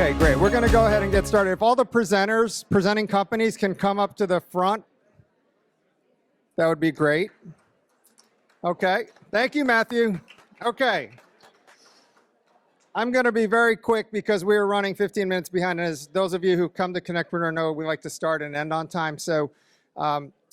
Okay, great. We're going to go ahead and get started. If all the presenters, presenting companies can come up to the front, that would be great. Okay, thank you, Matthew. Okay. I'm going to be very quick because we are running 15 minutes behind. And as those of you who come to CONNECTpreneur know, we like to start and end on time. So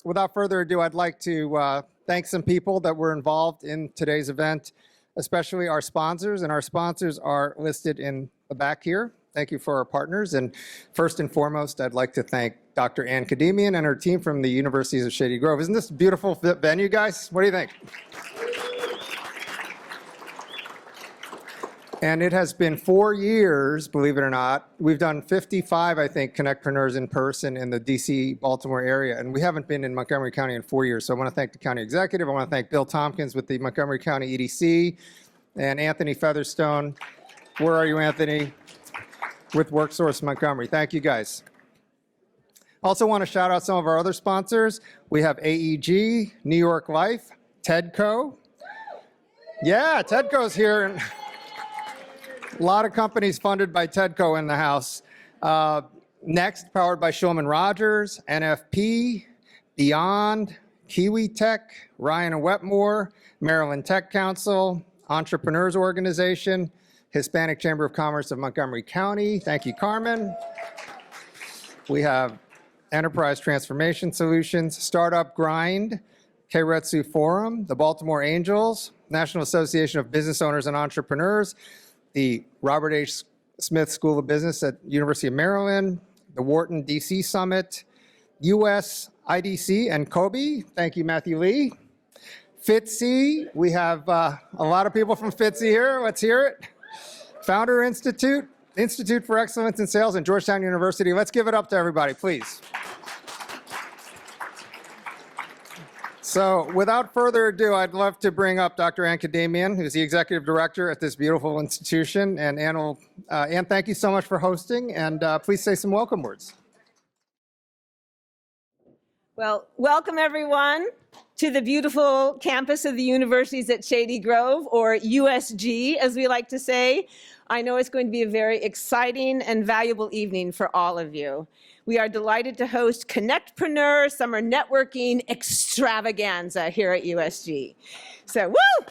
without further ado, I'd like to thank some people that were involved in today's event, especially our sponsors. And our sponsors are listed in the back here. Thank you for our partners. And first and foremost, I'd like to thank Dr. Ann Kademian and her team from the Universities of Shady Grove. Isn't this a beautiful venue, guys? What do you think? And it has been 4 years, believe it or not. We've done 55, I think, CONNECTpreneurs in person in the DC, Baltimore area. And we haven't been in Montgomery County in 4 years. So I want to thank the county executive. I want to thank Bill Tompkins with the Montgomery County EDC and Anthony Featherstone. Where are you, Anthony? With WorkSource Montgomery. Thank you, guys. Also want to shout out some of our other sponsors. We have AEG, New York Life, TEDCO. Yeah, TEDCO's here. And a lot of companies funded by TEDCO in the house. Next, powered by Shulman Rogers, NFP, Beyond, Kiwi Tech, Ryan and Wetmore, Maryland Tech Council, Entrepreneurs Organization, Hispanic Chamber of Commerce of Montgomery County. Thank you, Carmen. We have Enterprise Transformation Solutions, Startup Grind, Keiretsu Forum, the Baltimore Angels, National Association of Business Owners and Entrepreneurs, the Robert H. Smith School of Business at University of Maryland, the Wharton DC Summit, US IDC and COBE. Thank you, Matthew Lee. FITSE, we have a lot of people from FITSE here. Let's hear it. Founder Institute, Institute for Excellence in Sales, and Georgetown University. Let's give it up to everybody, please. So without further ado, I'd love to bring up Dr. Ann Kademian, who's the executive director at this beautiful institution. And Ann, thank you so much for hosting, and please say some welcome words. Well, welcome everyone to the beautiful campus of the Universities at Shady Grove, or USG, as we like to say. I know it's going to be a very exciting and valuable evening for all of you. We are delighted to host CONNECTpreneur Summer Networking Extravaganza here at USG. So, woo!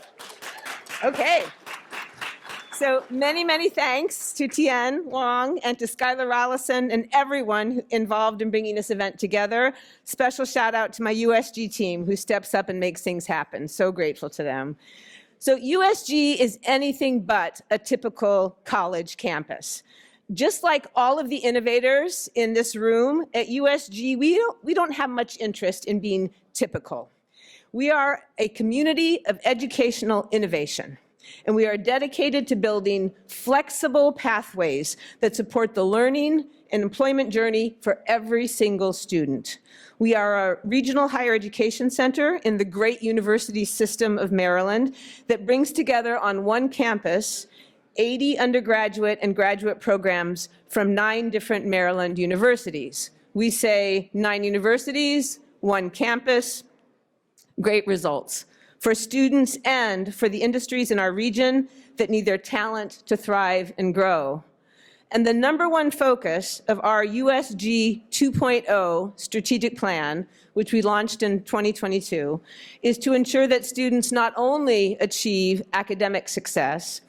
Okay. So many thanks to Tien Wong and to Skylar Allison and everyone involved in bringing this event together. Special shout out to my USG team who steps up and makes things happen. So grateful to them. So USG is anything but a typical college campus. Just like all of the innovators in this room at USG, we don't have much interest in being typical. We are a community of educational innovation. And we are dedicated to building flexible pathways that support the learning and employment journey for every single student. We are a regional higher education center in the great university system of Maryland that brings together on one campus 80 undergraduate and graduate programs from 9 different Maryland universities. We say 9 universities, 1 campus, great results for students and for the industries in our region that need their talent to thrive and grow. And the #1 focus of our USG 2.0 strategic plan, which we launched in 2022, is to ensure that students not only achieve academic success,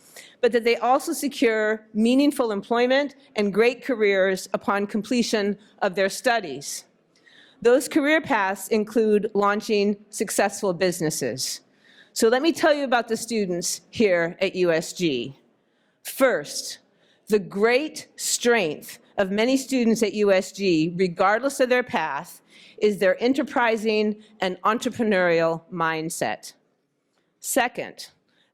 but that they also secure meaningful employment and great careers upon completion of their studies. Those career paths include launching successful businesses. So let me tell you about the students here at USG. First, the great strength of many students at USG, regardless of their path, is their enterprising and entrepreneurial mindset. Second,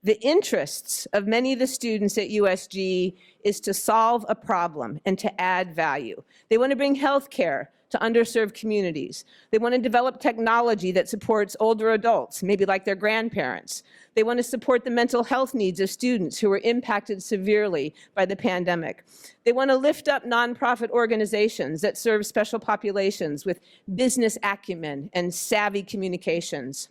the interests of many of the students at USG is to solve a problem and to add value. They want to bring healthcare to underserved communities. They want to develop technology that supports older adults, maybe like their grandparents. They want to support the mental health needs of students who were impacted severely by the pandemic. They want to lift up nonprofit organizations that serve special populations with business acumen and savvy communications.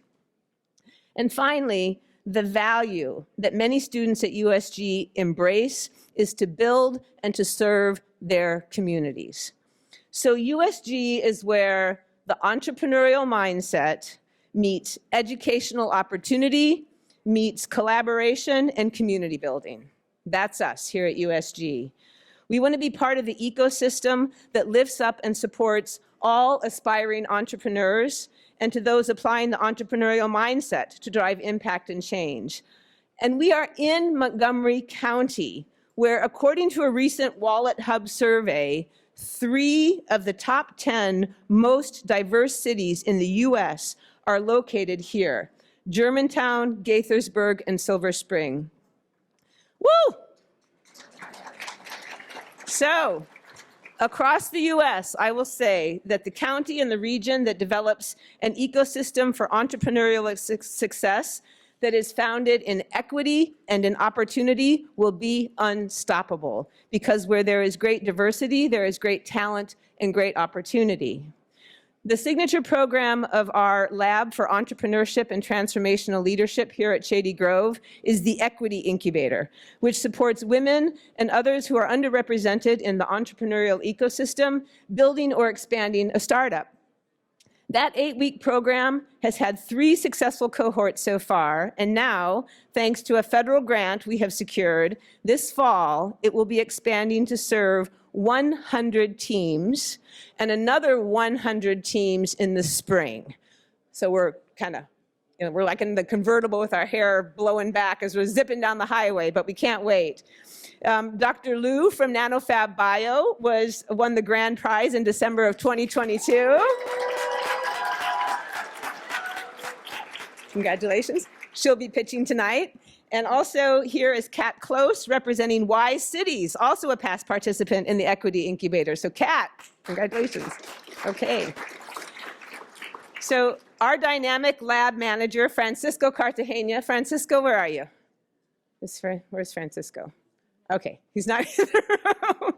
And finally, the value that many students at USG embrace is to build and to serve their communities. So USG is where the entrepreneurial mindset meets educational opportunity, meets collaboration and community building. That's us here at USG. We want to be part of the ecosystem that lifts up and supports all aspiring entrepreneurs and to those applying the entrepreneurial mindset to drive impact and change. And we are in Montgomery County, where according to a recent Wallet Hub survey, 3 of the top 10 most diverse cities in the US are located here: Germantown, Gaithersburg, and Silver Spring. Woo! So, across the US, I will say that the county and the region that develops an ecosystem for entrepreneurial success that is founded in equity and in opportunity will be unstoppable, because where there is great diversity, there is great talent and great opportunity. The signature program of our Lab for Entrepreneurship and Transformational Leadership here at Shady Grove is the Equity Incubator, which supports women and others who are underrepresented in the entrepreneurial ecosystem, building or expanding a startup. That 8-week program has had 3 successful cohorts so far, and now, thanks to a federal grant we have secured, this fall it will be expanding to serve 100 teams and another 100 teams in the spring. So we're kind of, we're like in the convertible with our hair blowing back as we're zipping down the highway, but we can't wait. Dr. Liu from NanoFab Bio won the grand prize in December of 2022. Congratulations. She'll be pitching tonight. And also here is Kat Close, representing Wise Cities, also a past participant in the Equity Incubator. So Kat, congratulations. Okay. So our dynamic lab manager, Francisco Cartagena. Francisco, where are you? Where's Francisco? Okay, he's not in the room.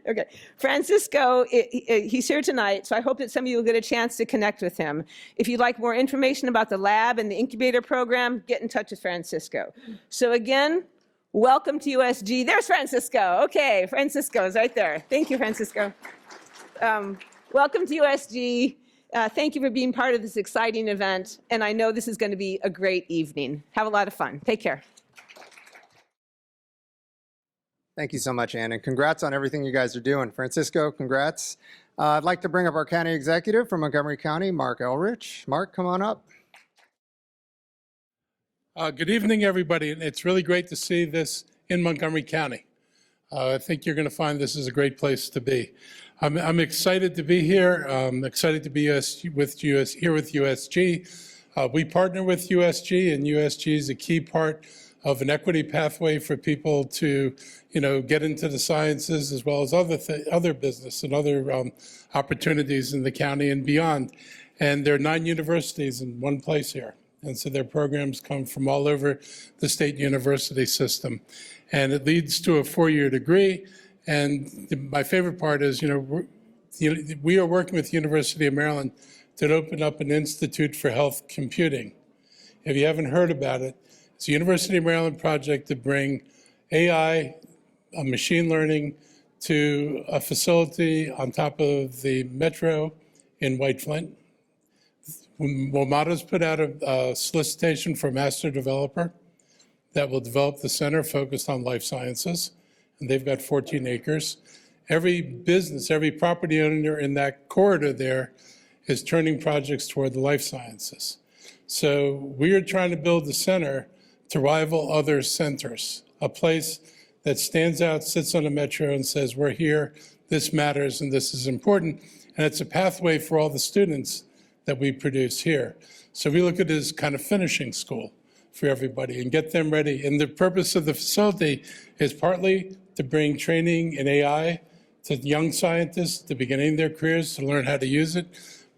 Okay, Francisco, he's here tonight, so I hope that some of you will get a chance to connect with him. If you'd like more information about the lab and the incubator program, get in touch with Francisco. So again, welcome to USG. There's Francisco. Okay, Francisco is right there. Thank you, Francisco. Welcome to USG. Thank you for being part of this exciting event, and I know this is going to be a great evening. Have a lot of fun. Take care. Thank you so much, Ann, and congrats on everything you guys are doing. Francisco, congrats. I'd like to bring up our county executive from Montgomery County, Mark Elrich. Mark, come on up. Good evening, everybody. It's really great to see this in Montgomery County. I think you're going to find this is a great place to be. I'm excited to be here. I'm excited to be here with USG. We partner with USG, and USG is a key part of an equity pathway for people to, get into the sciences as well as other business and other opportunities in the county and beyond. And there are 9 universities in one place here. And so their programs come from all over the state university system. And it leads to a 4-year degree. And my favorite part is, we are working with the University of Maryland to open up an Institute for Health Computing. If you haven't heard about it, it's a University of Maryland project to bring AI, machine learning, to a facility on top of the metro in White Flint. WMATA's put out a solicitation for a master developer that will develop the center focused on life sciences, and they've got 14 acres. Every business, every property owner in that corridor there is turning projects toward the life sciences. So we are trying to build the center to rival other centers, a place that stands out, sits on a metro and says, we're here, this matters, and this is important. And it's a pathway for all the students that we produce here. So we look at it as kind of finishing school for everybody and get them ready. And the purpose of the facility is partly to bring training in AI to young scientists at the beginning of their careers to learn how to use it.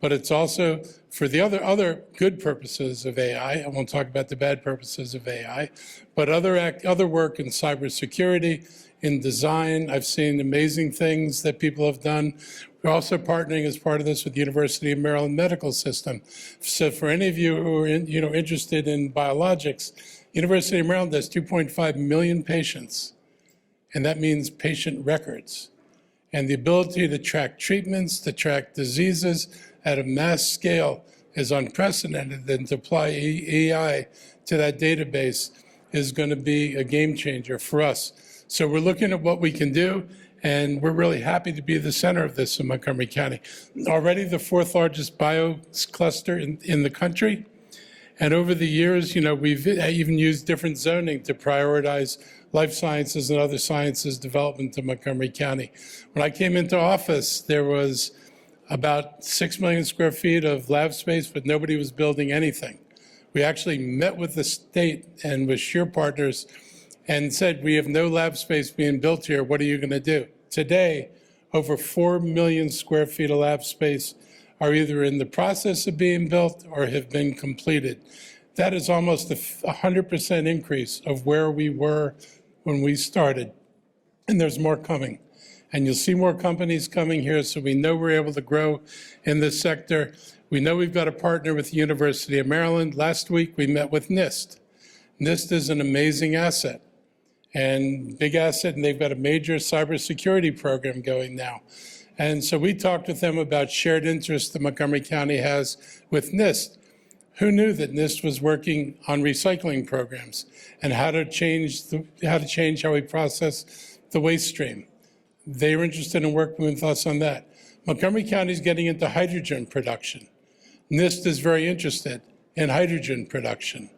But it's also for the other good purposes of AI. I won't talk about the bad purposes of AI, but other work in cybersecurity, in design. I've seen amazing things that people have done. We're also partnering as part of this with the University of Maryland Medical System. So for any of you who are interested in biologics, University of Maryland has 2.5 million patients, and that means patient records. And the ability to track treatments, to track diseases at a mass scale is unprecedented. And to apply AI to that database is going to be a game changer for us. So we're looking at what we can do, and we're really happy to be the center of this in Montgomery County. Already the fourth largest bio cluster in the country. And over the years, we've even used different zoning to prioritize life sciences and other sciences development in Montgomery County. When I came into office, there was about 6 million square feet of lab space, but nobody was building anything. We actually met with the state and with SHEAR partners and said, we have no lab space being built here. What are you going to do? Today, over 4 million square feet of lab space are either in the process of being built or have been completed. That is almost a 100% increase of where we were when we started. And there's more coming. And you'll see more companies coming here, so we know we're able to grow in this sector. We know we've got a partner with the University of Maryland. Last week, we met with NIST. NIST is an amazing asset, and big asset, and they've got a major cybersecurity program going now. And so we talked with them about shared interests that Montgomery County has with NIST. Who knew that NIST was working on recycling programs and how to change how we process the waste stream? They were interested in working with us on that. Montgomery County is getting into hydrogen production. NIST is very interested in hydrogen production.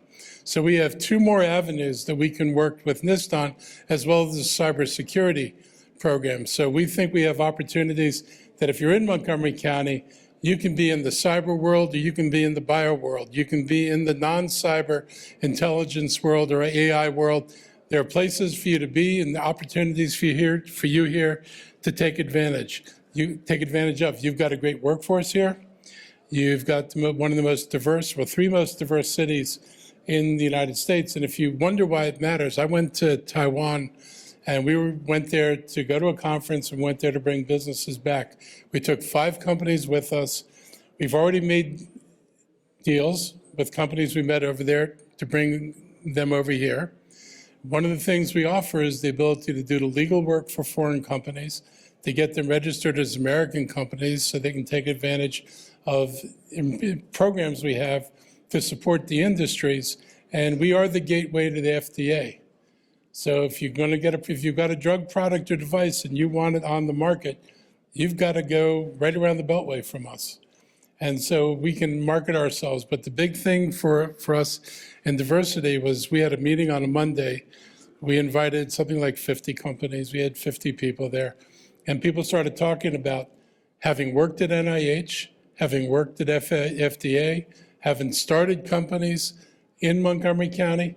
So we have 2 more avenues that we can work with NIST on, as well as the cybersecurity program. So we think we have opportunities that if you're in Montgomery County, you can be in the cyber world or you can be in the bio world. You can be in the non-cyber intelligence world or AI world. There are places for you to be and opportunities for you here to take advantage. You take advantage of. You've got a great workforce here. You've got one of the most diverse, 3 most diverse cities in the United States. And if you wonder why it matters, I went to Taiwan and we went there to go to a conference and went there to bring businesses back. We took 5 companies with us. We've already made deals with companies we met over there to bring them over here. One of the things we offer is the ability to do the legal work for foreign companies, to get them registered as American companies so they can take advantage of programs we have to support the industries. And we are the gateway to the FDA. So if you've got a drug product or device and you want it on the market, you've got to go right around the Beltway from us. And so we can market ourselves. But the big thing for us in diversity was we had a meeting on a Monday. We invited something like 50 companies. We had 50 people there. And people started talking about having worked at NIH, having worked at FDA, having started companies in Montgomery County,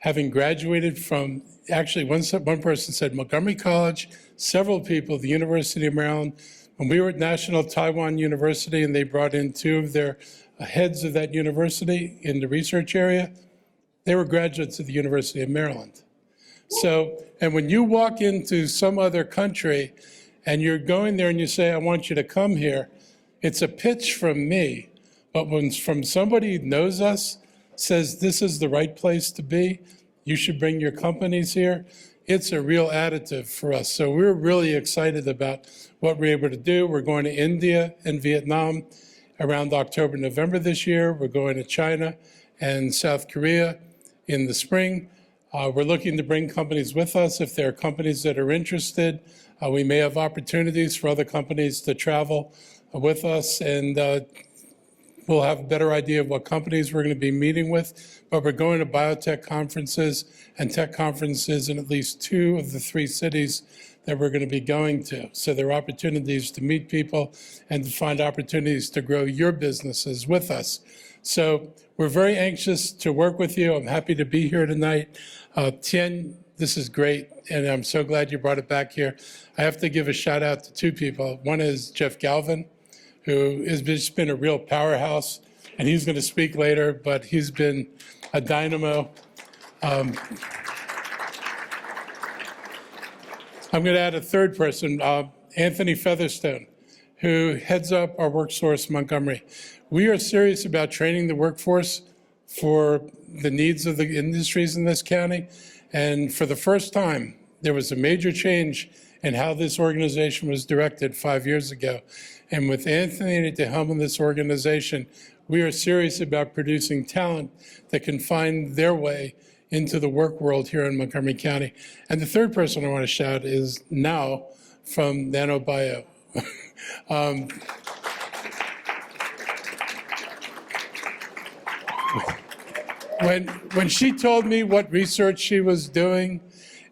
having graduated from, actually one person said Montgomery College, several people, the University of Maryland. When we were at National Taiwan University and they brought in 2 of their heads of that university in the research area, they were graduates of the University of Maryland. So, and when you walk into some other country and you're going there and you say, I want you to come here, it's a pitch from me. But when from somebody who knows us, says this is the right place to be, you should bring your companies here, it's a real additive for us. So we're really excited about what we're able to do. We're going to India and Vietnam around October, November this year. We're going to China and South Korea in the spring. We're looking to bring companies with us. If there are companies that are interested, we may have opportunities for other companies to travel with us, and we'll have a better idea of what companies we're going to be meeting with. But we're going to biotech conferences and tech conferences in at least 2 of the 3 cities that we're going to be going to. So there are opportunities to meet people and to find opportunities to grow your businesses with us. So we're very anxious to work with you. I'm happy to be here tonight. Tien, this is great, and I'm so glad you brought it back here. I have to give a shout out to 2 people. One is Jeff Galvin, who has just been a real powerhouse, and he's going to speak later, but he's been a dynamo. I'm going to add a 3rd person, Anthony Featherstone, who heads up our WorkSource Montgomery. We are serious about training the workforce for the needs of the industries in this county. And for the first time, there was a major change in how this organization was directed 5 years ago. And with Anthony at the helm of this organization, we are serious about producing talent that can find their way into the work world here in Montgomery County. And the third person I want to shout is Now from NanoBio. When she told me what research she was doing,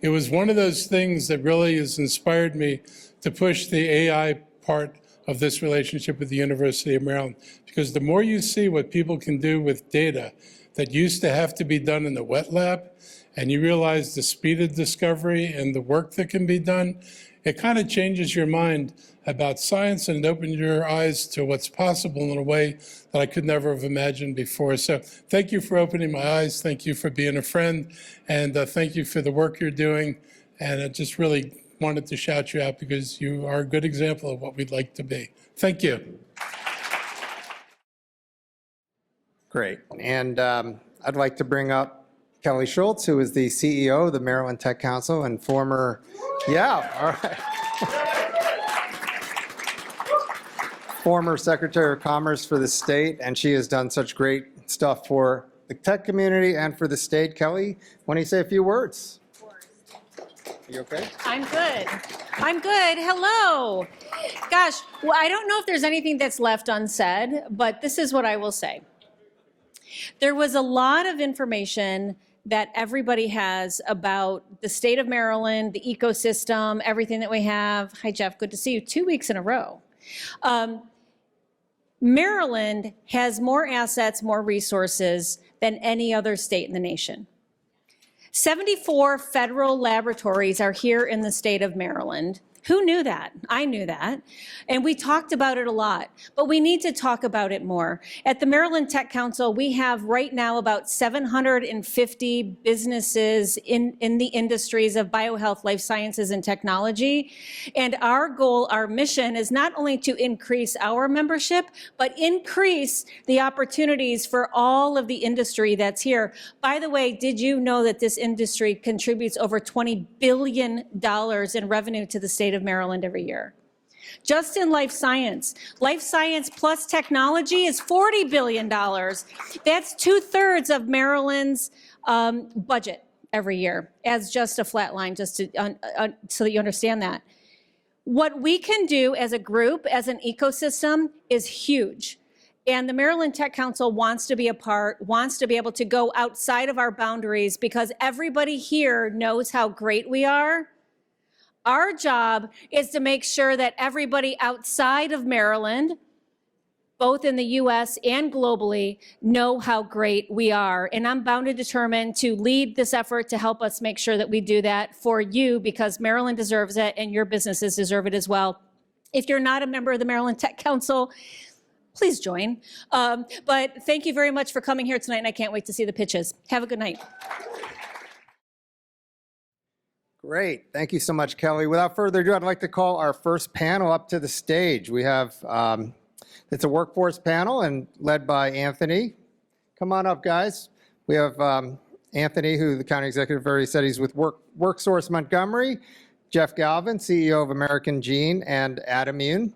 it was one of those things that really has inspired me to push the AI part of this relationship with the University of Maryland. Because the more you see what people can do with data that used to have to be done in the wet lab, and you realize the speed of discovery and the work that can be done, it kind of changes your mind about science, and it opens your eyes to what's possible in a way that I could never have imagined before. So thank you for opening my eyes. Thank you for being a friend. And thank you for the work you're doing. And I just really wanted to shout you out because you are a good example of what we'd like to be. Thank you. Great. And I'd like to bring up Kelly Schultz, who is the CEO of the Maryland Tech Council and former, all right. Former Secretary of Commerce for the state, and she has done such great stuff for the tech community and for the state. Kelly, why don't you say a few words? You okay? I'm good. I'm good. Hello. Gosh, well, I don't know if there's anything that's left unsaid, but this is what I will say. There was a lot of information that everybody has about the state of Maryland, the ecosystem, everything that we have. Hi, Jeff. Good to see you 2 weeks in a row. Maryland has more assets, more resources than any other state in the nation. 74 federal laboratories are here in the state of Maryland. Who knew that? I knew that. And we talked about it a lot, but we need to talk about it more. At the Maryland Tech Council, we have right now about 750 businesses in the industries of biohealth, life sciences, and technology. And our goal, our mission is not only to increase our membership, but increase the opportunities for all of the industry that's here. By the way, did you know that this industry contributes over $20 billion in revenue to the state of Maryland every year? Just in life science plus technology is $40 billion. That's 2/3 of Maryland's budget every year as just a flat line, just to, so that you understand that. What we can do as a group, as an ecosystem, is huge. And the Maryland Tech Council wants to be a part, wants to be able to go outside of our boundaries because everybody here knows how great we are. Our job is to make sure that everybody outside of Maryland, both in the US and globally, know how great we are. And I'm bound and determined to lead this effort to help us make sure that we do that for you, because Maryland deserves it and your businesses deserve it as well. If you're not a member of the Maryland Tech Council, please join. But thank you very much for coming here tonight, and I can't wait to see the pitches. Have a good night. Great. Thank you so much, Kelly. Without further ado, I'd like to call our first panel up to the stage. We have, it's a workforce panel and led by Anthony. Come on up, guys. We have Anthony, who the county executive already said he's with WorkSource Montgomery, Jeff Galvin, CEO of American Gene and Adamune,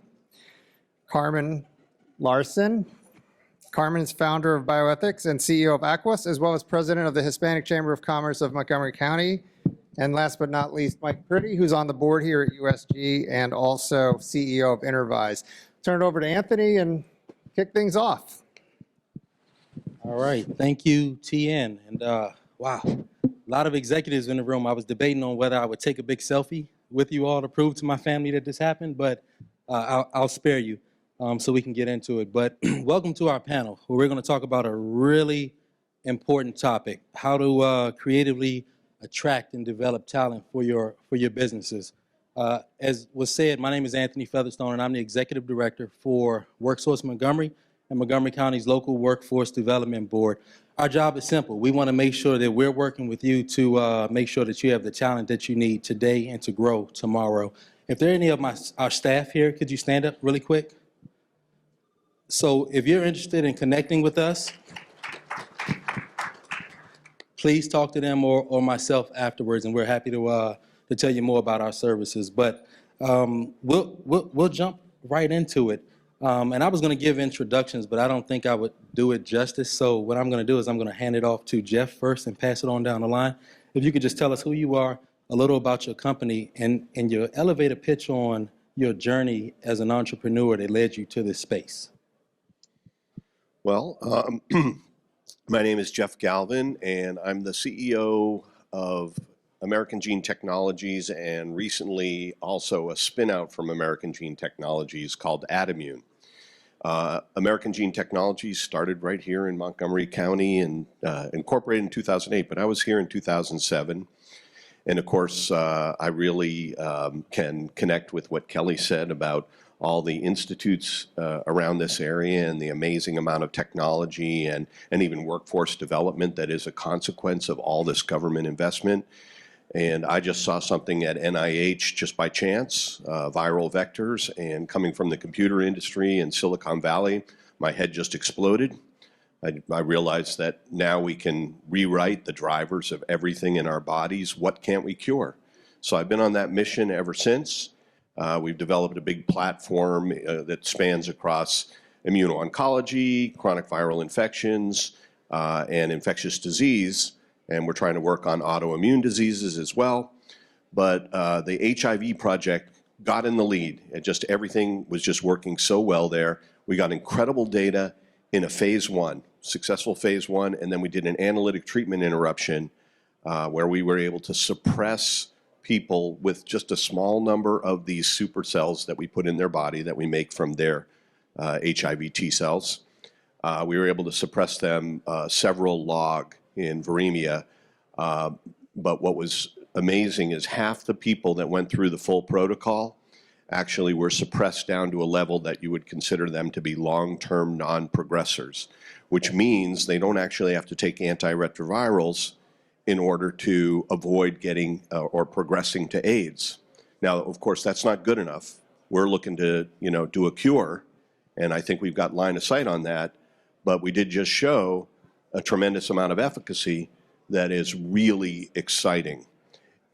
Carmen Larson. Carmen is founder of Bioethics and CEO of Aquas, as well as president of the Hispanic Chamber of Commerce of Montgomery County. And last but not least, Mike Pretty, who's on the board here at USG and also CEO of Intervise. Turn it over to Anthony and kick things off. All right, thank you, TN. And wow, a lot of executives in the room. I was debating on whether I would take a big selfie with you all to prove to my family that this happened, but I'll spare you so we can get into it. But welcome to our panel, where we're going to talk about a really important topic: how to creatively attract and develop talent for your businesses. As was said, my name is Anthony Featherstone, and I'm the Executive Director for WorkSource Montgomery and Montgomery County's local Workforce Development Board. Our job is simple. We want to make sure that we're working with you to make sure that you have the talent that you need today and to grow tomorrow. If there are any of our staff here, could you stand up really quick? So if you're interested in connecting with us, please talk to them or myself afterwards, and we're happy to tell you more about our services. But we'll jump right into it. And I was going to give introductions, but I don't think I would do it justice. So what I'm going to do is I'm going to hand it off to Jeff first and pass it on down the line. If you could just tell us who you are, a little about your company, and your elevator pitch on your journey as an entrepreneur that led you to this space. Well, my name is Jeff Galvin, and I'm the CEO of American Gene Technologies, and recently also a spin-out from American Gene Technologies called Adammune. American Gene Technologies started right here in Montgomery County and incorporated in 2008, but I was here in 2007. And of course, I really can connect with what Kelly said about all the institutes around this area and the amazing amount of technology and even workforce development that is a consequence of all this government investment. And I just saw something at NIH just by chance, viral vectors, and coming from the computer industry in Silicon Valley, my head just exploded. I realized that now we can rewrite the drivers of everything in our bodies. What can't we cure? So I've been on that mission ever since. We've developed a big platform that spans across immuno-oncology, chronic viral infections, and infectious disease. And we're trying to work on autoimmune diseases as well. But the HIV project got in the lead. Everything was just working so well there. We got incredible data in a phase 1, successful phase 1, and then we did an analytic treatment interruption where we were able to suppress people with just a small number of these super cells that we put in their body that we make from their HIV T cells. We were able to suppress them several log in viremia, but what was amazing is half the people that went through the full protocol actually were suppressed down to a level that you would consider them to be long-term non-progressors, which means they don't actually have to take antiretrovirals in order to avoid getting or progressing to AIDS. Now, of course, that's not good enough. We're looking to, do a cure, and I think we've got line of sight on that, but we did just show a tremendous amount of efficacy that is really exciting.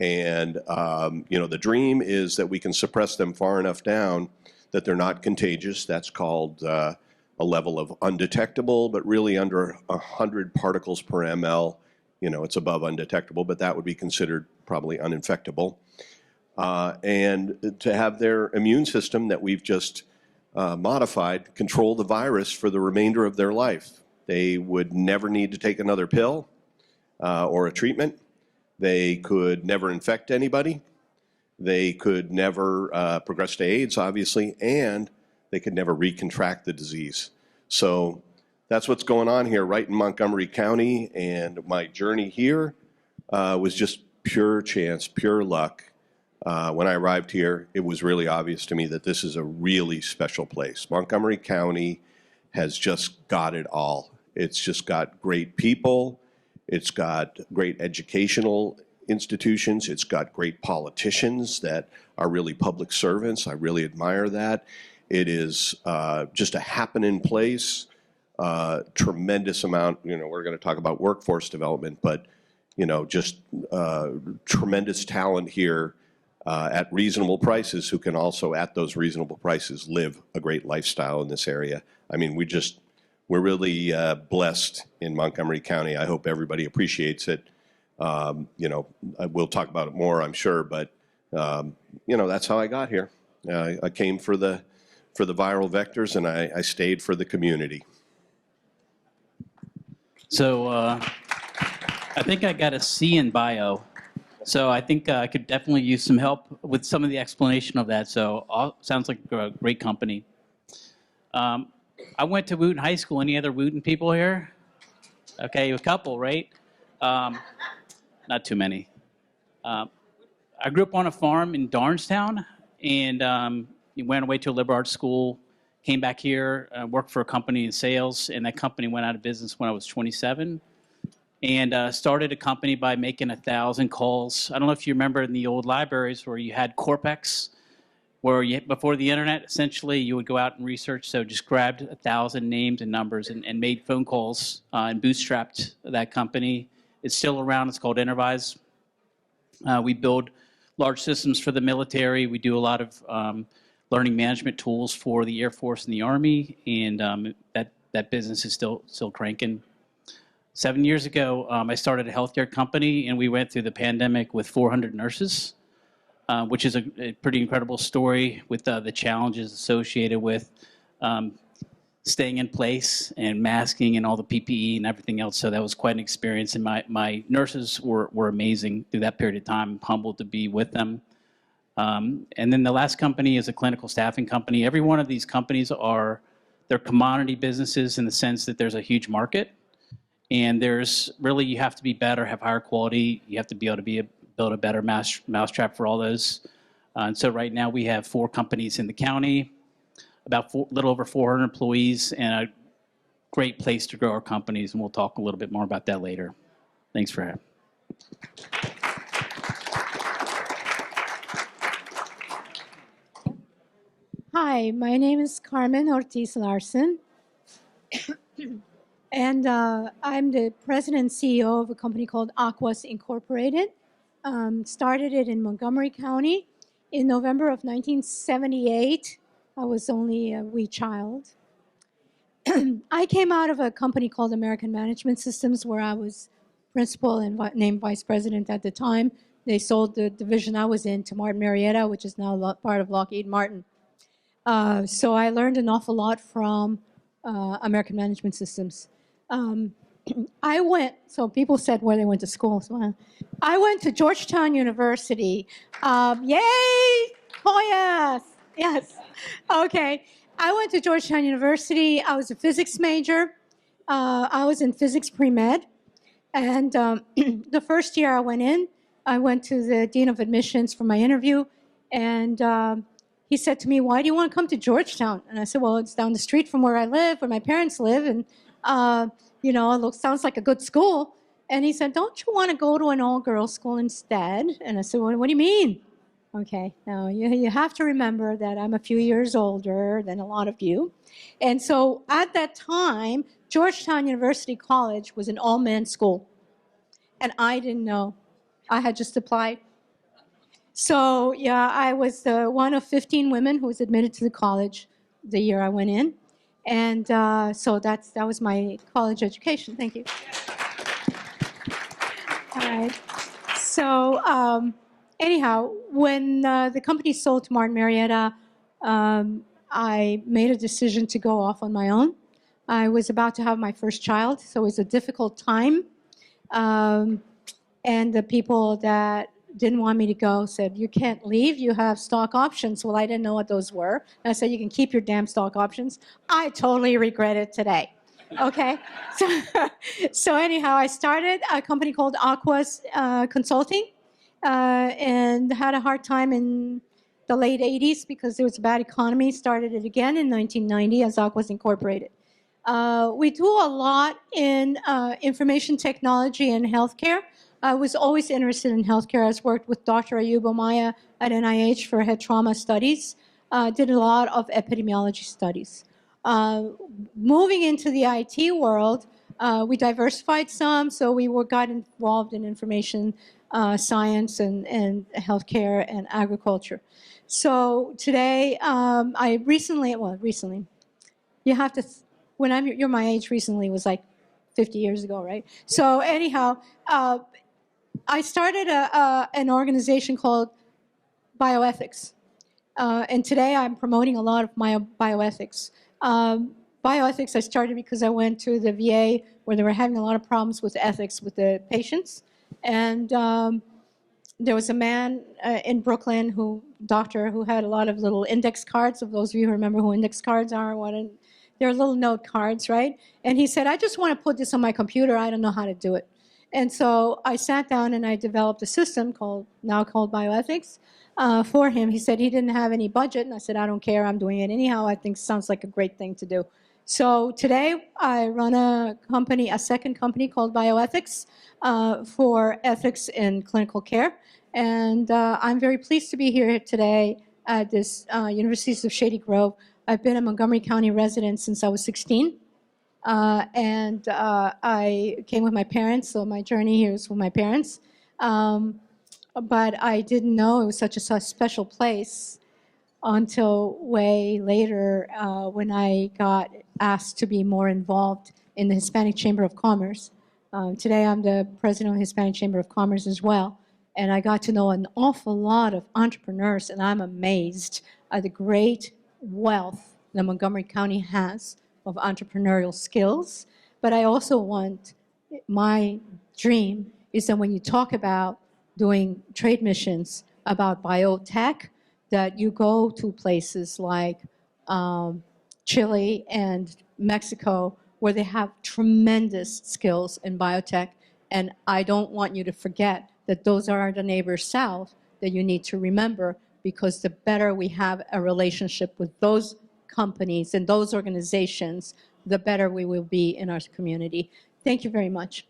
And, the dream is that we can suppress them far enough down that they're not contagious. That's called a level of undetectable, but really under 100 particles per ml, it's above undetectable, but that would be considered probably uninfectable. And to have their immune system that we've just modified control the virus for the remainder of their life. They would never need to take another pill or a treatment. They could never infect anybody. They could never progress to AIDS, obviously, and they could never recontract the disease. So that's what's going on here right in Montgomery County, and my journey here was just pure chance, pure luck. When I arrived here, it was really obvious to me that this is a really special place. Montgomery County has just got it all. It's just got great people. It's got great educational institutions. It's got great politicians that are really public servants. I really admire that. It is just a happening place. Tremendous amount, we're going to talk about workforce development, but, just tremendous talent here at reasonable prices who can also, at those reasonable prices, live a great lifestyle in this area. I mean, we're really blessed in Montgomery County. I hope everybody appreciates it. We'll talk about it more, I'm sure, but that's how I got here. I came for the viral vectors, and I stayed for the community. So I think I got a C in bio. So I think I could definitely use some help with some of the explanation of that. So sounds like a great company. I went to Wooten High School. Any other Wooten people here? Okay, a couple, right? Not too many. I grew up on a farm in Darnestown, and went away to a liberal arts school, came back here, worked for a company in sales, and that company went out of business when I was 27. And started a company by making 1,000 calls. I don't know if you remember in the old libraries where you had Corpex, where before the internet, essentially, you would go out and research. So just grabbed 1,000 names and numbers and made phone calls and bootstrapped that company. It's still around. It's called Enterprise. We build large systems for the military. We do a lot of learning management tools for the Air Force and the Army, and that business is still cranking. 7 years ago, I started a healthcare company, and we went through the pandemic with 400 nurses, which is a pretty incredible story with the challenges associated with staying in place and masking and all the PPE and everything else. So that was quite an experience. And my nurses were amazing through that period of time. I'm humbled to be with them. And then the last company is a clinical staffing company. Every one of these companies they're commodity businesses in the sense that there's a huge market. And you have to be better, have higher quality. You have to be able to build a better mousetrap for all those. And so right now we have 4 companies in the county, about a little over 400 employees, and a great place to grow our companies. And we'll talk a little bit more about that later. Thanks for having me. Hi, my name is Carmen Ortiz Larson, and I'm the president and CEO of a company called Aquas Incorporated. Started it in Montgomery County in November of 1978. I was only a wee child. I came out of a company called American Management Systems, where I was principal and named vice president at the time. They sold the division I was in to Martin Marietta, which is now part of Lockheed Martin. So I learned an awful lot from American Management Systems. So people said where they went to school. So I went to Georgetown University. Yay! Oh, yes. Yes. Okay. I went to Georgetown University. I was a physics major. I was in physics pre-med. And the first year I went in, I went to the dean of admissions for my interview. And he said to me, "Why do you want to come to Georgetown?" And I said, "Well, it's down the street from where I live, where my parents live. And, it sounds like a good school." And he said, "Don't you want to go to an all-girls school instead?" And I said, "What do you mean?" Okay, now you have to remember that I'm a few years older than a lot of you. And so at that time, Georgetown University College was an all-men school. And I didn't know. I had just applied. So yeah, I was one of 15 women who was admitted to the college the year I went in. And so that was my college education. Thank you. All right. So anyhow, when the company sold to Martin Marietta, I made a decision to go off on my own. I was about to have my first child, so it was a difficult time. And the people that didn't want me to go said, "You can't leave, you have stock options." Well, I didn't know what those were. And I said, "You can keep your damn stock options." I totally regret it today. Okay, so anyhow, I started a company called Aquas Consulting. And had a hard time in the late 80s because there was a bad economy. Started it again in 1990 as Aquas Incorporated. We do a lot in information technology and healthcare. I was always interested in healthcare. I worked with Dr. Ayub Omaya at NIH for head trauma studies. Did a lot of epidemiology studies. Moving into the IT world, we diversified some, so we got involved in information science and healthcare and agriculture. So today, recently, you have to, you're my age, recently was like 50 years ago, right? So anyhow, I started an organization called Bioethics. And today I'm promoting a lot of my bioethics. Bioethics I started because I went to the VA where they were having a lot of problems with ethics with the patients. And there was a man in Brooklyn, doctor, who had a lot of little index cards. Of those of you who remember who index cards are, they're little note cards, right? And he said, "I just want to put this on my computer. I don't know how to do it." And so I sat down and I developed a system now called Bioethics for him. He said he didn't have any budget, and I said, "I don't care. I'm doing it anyhow. I think it sounds like a great thing to do." So today I run a second company called Bioethics for ethics in clinical care. And I'm very pleased to be here today at this University of Shady Grove. I've been a Montgomery County resident since I was 16. I came with my parents, so my journey here is with my parents. But I didn't know it was such a special place until way later when I got asked to be more involved in the Hispanic Chamber of Commerce. Today I'm the president of the Hispanic Chamber of Commerce as well, and I got to know an awful lot of entrepreneurs, and I'm amazed at the great wealth that Montgomery County has of entrepreneurial skills. But I also want, my dream is that when you talk about doing trade missions about biotech, that you go to places like Chile and Mexico, where they have tremendous skills in biotech. And I don't want you to forget that those are the neighbors south that you need to remember, because the better we have a relationship with those companies and those organizations, the better we will be in our community. Thank you very much.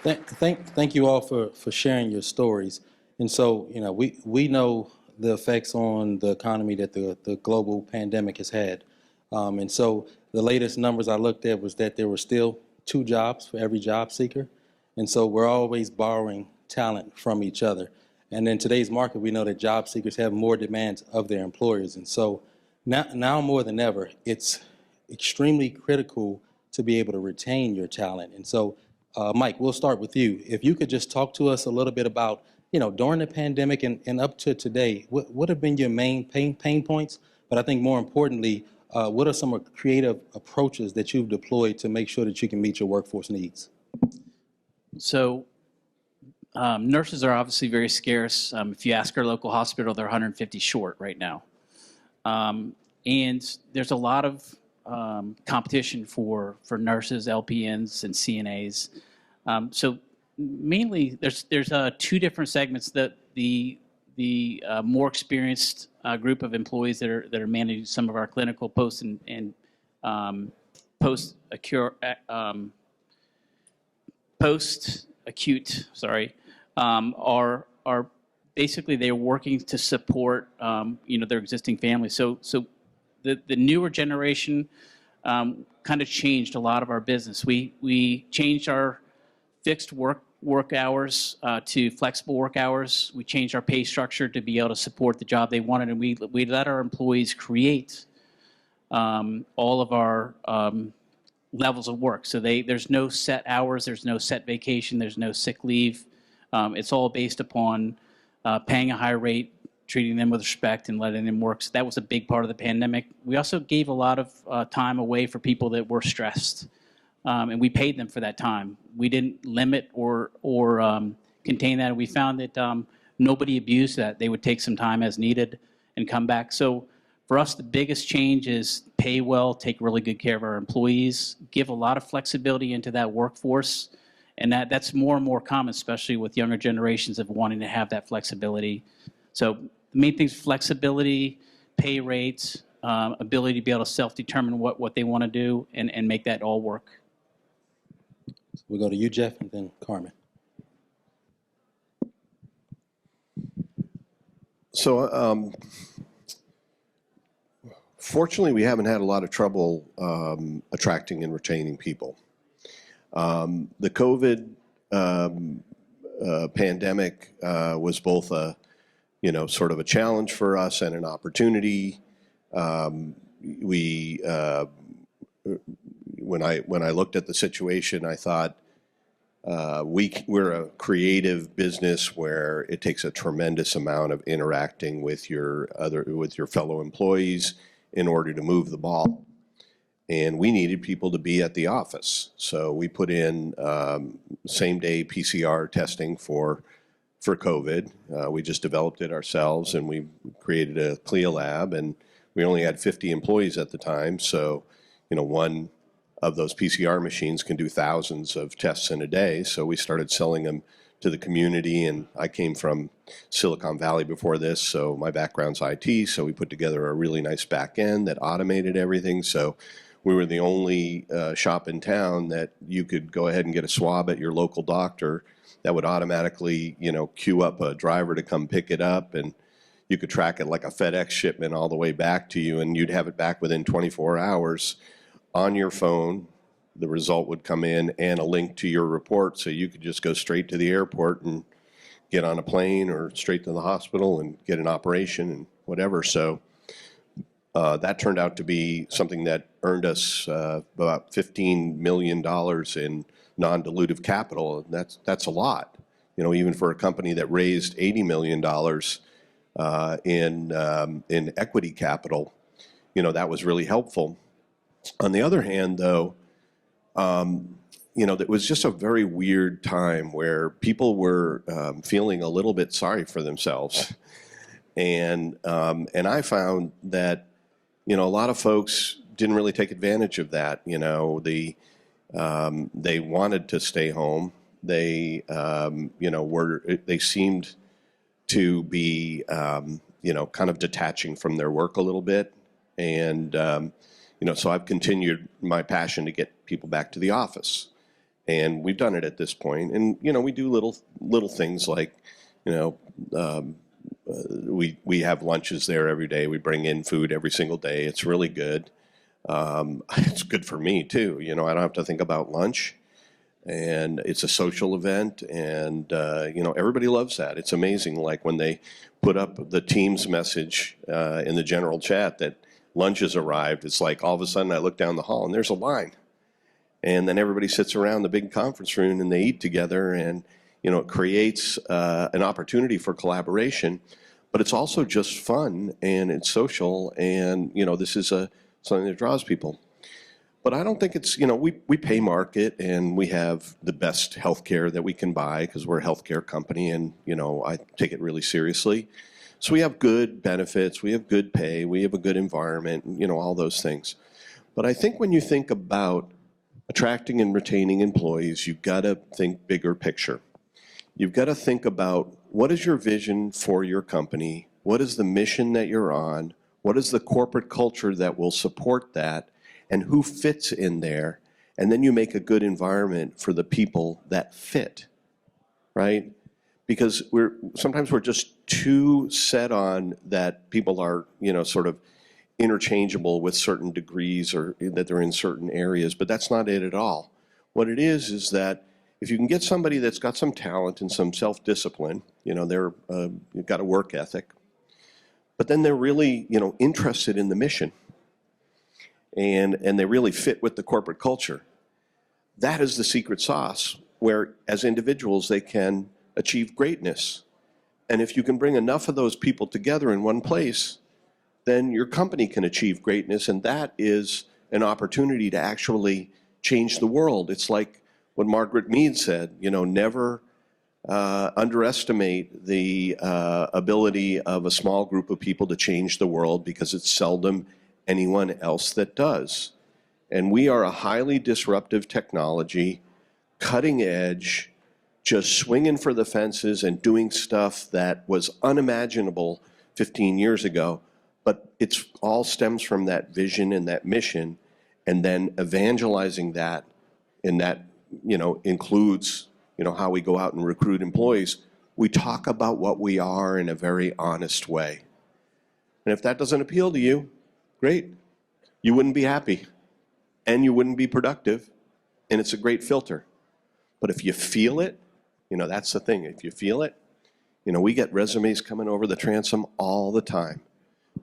Thank you all for sharing your stories. And so, you know, we know the effects on the economy that the global pandemic has had. And so the latest numbers I looked at was that there were still 2 jobs for every job seeker. And so we're always borrowing talent from each other. And in today's market, we know that job seekers have more demands of their employers. And so now more than ever, it's extremely critical to be able to retain your talent. And so, Mike, we'll start with you. If you could just talk to us a little bit about, you know, during the pandemic and up to today, what have been your main pain points? But I think more importantly, what are some creative approaches that you've deployed to make sure that you can meet your workforce needs? So nurses are obviously very scarce. If you ask our local hospital, they're 150 short right now. And there's a lot of competition for nurses, LPNs, and CNAs. So mainly, there's 2 different segments. That the more experienced group of employees that are managing some of our clinical post and post acute, are basically, they're working to support you know, their existing families. So the newer generation kind of changed a lot of our business. We changed our fixed work hours to flexible work hours. We changed our pay structure to be able to support the job they wanted, and we let our employees create all of our levels of work. So there's no set hours, there's no set vacation, there's no sick leave. It's all based upon paying a high rate, treating them with respect, and letting them work. So that was a big part of the pandemic. We also gave a lot of time away for people that were stressed, and we paid them for that time. We didn't limit or contain that. We found that nobody abused that. They would take some time as needed and come back. So for us, the biggest change is pay well, take really good care of our employees, give a lot of flexibility into that workforce. And that's more and more common, especially with younger generations of wanting to have that flexibility. So the main things: flexibility, pay rates, ability to be able to self-determine what they want to do and make that all work. We'll go to you, Jeff, and then Carmen. So fortunately, we haven't had a lot of trouble attracting and retaining people. The COVID pandemic was both a, you know, sort of a challenge for us and an opportunity. When I looked at the situation, I thought we're a creative business where it takes a tremendous amount of interacting with your fellow employees in order to move the ball. And we needed people to be at the office. So we put in same-day PCR testing for COVID. We just developed it ourselves, and we created a CLIA lab, and we only had 50 employees at the time. So, you know, one of those PCR machines can do thousands of tests in a day. So we started selling them to the community, and I came from Silicon Valley before this, so my background's IT, so we put together a really nice back end that automated everything. So we were the only shop in town that you could go ahead and get a swab at your local doctor that would automatically, you know, queue up a driver to come pick it up. And, you could track it like a FedEx shipment all the way back to you, and you'd have it back within 24 hours on your phone. The result would come in and a link to your report, so you could just go straight to the airport and get on a plane or straight to the hospital and get an operation and whatever. So that turned out to be something that earned us about $15 million in non-dilutive capital. That's a lot, you know, even for a company that raised $80 million in equity capital. You know, that was really helpful. On the other hand, though, you know, it was just a very weird time where people were feeling a little bit sorry for themselves. And I found that, you know, a lot of folks didn't really take advantage of that. You know, they wanted to stay home. They, you know, they seemed to be, you know, kind of detaching from their work a little bit. And, you know, so I've continued my passion to get people back to the office. And we've done it at this point. And, you know, we do little things like, you know, we have lunches there every day. We bring in food every single day. It's really good. It's good for me too. You know, I don't have to think about lunch, and it's a social event, and you know, everybody loves that. It's amazing. Like when they put up the Teams message in the general chat that lunch has arrived, it's like all of a sudden I look down the hall and there's a line, and then everybody sits around the big conference room and they eat together, and you know, it creates an opportunity for collaboration. But it's also just fun, and it's social, and you know, this is something that draws people. But I don't think it's, you know, we pay market, and we have the best healthcare that we can buy because we're a healthcare company, and you know, I take it really seriously. So we have good benefits, we have good pay, we have a good environment, you know, all those things. But I think when you think about attracting and retaining employees, you've got to think bigger picture. You've got to think about, what is your vision for your company? What is the mission that you're on? What is the corporate culture that will support that? And who fits in there? And then you make a good environment for the people that fit, right? Because sometimes we're just too set on that people are, you know, sort of interchangeable with certain degrees, or that they're in certain areas, but that's not it at all. What it is that if you can get somebody that's got some talent and some self-discipline, you know, they've got a work ethic, but then they're really, you know, interested in the mission, and they really fit with the corporate culture. That is the secret sauce, where as individuals they can achieve greatness. And if you can bring enough of those people together in one place, then your company can achieve greatness, and that is an opportunity to actually change the world. It's like what Margaret Mead said, you know, never underestimate the ability of a small group of people to change the world, because it's seldom anyone else that does. And we are a highly disruptive technology, cutting edge, just swinging for the fences and doing stuff that was unimaginable 15 years ago. But it's all stems from that vision and that mission, and then evangelizing that, and that, you know, includes, you know, how we go out and recruit employees. We talk about what we are in a very honest way. And if that doesn't appeal to you, great. You wouldn't be happy, and you wouldn't be productive, and it's a great filter. But if you feel it, you know, that's the thing. If you feel it, you know, we get resumes coming over the transom all the time,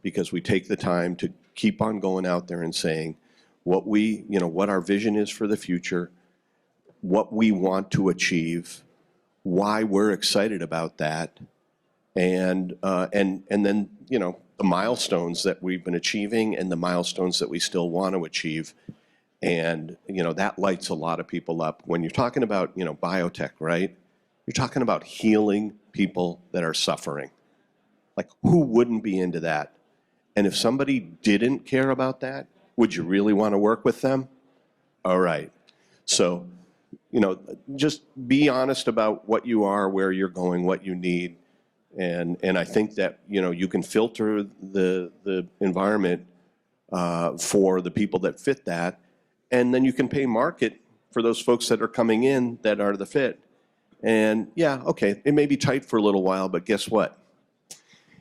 because we take the time to keep on going out there and saying what we, you know, what our vision is for the future, what we want to achieve, why we're excited about that, and then, you know, the milestones that we've been achieving and the milestones that we still want to achieve. And, you know, that lights a lot of people up. When you're talking about, you know, biotech, right? You're talking about healing people that are suffering. Like, who wouldn't be into that? And if somebody didn't care about that, would you really want to work with them? All right. So, you know, just be honest about what you are, where you're going, what you need. And I think that, you know, you can filter the environment for the people that fit that. And then you can pay market for those folks that are coming in that are the fit. And yeah, okay, it may be tight for a little while, but guess what?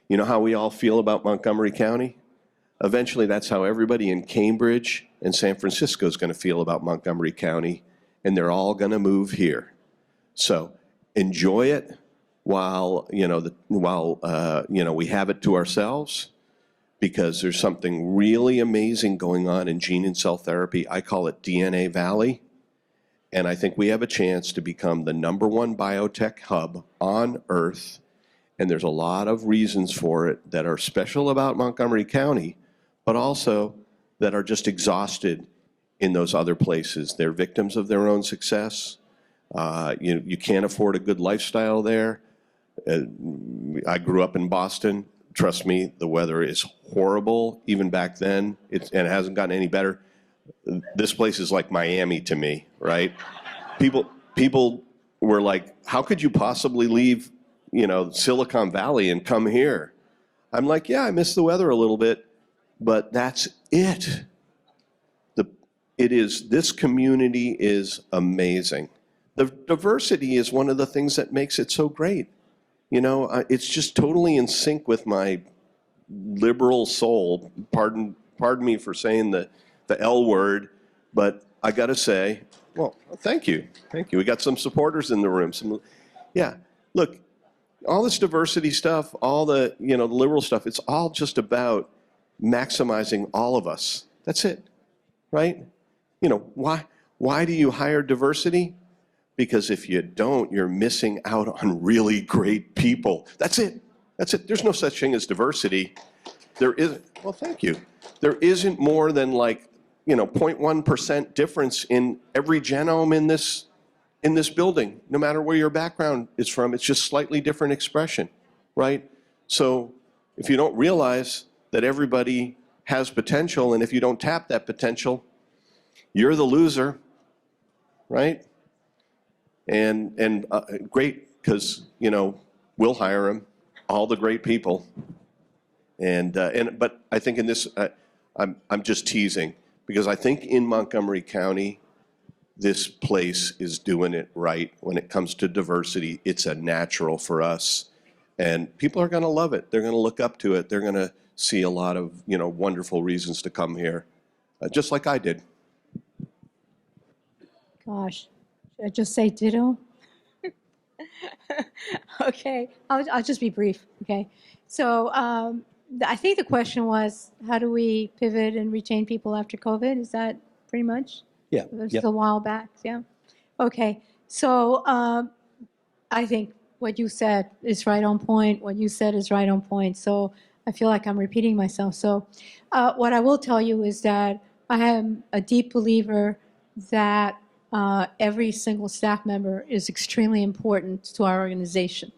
You know how we all feel about Montgomery County? Eventually, that's how everybody in Cambridge and San Francisco is going to feel about Montgomery County, and they're all going to move here. So enjoy it while we have it to ourselves, because there's something really amazing going on in gene and cell therapy. I call it DNA Valley, and I think we have a chance to become the #1 biotech hub on Earth. And there's a lot of reasons for it that are special about Montgomery County, but also that are just exhausted in those other places. They're victims of their own success. You can't afford a good lifestyle there. I grew up in Boston. Trust me, the weather is horrible even back then, and it hasn't gotten any better. This place is like Miami to me, right? People were like, how could you possibly leave Silicon Valley and come here? I'm like, yeah, I miss the weather a little bit, but that's it. This community is amazing. The diversity is one of the things that makes it so great. It's just totally in sync with my liberal soul. Pardon me for saying the L word, but I gotta say, well, thank you. We got some supporters in the room. Look, all this diversity stuff, all the liberal stuff, it's all just about maximizing all of us. That's it, right? Why do you hire diversity? Because if you don't, you're missing out on really great people. That's it. There's no such thing as diversity. Well, thank you. There isn't more than 0.1% difference in every genome in this building, no matter where your background is from. It's just slightly different expression, right? So if you don't realize that everybody has potential, and if you don't tap that potential, you're the loser, right? And great, because we'll hire them, all the great people. But I think in this, I'm just teasing, because I think in Montgomery County, this place is doing it right when it comes to diversity. It's a natural for us, and people are going to love it. They're going to look up to it. They're going to see a lot of wonderful reasons to come here, just like I did. Gosh, should I just say ditto? Okay, I'll just be brief, okay? So I think the question was, how do we pivot and retain people after COVID? Is that pretty much? Yeah. This Yep. is a while back, yeah? Okay, so I think what you said is right on point. What you said is right on point. So I feel like I'm repeating myself. So what I will tell you is that I am a deep believer that every single staff member is extremely important to our organization,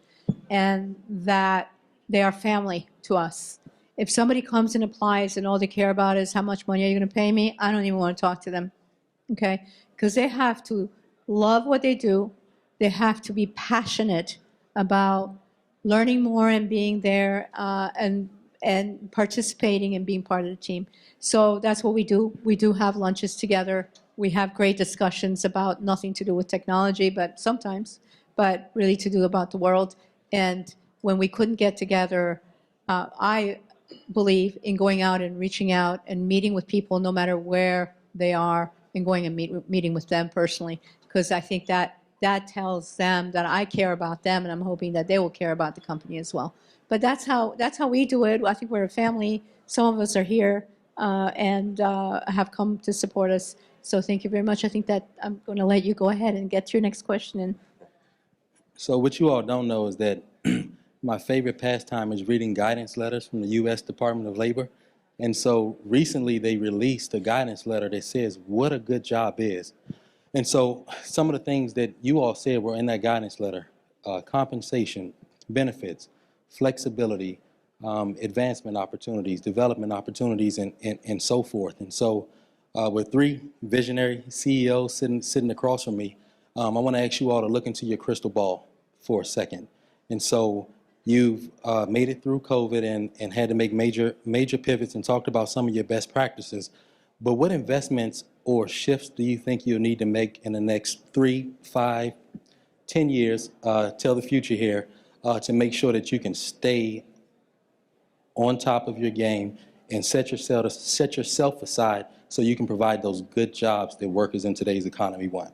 and that they are family to us. If somebody comes and applies and all they care about is how much money are you going to pay me, I don't even want to talk to them, okay? Because they have to love what they do. They have to be passionate about learning more and being there and participating and being part of the team. So that's what we do. We do have lunches together. We have great discussions about nothing to do with technology, but sometimes, but really to do about the world. And when we couldn't get together, I believe in going out and reaching out and meeting with people no matter where they are, and going and meeting with them personally, because I think that tells them that I care about them, and I'm hoping that they will care about the company as well. But that's how we do it. I think we're a family. Some of us are here and have come to support us. So thank you very much. I think that I'm going to let you go ahead and get to your next question in. So what you all don't know is that my favorite pastime is reading guidance letters from the U.S. Department of Labor. And so recently they released a guidance letter that says what a good job is. And so some of the things that you all said were in that guidance letter: compensation, benefits, flexibility, advancement opportunities, development opportunities, and so forth. And so with three visionary CEOs sitting across from me, I want to ask you all to look into your crystal ball for a second. And so you've made it through COVID and had to make major pivots and talked about some of your best practices. But what investments or shifts do you think you'll need to make in the next 3, 5, 10 years, till the future here, to make sure that you can stay on top of your game and set yourself aside so you can provide those good jobs that workers in today's economy want.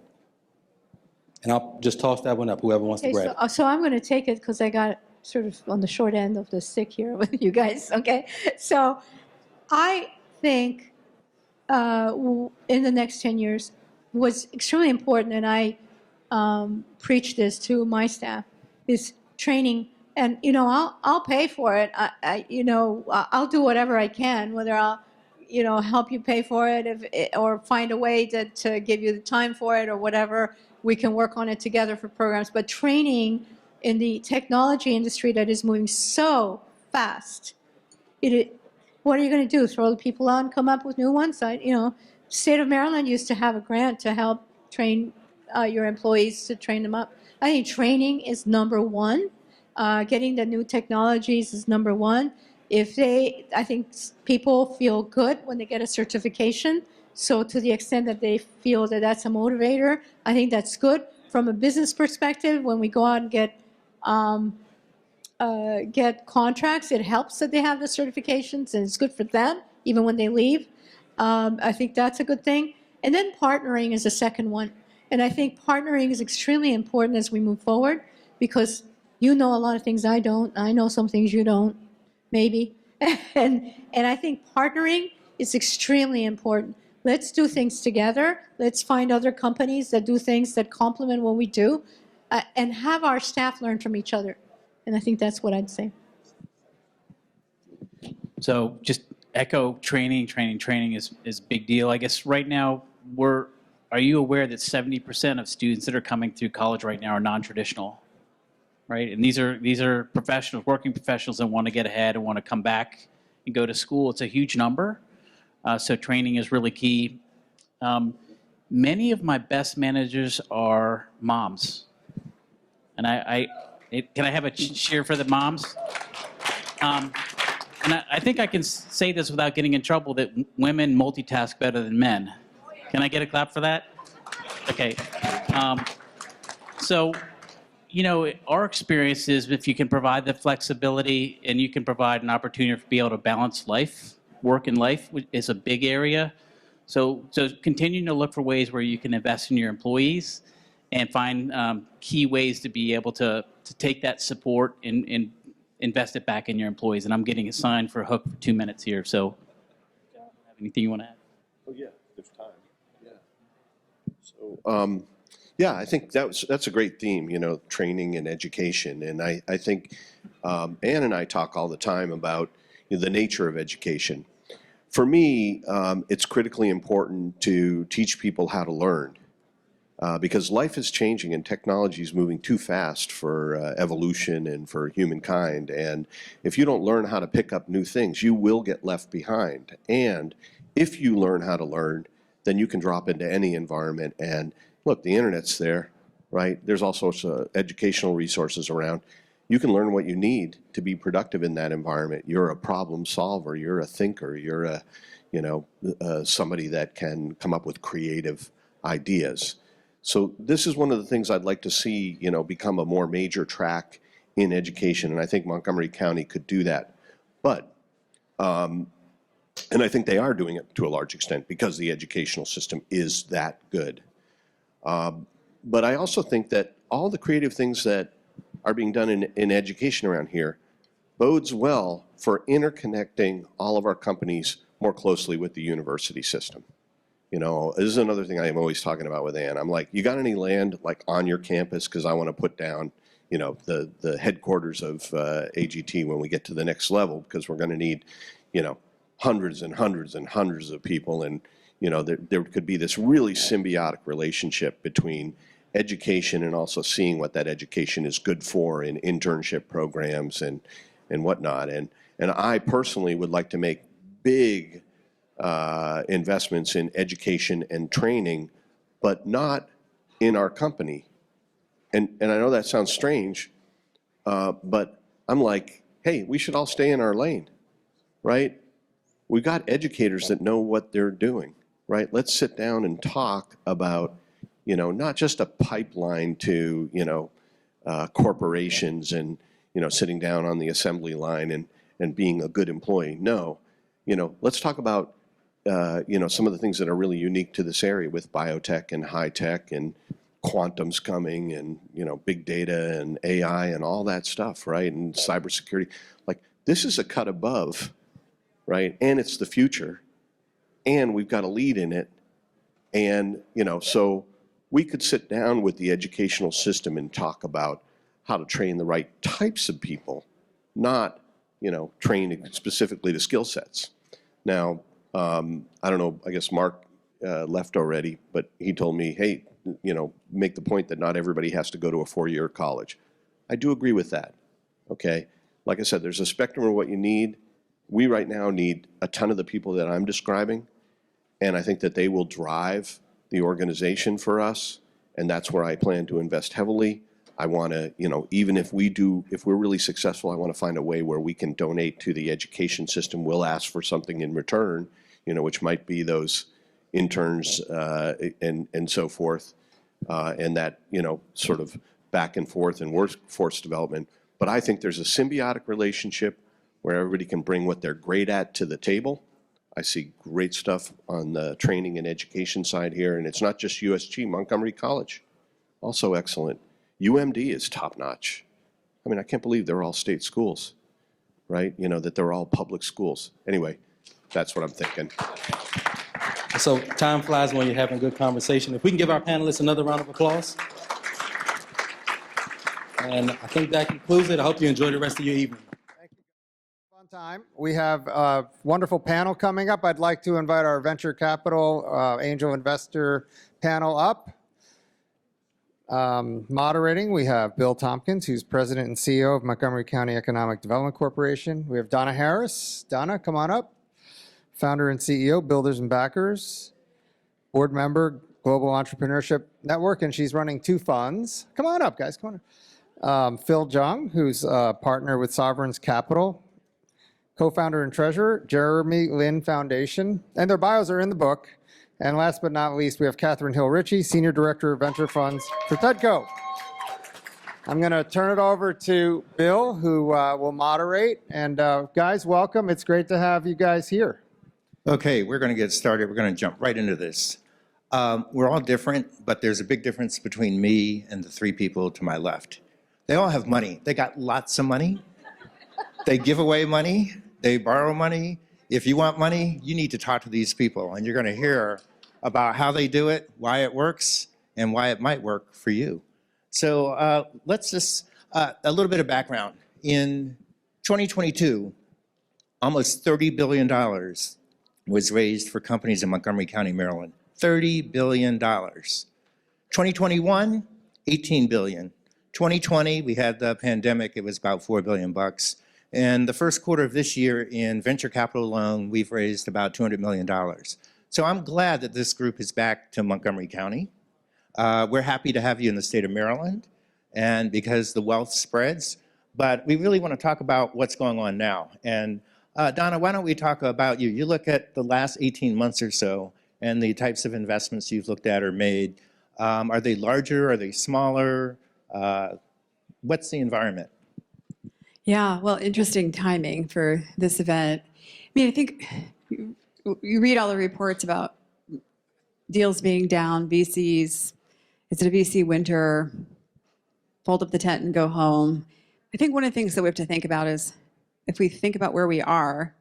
And I'll just toss that one up, whoever wants to Okay, grab it. so I'm going to take it because I got sort of on the short end of the stick here with you guys, okay? So I think in the next 10 years, what's extremely important, and I preach this to my staff, is training. And, you know, I'll pay for it. I'll do whatever I can, whether I'll, help you pay for it or find a way to give you the time for it or whatever. We can work on it together for programs. But training in the technology industry that is moving so fast, what are you going to do? Throw the people out and come up with new ones? State of Maryland used to have a grant to help train your employees, to train them up. I think training is number one. Getting the new technologies is number one. I think people feel good when they get a certification. So to the extent that they feel that that's a motivator, I think that's good. From a business perspective, when we go out and get contracts, it helps that they have the certifications, and it's good for them, even when they leave. I think that's a good thing. And then partnering is the second one. And I think partnering is extremely important as we move forward, because you know a lot of things I don't. I know some things you don't, maybe. And I think partnering is extremely important. Let's do things together. Let's find other companies that do things that complement what we do, and have our staff learn from each other. And I think that's what I'd say. So just echo training is a big deal. I guess right now are you aware that 70% of students that are coming through college right now are non-traditional, right? And these are professionals, working professionals that want to get ahead and want to come back and go to school. It's a huge number. So training is really key. Many of my best managers are moms. And can I have a cheer for the moms? And I think I can say this without getting in trouble, that women multitask better than men. Can I get a clap for that? Okay. So, our experience is if you can provide the flexibility and you can provide an opportunity to be able to balance life, work and life is a big area. So continuing to look for ways where you can invest in your employees and find key ways to be able to take that support and invest it back in your employees. And I'm getting assigned for a hook for 2 minutes here. So, anything you want to add? Oh, yeah, there's time. Yeah. So, yeah, I think that's a great theme, training and education. And I think Ann and I talk all the time about the nature of education. For me, it's critically important to teach people how to learn. Because life is changing and technology is moving too fast for evolution and for humankind. And if you don't learn how to pick up new things, you will get left behind. And if you learn how to learn, then you can drop into any environment. And look, the internet's there, right? There's all sorts of educational resources around. You can learn what you need to be productive in that environment. You're a problem solver. You're a thinker. You're somebody that can come up with creative ideas. So this is one of the things I'd like to see, become a more major track in education, and I think Montgomery County could do that. But, and I think they are doing it to a large extent because the educational system is that good. But I also think that all the creative things that are being done in education around here bodes well for interconnecting all of our companies more closely with the university system. This is another thing I am always talking about with Ann. I'm like, you got any land like on your campus? Because I want to put down, the headquarters of AGT when we get to the next level, because we're going to need, hundreds and hundreds and hundreds of people. And, there could be this really symbiotic relationship between education and also seeing what that education is good for in internship programs and whatnot. And I personally would like to make big investments in education and training, but not in our company. And I know that sounds strange, but I'm like, hey, we should all stay in our lane, right? We got educators that know what they're doing, right? Let's sit down and talk about, not just a pipeline to, corporations and, sitting down on the assembly line and being a good employee. No, let's talk about, some of the things that are really unique to this area with biotech and high tech and quantum's coming and, big data and AI and all that stuff, right? And cybersecurity. Like, this is a cut above, right? And it's the future. And we've got a lead in it. And, so we could sit down with the educational system and talk about how to train the right types of people, not, train specifically to skill sets. Now, I don't know, I guess Mark left already, but he told me, hey, make the point that not everybody has to go to a 4-year college. I do agree with that, okay? Like I said, there's a spectrum of what you need. We right now need a ton of the people that I'm describing, and I think that they will drive the organization for us, and that's where I plan to invest heavily. I want to, even if we're really successful, I want to find a way where we can donate to the education system. We'll ask for something in return, which might be those interns and so forth, and that, sort of back and forth and workforce development. But I think there's a symbiotic relationship where everybody can bring what they're great at to the table. I see great stuff on the training and education side here, and it's not just USG, Montgomery College, also excellent. UMD is top-notch. I mean, I can't believe they're all state schools, right? That they're all public schools. Anyway, that's what I'm thinking. So time flies when you're having a good conversation. If we can give our panelists another round of applause. And I think that concludes it. I hope you enjoy the rest of your evening. Fun time. We have a wonderful panel coming up. I'd like to invite our venture capital angel investor panel up. Moderating, we have Bill Tompkins, who's president and CEO of Montgomery County Economic Development Corporation. We have Donna Harris. Donna, come on up. Founder and CEO, Builders and Backers. Board member, Global Entrepreneurship Network, and she's running 2 funds. Come on up, guys. Come on up. Phil Jung, who's a partner with Sovereigns Capital. Co-founder and treasurer, Jeremy Lin Foundation. And their bios are in the book. And last but not least, we have Catherine Hill Ritchie, Senior Director of Venture Funds for TEDCO. I'm going to turn it over to Bill, who will moderate. And guys, welcome. It's great to have you guys here. Okay, we're going to get started. We're going to jump right into this. We're all different, but there's a big difference between me and the 3 people to my left. They all have money. They got lots of money. They give away money. They borrow money. If you want money, you need to talk to these people, and you're going to hear about how they do it, why it works, and why it might work for you. So let's just, a little bit of background. In 2022, almost $30 billion was raised for companies in Montgomery County, Maryland. $30 billion. 2021, $18 billion. 2020, we had the pandemic. It was about $4 billion. And the first quarter of this year in venture capital alone, we've raised about $200 million. So I'm glad that this group is back to Montgomery County. We're happy to have you in the state of Maryland, and because the wealth spreads. But we really want to talk about what's going on now. And Donna, why don't we talk about you? You look at the last 18 months or so and the types of investments you've looked at or made. Are they larger? Are they smaller? What's the environment? Yeah, well, interesting timing for this event. I mean, I think you read all the reports about deals being down, VCs. Is it a VC winter? Fold up the tent and go home. I think one of the things that we have to think about is if we think about where we are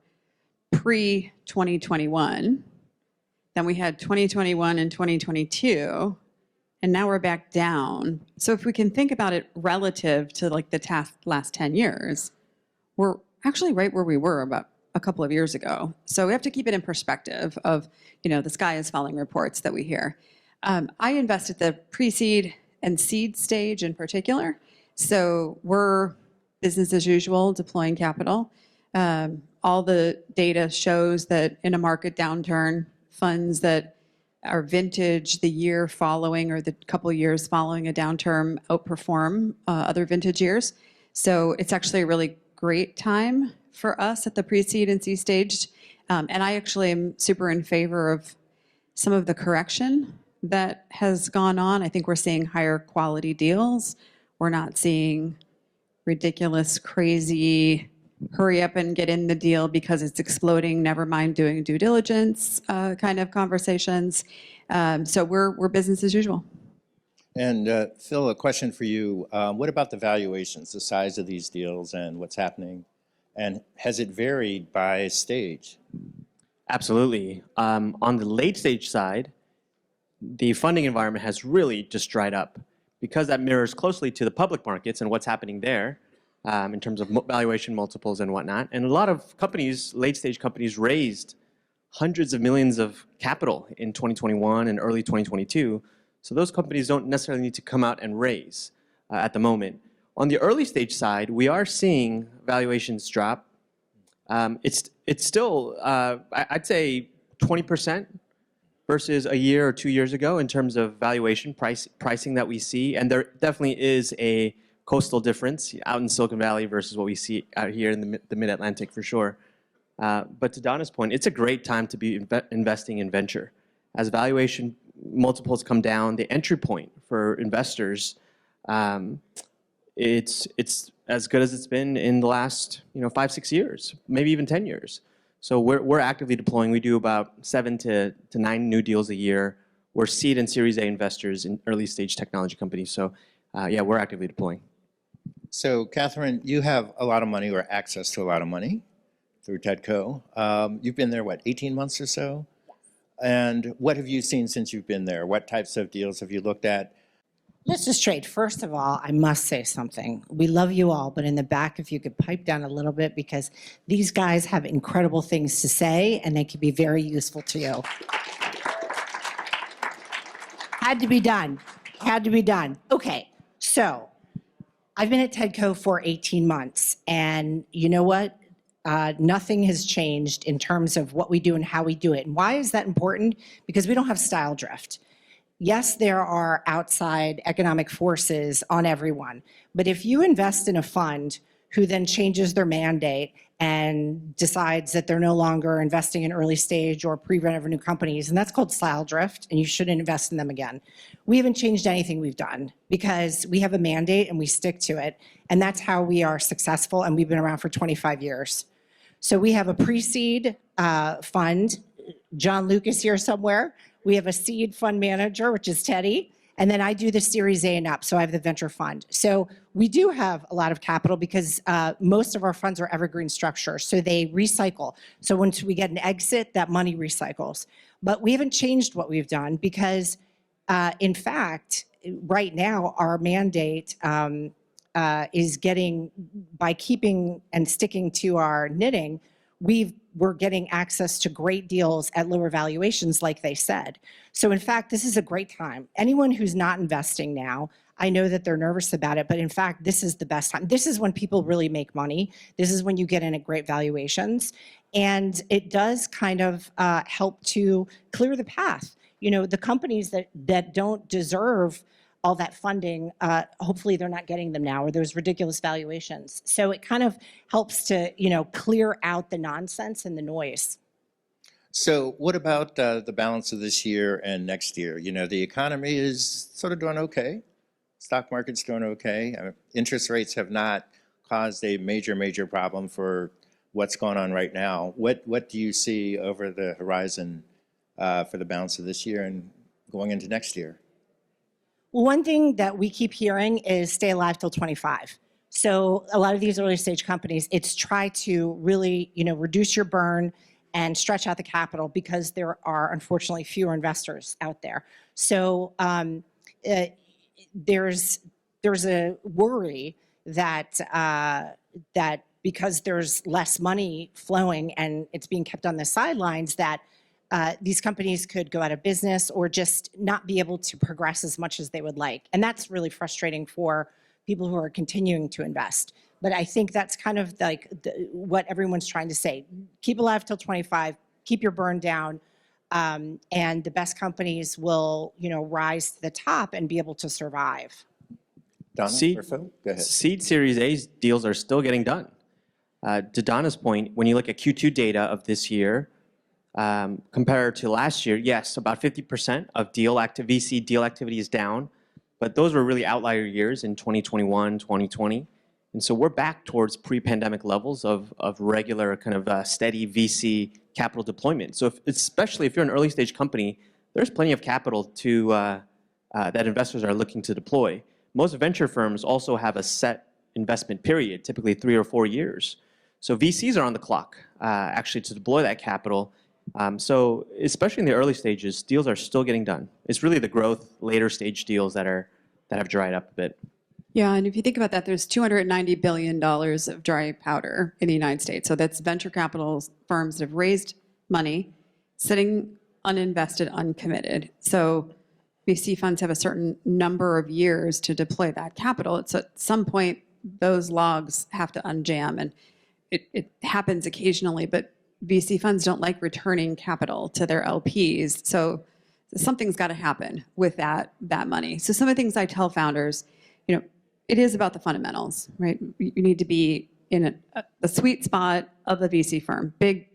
pre-2021, then we had 2021 and 2022, and now we're back down. So if we can think about it relative to like the last 10 years, we're actually right where we were about a couple of years ago. So we have to keep it in perspective of, the sky is falling reports that we hear. I invest at the pre-seed and seed stage in particular. So we're business as usual, deploying capital. All the data shows that in a market downturn, funds that are vintage the year following or the couple years following a downturn outperform other vintage years. So it's actually a really great time for us at the pre-seed and seed stage. And I actually am super in favor of some of the correction that has gone on. I think we're seeing higher quality deals. We're not seeing ridiculous, crazy hurry up and get in the deal because it's exploding, never mind doing due diligence kind of conversations. So we're business as usual. And Phil, a question for you. What about the valuations, the size of these deals and what's happening? And has it varied by stage? Absolutely. On the late stage side, the funding environment has really just dried up because that mirrors closely to the public markets and what's happening there in terms of valuation multiples and whatnot. And a lot of companies, late stage companies, raised hundreds of millions of capital in 2021 and early 2022. So those companies don't necessarily need to come out and raise at the moment. On the early stage side, we are seeing valuations drop. It's still, I'd say 20% versus a year or 2 years ago in terms of valuation pricing that we see. And there definitely is a coastal difference out in Silicon Valley versus what we see out here in the Mid-Atlantic for sure. But to Donna's point, it's a great time to be investing in venture. As valuation multiples come down, the entry point for investors, it's as good as it's been in the last 5-6 years, maybe even 10 years. So we're actively deploying. We do about 7 to 9 new deals a year. We're seed and Series A investors in early stage technology companies. So yeah, we're actively deploying. So Catherine, you have a lot of money or access to a lot of money through TEDco. You've been there, what, 18 months or so? And what have you seen since you've been there? What types of deals have you looked at? Let's just trade. First of all, I must say something. We love you all, but in the back, if you could pipe down a little bit, because these guys have incredible things to say, and they could be very useful to you. Had to be done. Had to be done. Okay, so I've been at TEDco for 18 months, and you know what? Nothing has changed in terms of what we do and how we do it. And why is that important? Because we don't have style drift. Yes, there are outside economic forces on everyone, but if you invest in a fund who then changes their mandate and decides that they're no longer investing in early stage or pre-revenue companies, and that's called style drift, and you shouldn't invest in them again. We haven't changed anything we've done because we have a mandate and we stick to it, and that's how we are successful, and we've been around for 25 years. So we have a pre-seed fund, John Lucas here somewhere. We have a seed fund manager, which is Teddy, and then I do the Series A and up, so I have the venture fund. So we do have a lot of capital because most of our funds are evergreen structure, so they recycle. So once we get an exit, that money recycles. But we haven't changed what we've done because, in fact, right now our mandate is getting, by keeping and sticking to our knitting, we're getting access to great deals at lower valuations, like they said. So in fact, this is a great time. Anyone who's not investing now, I know that they're nervous about it, but in fact, this is the best time. This is when people really make money. This is when you get in at great valuations. And it does kind of help to clear the path. You know, the companies that don't deserve all that funding, hopefully they're not getting them now, or there's ridiculous valuations. So it kind of helps to, clear out the nonsense and the noise. So what about the balance of this year and next year? The economy is sort of doing okay. Stock market's doing okay. Interest rates have not caused a major problem for what's going on right now. What do you see over the horizon for the balance of this year and going into next year? Well, one thing that we keep hearing is stay alive till 25. So a lot of these early stage companies, it's try to really, reduce your burn and stretch out the capital because there are unfortunately fewer investors out there. So there's a worry that that because there's less money flowing and it's being kept on the sidelines, that these companies could go out of business or just not be able to progress as much as they would like. And that's really frustrating for people who are continuing to invest. But I think that's kind of like what everyone's trying to say. Keep alive till 25, keep your burn down, and the best companies will, rise to the top and be able to survive. Donna or Phil? Go ahead. Seed Series A deals are still getting done. To Donna's point, when you look at Q2 data of this year, compared to last year, yes, about 50% of VC deal activity is down, but those were really outlier years in 2021, 2020. And so we're back towards pre-pandemic levels of regular kind of steady VC capital deployment. So especially if you're an early stage company, there's plenty of capital that investors are looking to deploy. Most venture firms also have a set investment period, typically 3 or 4 years. So VCs are on the clock actually to deploy that capital. So especially in the early stages, deals are still getting done. It's really the growth later stage deals that have dried up a bit. Yeah, and if you think about that, there's $290 billion of dry powder in the United States. So that's venture capital firms that have raised money, sitting uninvested, uncommitted. So VC funds have a certain number of years to deploy that capital. It's at some point, those logs have to unjam, and it happens occasionally, but VC funds don't like returning capital to their LPs. So something's got to happen with that money. So some of the things I tell founders, it is about the fundamentals, right? You need to be in a sweet spot of the VC firm, big,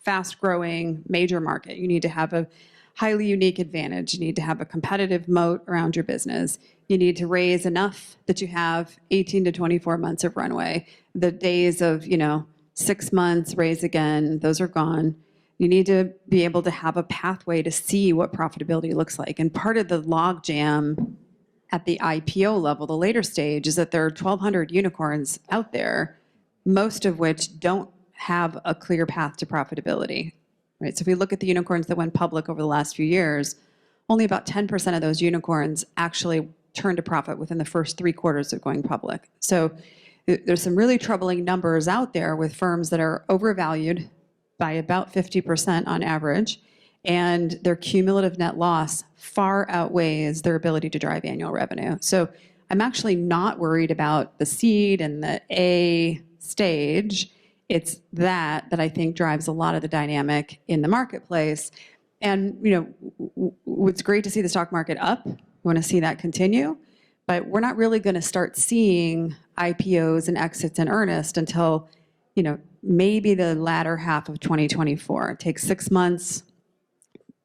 fast-growing, major market. You need to have a highly unique advantage. You need to have a competitive moat around your business. You need to raise enough that you have 18 to 24 months of runway. The days of, 6 months, raise again, those are gone. You need to be able to have a pathway to see what profitability looks like. And part of the log jam at the IPO level, the later stage, is that there are 1,200 unicorns out there, most of which don't have a clear path to profitability. Right? So if we look at the unicorns that went public over the last few years, only about 10% of those unicorns actually turned to profit within the first 3 quarters of going public. So there's some really troubling numbers out there with firms that are overvalued by about 50% on average, and their cumulative net loss far outweighs their ability to drive annual revenue. So I'm actually not worried about the seed and the A stage. It's that I think drives a lot of the dynamic in the marketplace. And it's great to see the stock market up. We want to see that continue, but we're not really going to start seeing IPOs and exits in earnest until maybe the latter half of 2024. It takes 6 months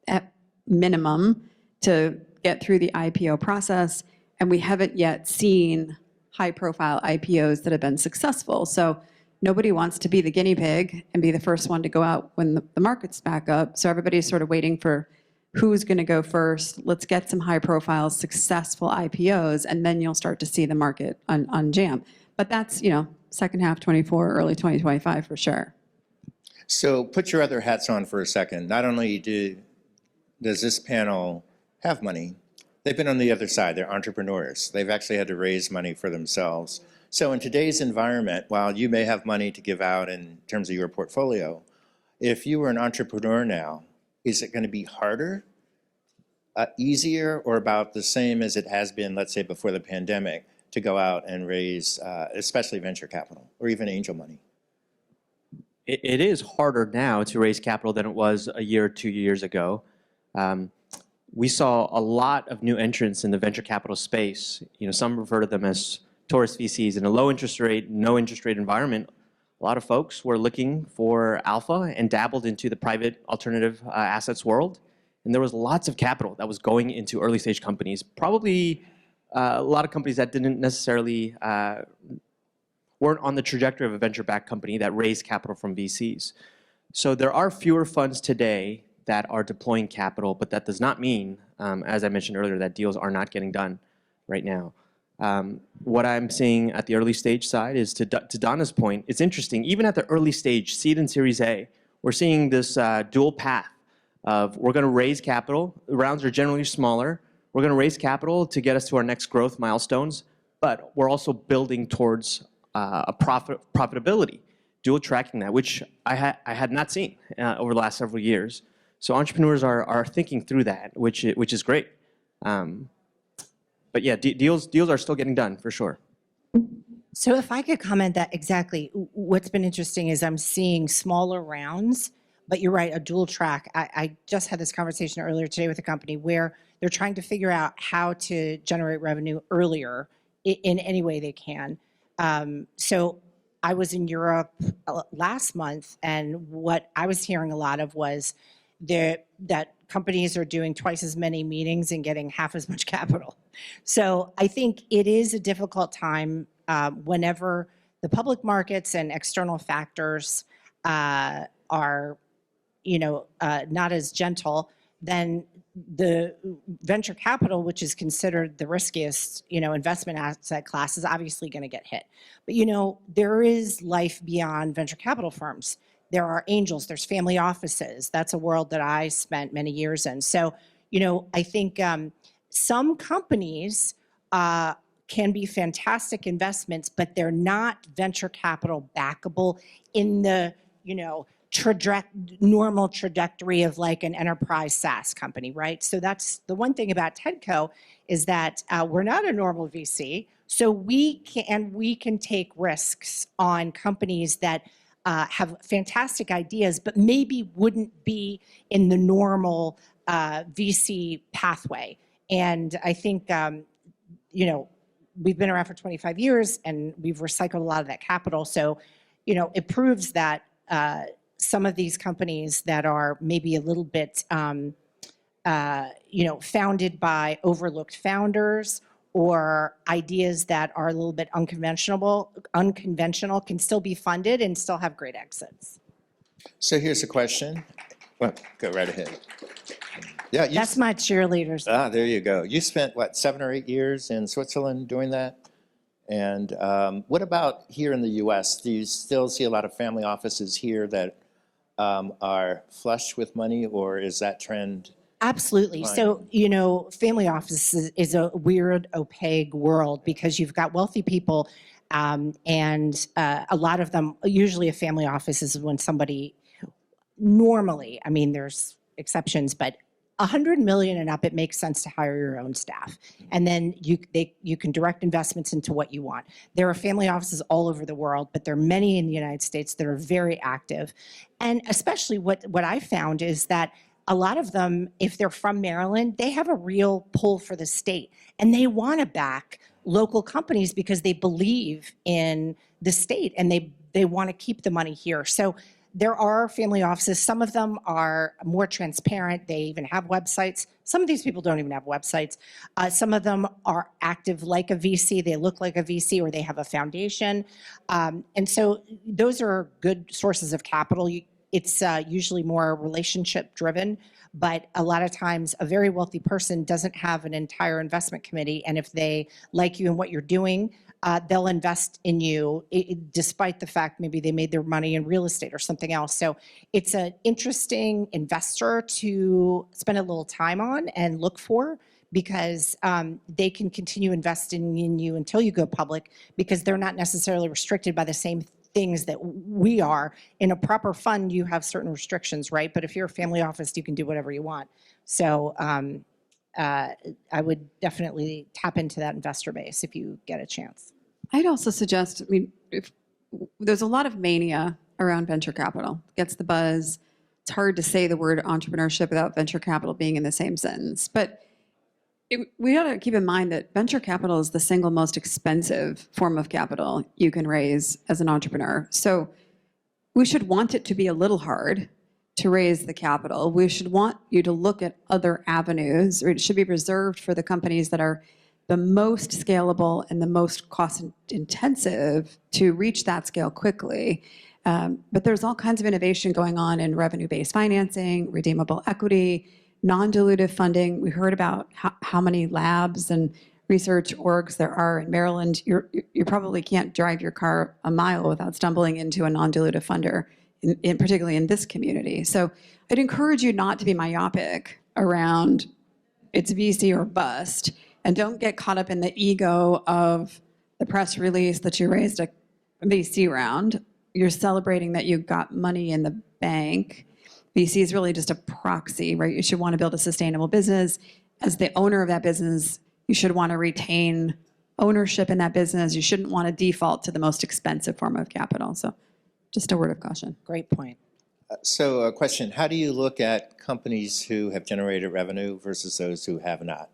at minimum to get through the IPO process, and we haven't yet seen high-profile IPOs that have been successful. So nobody wants to be the guinea pig and be the first one to go out when the market's back up. So everybody's sort of waiting for who's going to go first. Let's get some high-profile, successful IPOs, and then you'll start to see the market unjam. But that's, second half 24, early 2025 for sure. So put your other hats on for a second. Not only does this panel have money, they've been on the other side. They're entrepreneurs. They've actually had to raise money for themselves. So in today's environment, while you may have money to give out in terms of your portfolio, if you were an entrepreneur now, is it going to be harder, easier, or about the same as it has been, let's say, before the pandemic, to go out and raise, especially venture capital or even angel money? It is harder now to raise capital than it was a year or 2 years ago. We saw a lot of new entrants in the venture capital space. Some refer to them as tourist VCs. In a low interest rate, no interest rate environment, a lot of folks were looking for alpha and dabbled into the private alternative assets world. And there was lots of capital that was going into early stage companies, probably a lot of companies that didn't necessarily weren't on the trajectory of a venture-backed company that raised capital from VCs. So there are fewer funds today that are deploying capital, but that does not mean, as I mentioned earlier, that deals are not getting done right now. What I'm seeing at the early stage side is, to Donna's point, it's interesting, even at the early stage, seed and Series A, we're seeing this dual path of we're going to raise capital. The rounds are generally smaller. We're going to raise capital to get us to our next growth milestones, but we're also building towards profitability, dual tracking that, which I had not seen over the last several years. So entrepreneurs are thinking through that, which is great. But yeah, deals are still getting done for sure. So if I could comment that exactly, what's been interesting is I'm seeing smaller rounds, but you're right, a dual track. I just had this conversation earlier today with a company where they're trying to figure out how to generate revenue earlier in any way they can. So I was in Europe last month, and what I was hearing a lot of was that companies are doing twice as many meetings and getting half as much capital. So I think it is a difficult time whenever the public markets and external factors are, not as gentle, then the venture capital, which is considered the riskiest, investment asset class, is obviously going to get hit. But, there is life beyond venture capital firms. There are angels, there's family offices. That's a world that I spent many years in. So, I think some companies can be fantastic investments, but they're not venture capital backable in the, normal trajectory of like an enterprise SaaS company, right? So that's the one thing about TEDCO, is that we're not a normal VC. So we can take risks on companies that have fantastic ideas, but maybe wouldn't be in the normal VC pathway. And I think, we've been around for 25 years and we've recycled a lot of that capital. So, it proves that some of these companies that are maybe a little bit, founded by overlooked founders or ideas that are a little bit unconventional can still be funded and still have great exits. So here's a question. Well, go right ahead. Yeah, That's my cheerleaders. there you go. You spent, what, 7 or 8 years in Switzerland doing that? And what about here in the US? Do you still see a lot of family offices here that are flush with money, or is that trend? Absolutely. So, family offices is a weird, opaque world because you've got wealthy people, and a lot of them, usually a family office is when somebody normally, I mean, there's exceptions, but 100 million and up, it makes sense to hire your own staff. And then you can direct investments into what you want. There are family offices all over the world, but there are many in the United States that are very active. And especially what I found is that a lot of them, if they're from Maryland, they have a real pull for the state. And they want to back local companies because they believe in the state and they want to keep the money here. So there are family offices. Some of them are more transparent. They even have websites. Some of these people don't even have websites. Some of them are active like a VC. They look like a VC, or they have a foundation. And so those are good sources of capital. It's usually more relationship driven, but a lot of times a very wealthy person doesn't have an entire investment committee. And if they like you and what you're doing, they'll invest in you despite the fact maybe they made their money in real estate or something else. So it's an interesting investor to spend a little time on and look for, because they can continue investing in you until you go public, because they're not necessarily restricted by the same things that we are. In a proper fund, you have certain restrictions, right? But if you're a family office, you can do whatever you want. So I would definitely tap into that investor base if you get a chance. I'd also suggest, if there's a lot of mania around venture capital. It gets the buzz. It's hard to say the word entrepreneurship without venture capital being in the same sentence. But we ought to keep in mind that venture capital is the single most expensive form of capital you can raise as an entrepreneur. So we should want it to be a little hard to raise the capital. We should want you to look at other avenues, or it should be reserved for the companies that are the most scalable and the most cost intensive to reach that scale quickly. But there's all kinds of innovation going on in revenue-based financing, redeemable equity, non-dilutive funding. We heard about how many labs and research orgs there are in Maryland. You probably can't drive your car a mile without stumbling into a non-dilutive funder, particularly in this community. So I'd encourage you not to be myopic around it's VC or bust, and don't get caught up in the ego of the press release that you raised a VC round. You're celebrating that you got money in the bank. VC is really just a proxy, right? You should want to build a sustainable business. As the owner of that business, you should want to retain ownership in that business. You shouldn't want to default to the most expensive form of capital. So just a word of caution. Great point. So a question, how do you look at companies who have generated revenue versus those who have not?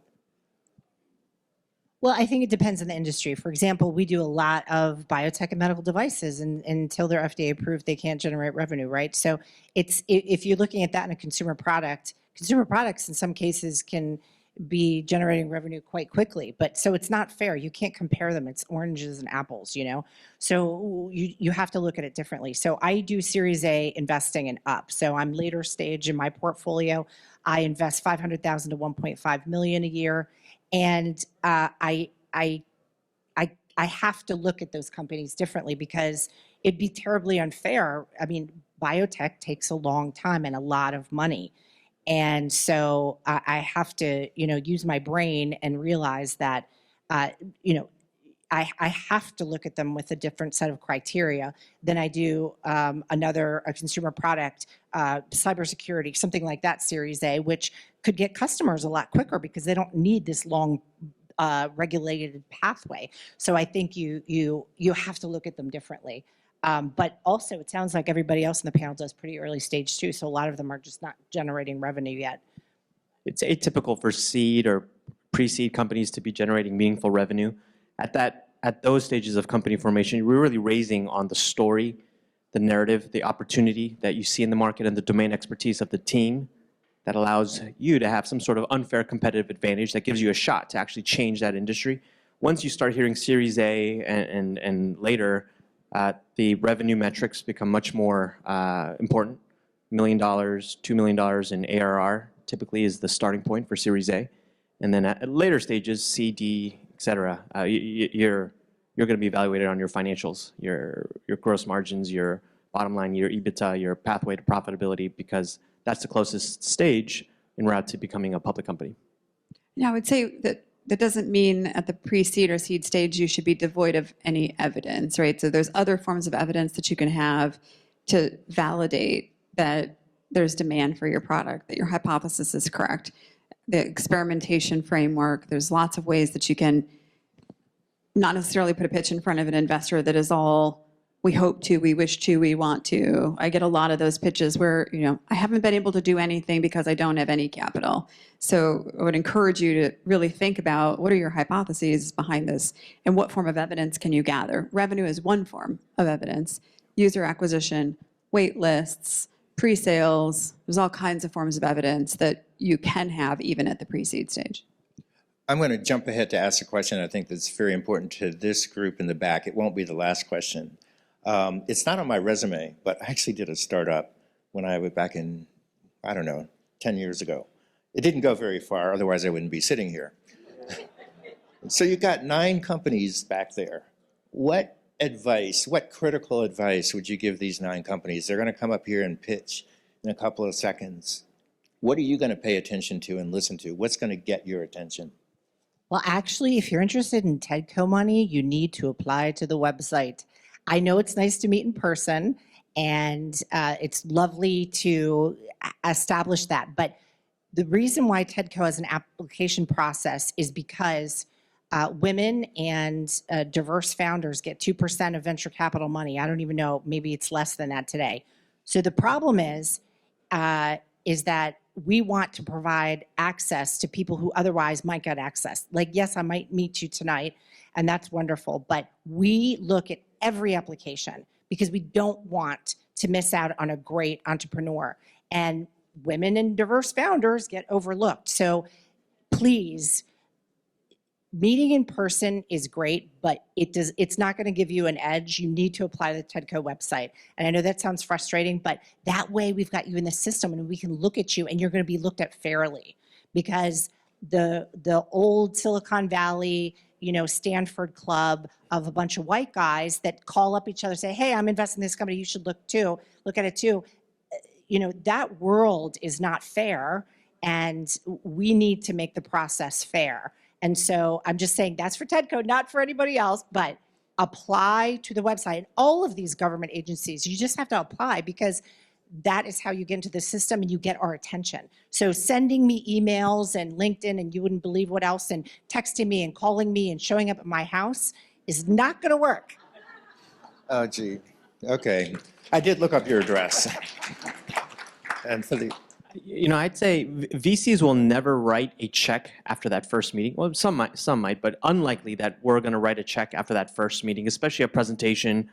Well, I think it depends on the industry. For example, we do a lot of biotech and medical devices, and until they're FDA approved, they can't generate revenue, right? So it's, if you're looking at that in a consumer products in some cases can be generating revenue quite quickly. But so it's not fair. You can't compare them. It's oranges and apples, you know? So you have to look at it differently. So I do Series A investing and up. So I'm later stage in my portfolio. I invest 500,000 to 1.5 million a year. And I have to look at those companies differently because it'd be terribly unfair. I mean, biotech takes a long time and a lot of money. And so I have to, you know, use my brain and realize that, you know, I have to look at them with a different set of criteria than I do a consumer product, cybersecurity, something like that, Series A, which could get customers a lot quicker because they don't need this long regulated pathway. So I think you have to look at them differently. But also, it sounds like everybody else in the panel does pretty early stage too. So a lot of them are just not generating revenue yet. It's atypical for seed or pre-seed companies to be generating meaningful revenue. At those stages of company formation, we're really raising on the story, the narrative, the opportunity that you see in the market, and the domain expertise of the team that allows you to have some sort of unfair competitive advantage that gives you a shot to actually change that industry. Once you start hearing Series A and later, the revenue metrics become much more important. $1 million, $2 million in ARR typically is the starting point for Series A. And then at later stages, C, D, et cetera, you're going to be evaluated on your financials, your gross margins, your bottom line, your EBITDA, your pathway to profitability, because that's the closest stage en route to becoming a public company. Yeah, I would say that that doesn't mean at the pre-seed or seed stage you should be devoid of any evidence, right? So there's other forms of evidence that you can have to validate that there's demand for your product, that your hypothesis is correct. The experimentation framework, there's lots of ways that you can not necessarily put a pitch in front of an investor that is all, we hope to, we wish to, we want to. I get a lot of those pitches where, you know, I haven't been able to do anything because I don't have any capital. So I would encourage you to really think about what are your hypotheses behind this and what form of evidence can you gather. Revenue is one form of evidence. User acquisition, wait lists, pre-sales, there's all kinds of forms of evidence that you can have even at the pre-seed stage. I'm going to jump ahead to ask a question I think that's very important to this group in the back. It won't be the last question. It's not on my resume, but I actually did a startup when I was back in, I don't know, 10 years ago. It didn't go very far, otherwise I wouldn't be sitting here. So you've got 9 companies back there. What advice, what critical advice would you give these 9 companies? They're going to come up here and pitch in a couple of seconds. What are you going to pay attention to and listen to? What's going to get your attention? Well, actually, if you're interested in TEDCO money, you need to apply to the website. I know it's nice to meet in person, and it's lovely to establish that. But the reason why TEDCO has an application process is because women and diverse founders get 2% of venture capital money. I don't even know, maybe it's less than that today. So the problem is that we want to provide access to people who otherwise might get access. Like, yes, I might meet you tonight, and that's wonderful, but we look at every application because we don't want to miss out on a great entrepreneur. And women and diverse founders get overlooked. So please, meeting in person is great, but it's not going to give you an edge. You need to apply to the TEDCO website. And I know that sounds frustrating, but that way we've got you in the system and we can look at you and you're going to be looked at fairly, because the old Silicon Valley, you know, Stanford club of a bunch of white guys that call up each other, say, hey, I'm investing in this company, you should look at it too. You know, that world is not fair, and we need to make the process fair. And so I'm just saying that's for TEDCO, not for anybody else, but apply to the website. And all of these government agencies, you just have to apply, because that is how you get into the system and you get our attention. So sending me emails and LinkedIn and you wouldn't believe what else, and texting me and calling me and showing up at my house is not going to work. Oh, gee. Okay. I did look up your address. And for the... You know, I'd say VCs will never write a check after that first meeting. Well, some might, but unlikely that we're going to write a check after that first meeting, especially a presentation,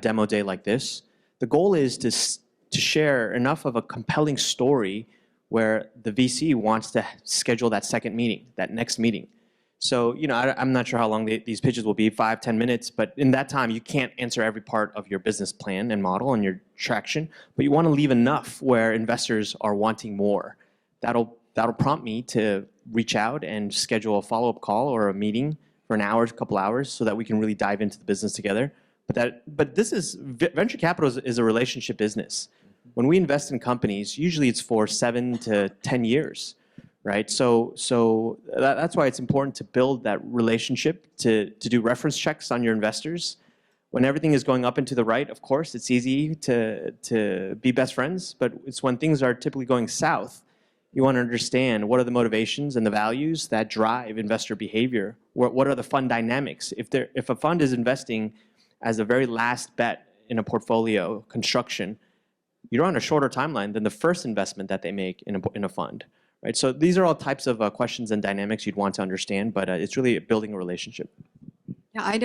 demo day like this. The goal is to share enough of a compelling story where the VC wants to schedule that second meeting, that next meeting. So, I'm not sure how long these pitches will be, 5, 10 minutes, but in that time, you can't answer every part of your business plan and model and your traction, but you want to leave enough where investors are wanting more. That'll prompt me to reach out and schedule a follow-up call or a meeting for an hour, a couple hours, so that we can really dive into the business together. But this is, venture capital is a relationship business. When we invest in companies, usually it's for 7 to 10 years. Right, so that's why it's important to build that relationship, to do reference checks on your investors. When everything is going up and to the right, of course, it's easy to be best friends, but it's when things are typically going south, you want to understand what are the motivations and the values that drive investor behavior. What are the fund dynamics? If a fund is investing as a very last bet in a portfolio construction, you're on a shorter timeline than the first investment that they make in a fund. Right, so these are all types of questions and dynamics you'd want to understand, but it's really building a relationship. Yeah,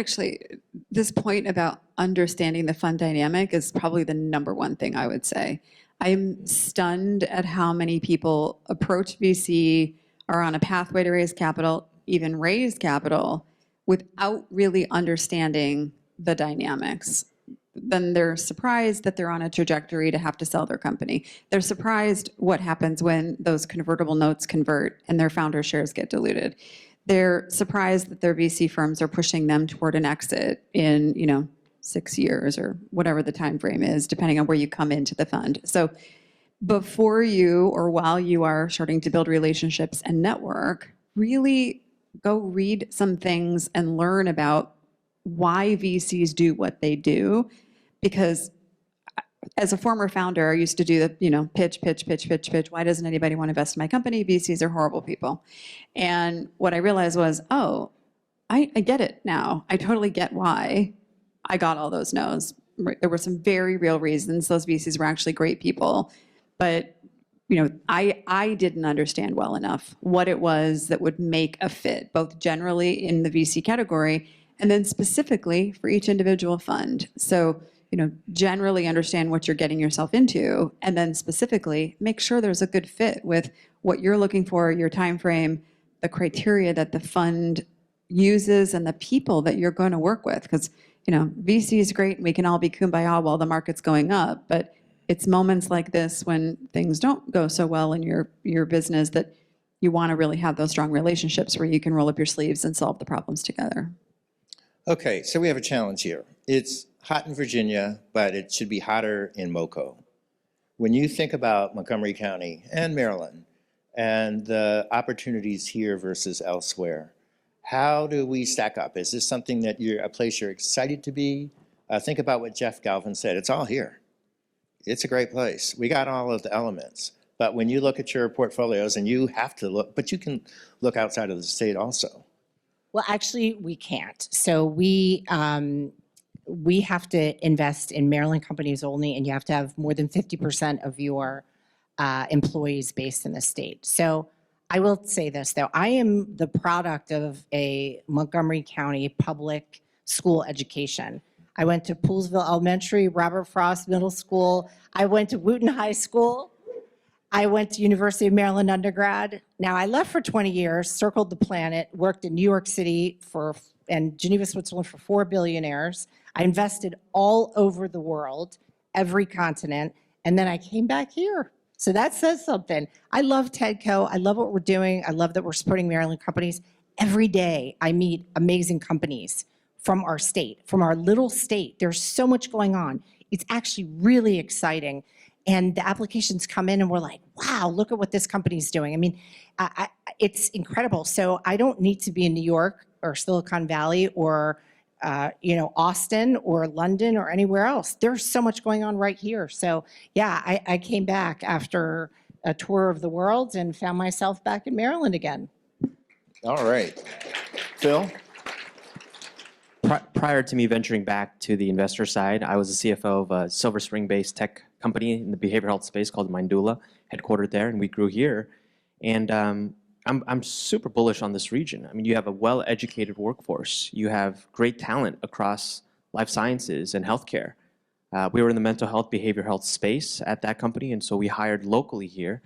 this point about understanding the fund dynamic is probably the #1 thing I would say. I'm stunned at how many people approach VC, are on a pathway to raise capital, even raise capital, without really understanding the dynamics. Then they're surprised that they're on a trajectory to have to sell their company. They're surprised what happens when those convertible notes convert and their founder shares get diluted. They're surprised that their VC firms are pushing them toward an exit in, 6 years or whatever the time frame is, depending on where you come into the fund. So before you or while you are starting to build relationships and network, really go read some things and learn about why VCs do what they do. Because as a former founder, I used to do the, pitch. Why doesn't anybody want to invest in my company? VCs are horrible people. And what I realized was, I get it now. I totally get why I got all those no's. There were some very real reasons. Those VCs were actually great people. But, I didn't understand well enough what it was that would make a fit, both generally in the VC category and then specifically for each individual fund. So, generally understand what you're getting yourself into, and then specifically make sure there's a good fit with what you're looking for, your time frame, the criteria that the fund uses, and the people that you're going to work with. Because, VC is great, and we can all be kumbaya while the market's going up, but it's moments like this when things don't go so well in your business that you want to really have those strong relationships where you can roll up your sleeves and solve the problems together. Okay, so we have a challenge here. It's hot in Virginia, but it should be hotter in MoCo. When you think about Montgomery County and Maryland and the opportunities here versus elsewhere, how do we stack up? Is this something that a place you're excited to be? Think about what Jeff Galvin said. It's all here. It's a great place. We got all of the elements. But when you look at your portfolios, and you have to look, but you can look outside of the state also. Well, actually, we can't. So we have to invest in Maryland companies only, and you have to have more than 50% of your employees based in the state. So I will say this, though. I am the product of a Montgomery County public school education. I went to Poolsville Elementary, Robert Frost Middle School. I went to Wooten High School. I went to University of Maryland undergrad. Now, I left for 20 years, circled the planet, worked in New York City and Geneva, Switzerland for 4 billionaires. I invested all over the world, every continent, and then I came back here. So that says something. I love TEDCO. I love what we're doing. I love that we're supporting Maryland companies. Every day I meet amazing companies from our state, from our little state. There's so much going on. It's actually really exciting. And the applications come in and we're like, wow, look at what this company's doing. I mean, it's incredible. So I don't need to be in New York or Silicon Valley or Austin or London or anywhere else. There's so much going on right here. So yeah, I came back after a tour of the world and found myself back in Maryland again. All right. Phil? Prior to me venturing back to the investor side, I was the CFO of a Silver Spring-based tech company in the behavioral health space called Mindula, headquartered there, and we grew here. And I'm super bullish on this region. I mean, you have a well-educated workforce. You have great talent across life sciences and healthcare. We were in the mental health, behavioral health space at that company, and so we hired locally here.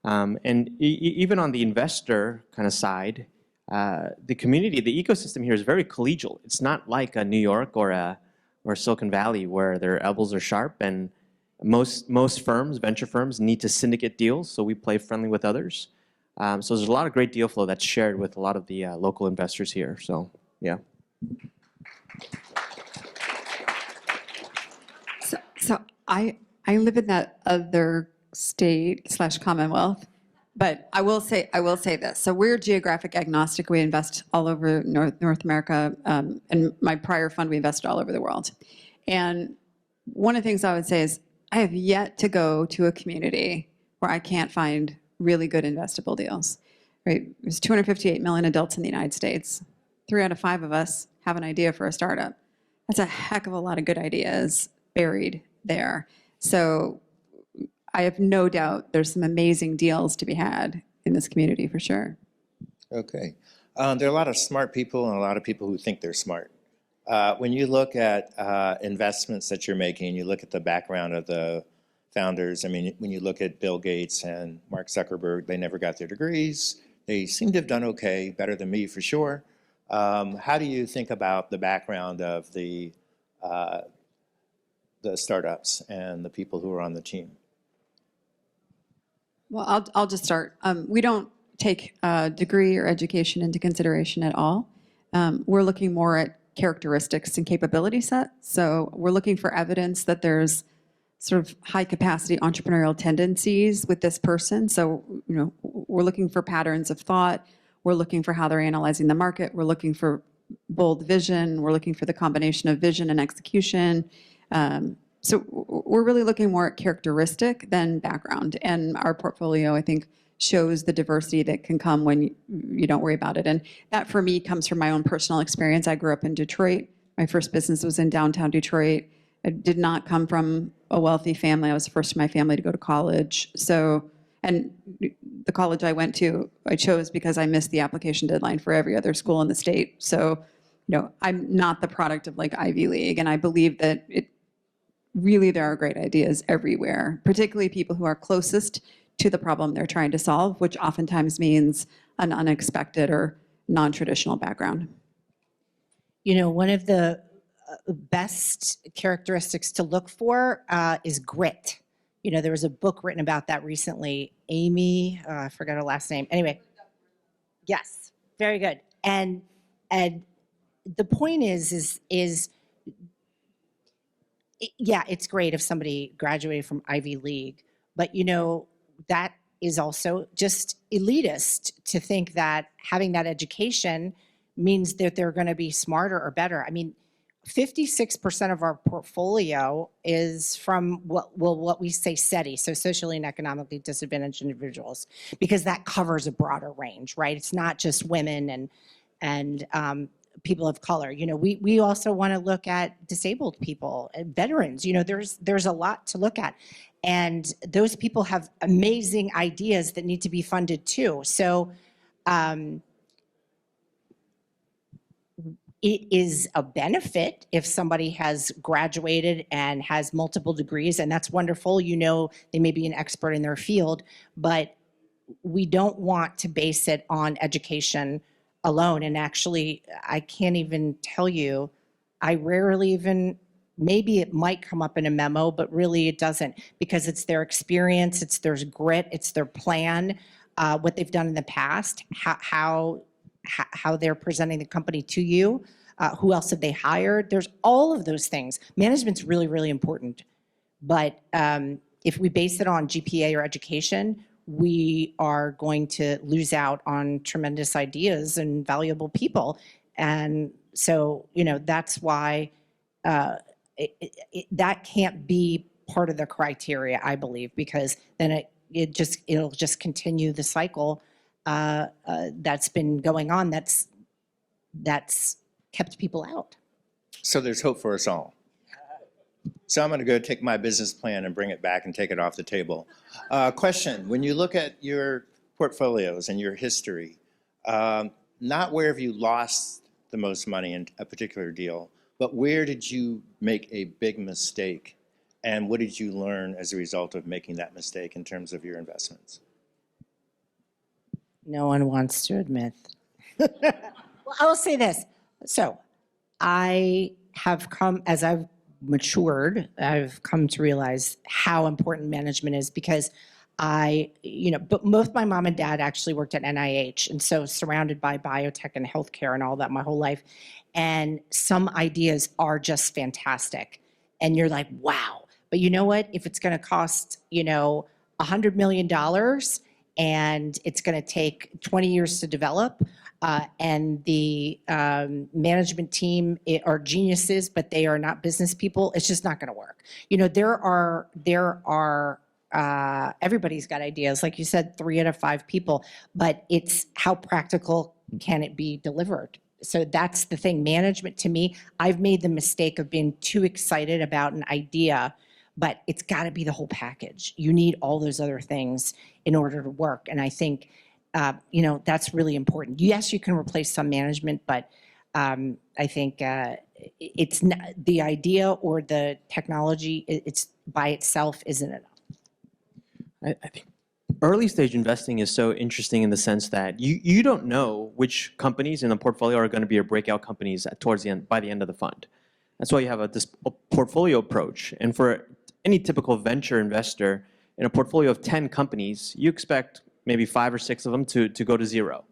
And even on the investor kind of side, the community, the ecosystem here is very collegial. It's not like a New York or Silicon Valley where their elbows are sharp, and most firms, venture firms, need to syndicate deals, so we play friendly with others. So there's a lot of great deal flow that's shared with a lot of the local investors here. So yeah. So I live in that other state / Commonwealth, but I will say this. So we're geographic agnostic. We invest all over North America, and my prior fund we invested all over the world. And one of the things I would say is I have yet to go to a community where I can't find really good investable deals. Right? There's 258 million adults in the United States. 3 out of 5 of us have an idea for a startup. That's a heck of a lot of good ideas buried there. So I have no doubt there's some amazing deals to be had in this community for sure. Okay. There are a lot of smart people and a lot of people who think they're smart. When you look at investments that you're making, you look at the background of the founders. I mean, when you look at Bill Gates and Mark Zuckerberg, they never got their degrees. They seem to have done okay, better than me for sure. How do you think about the background of the startups and the people who are on the team? Well, I'll just start. We don't take degree or education into consideration at all. We're looking more at characteristics and capability set. So we're looking for evidence that there's sort of high capacity entrepreneurial tendencies with this person. So, you know, we're looking for patterns of thought. We're looking for how they're analyzing the market. We're looking for bold vision. We're looking for the combination of vision and execution. So we're really looking more at characteristic than background. And our portfolio, I think, shows the diversity that can come when you don't worry about it. And that, for me, comes from my own personal experience. I grew up in Detroit. My first business was in downtown Detroit. I did not come from a wealthy family. I was the first in my family to go to college. So, and the college I went to, I chose because I missed the application deadline for every other school in the state. So, you know, I'm not the product of like Ivy League. And I believe that really there are great ideas everywhere, particularly people who are closest to the problem they're trying to solve, which oftentimes means an unexpected or non-traditional background. You know, one of the best characteristics to look for is grit. You know, there was a book written about that recently. Amy, I forgot her last name. Anyway, yes, very good. And the point is yeah, it's great if somebody graduated from Ivy League, but you know, that is also just elitist to think that having that education means that they're going to be smarter or better. I mean, 56% of our portfolio is from what we say SETI, so socially and economically disadvantaged individuals, because that covers a broader range, right? It's not just women and people of color. You know, we also want to look at disabled people and veterans. You know, there's a lot to look at. And those people have amazing ideas that need to be funded too. So it is a benefit if somebody has graduated and has multiple degrees, and that's wonderful. You know, they may be an expert in their field, but we don't want to base it on education alone. And actually, I can't even tell you, I rarely even, maybe it might come up in a memo, but really it doesn't, because it's their experience, it's their grit, it's their plan, what they've done in the past, how they're presenting the company to you, who else have they hired. There's all of those things. Management's really, really important. But if we base it on GPA or education, we are going to lose out on tremendous ideas and valuable people. And so, you know, that's why that can't be part of the criteria, I believe, because then it'll just continue the cycle that's been going on that's kept people out. So there's hope for us all. So I'm going to go take my business plan and bring it back and take it off the table. Question, when you look at your portfolios and your history, not where have you lost the most money in a particular deal, but where did you make a big mistake? And what did you learn as a result of making that mistake in terms of your investments? No one wants to admit. Well, I will say this. So I have come, as I've matured, I've come to realize how important management is because but both my mom and dad actually worked at NIH. And so surrounded by biotech and healthcare and all that my whole life. And some ideas are just fantastic. And you're like, wow. But you know what? If it's going to cost, $100 million and it's going to take 20 years to develop, and the management team are geniuses, but they are not business people, it's just not going to work. There are everybody's got ideas, like you said, 3 out of 5 people, but it's how practical can it be delivered? So that's the thing. Management, to me, I've made the mistake of being too excited about an idea, but it's got to be the whole package. You need all those other things in order to work. And I think, that's really important. Yes, you can replace some management, but I think it's not, the idea or the technology, it's by itself isn't enough. I think early stage investing is so interesting in the sense that you don't know which companies in the portfolio are going to be your breakout companies towards the end, by the end of the fund. That's why you have a portfolio approach. And for any typical venture investor, in a portfolio of 10 companies, you expect maybe 5 or 6 of them to go to zero,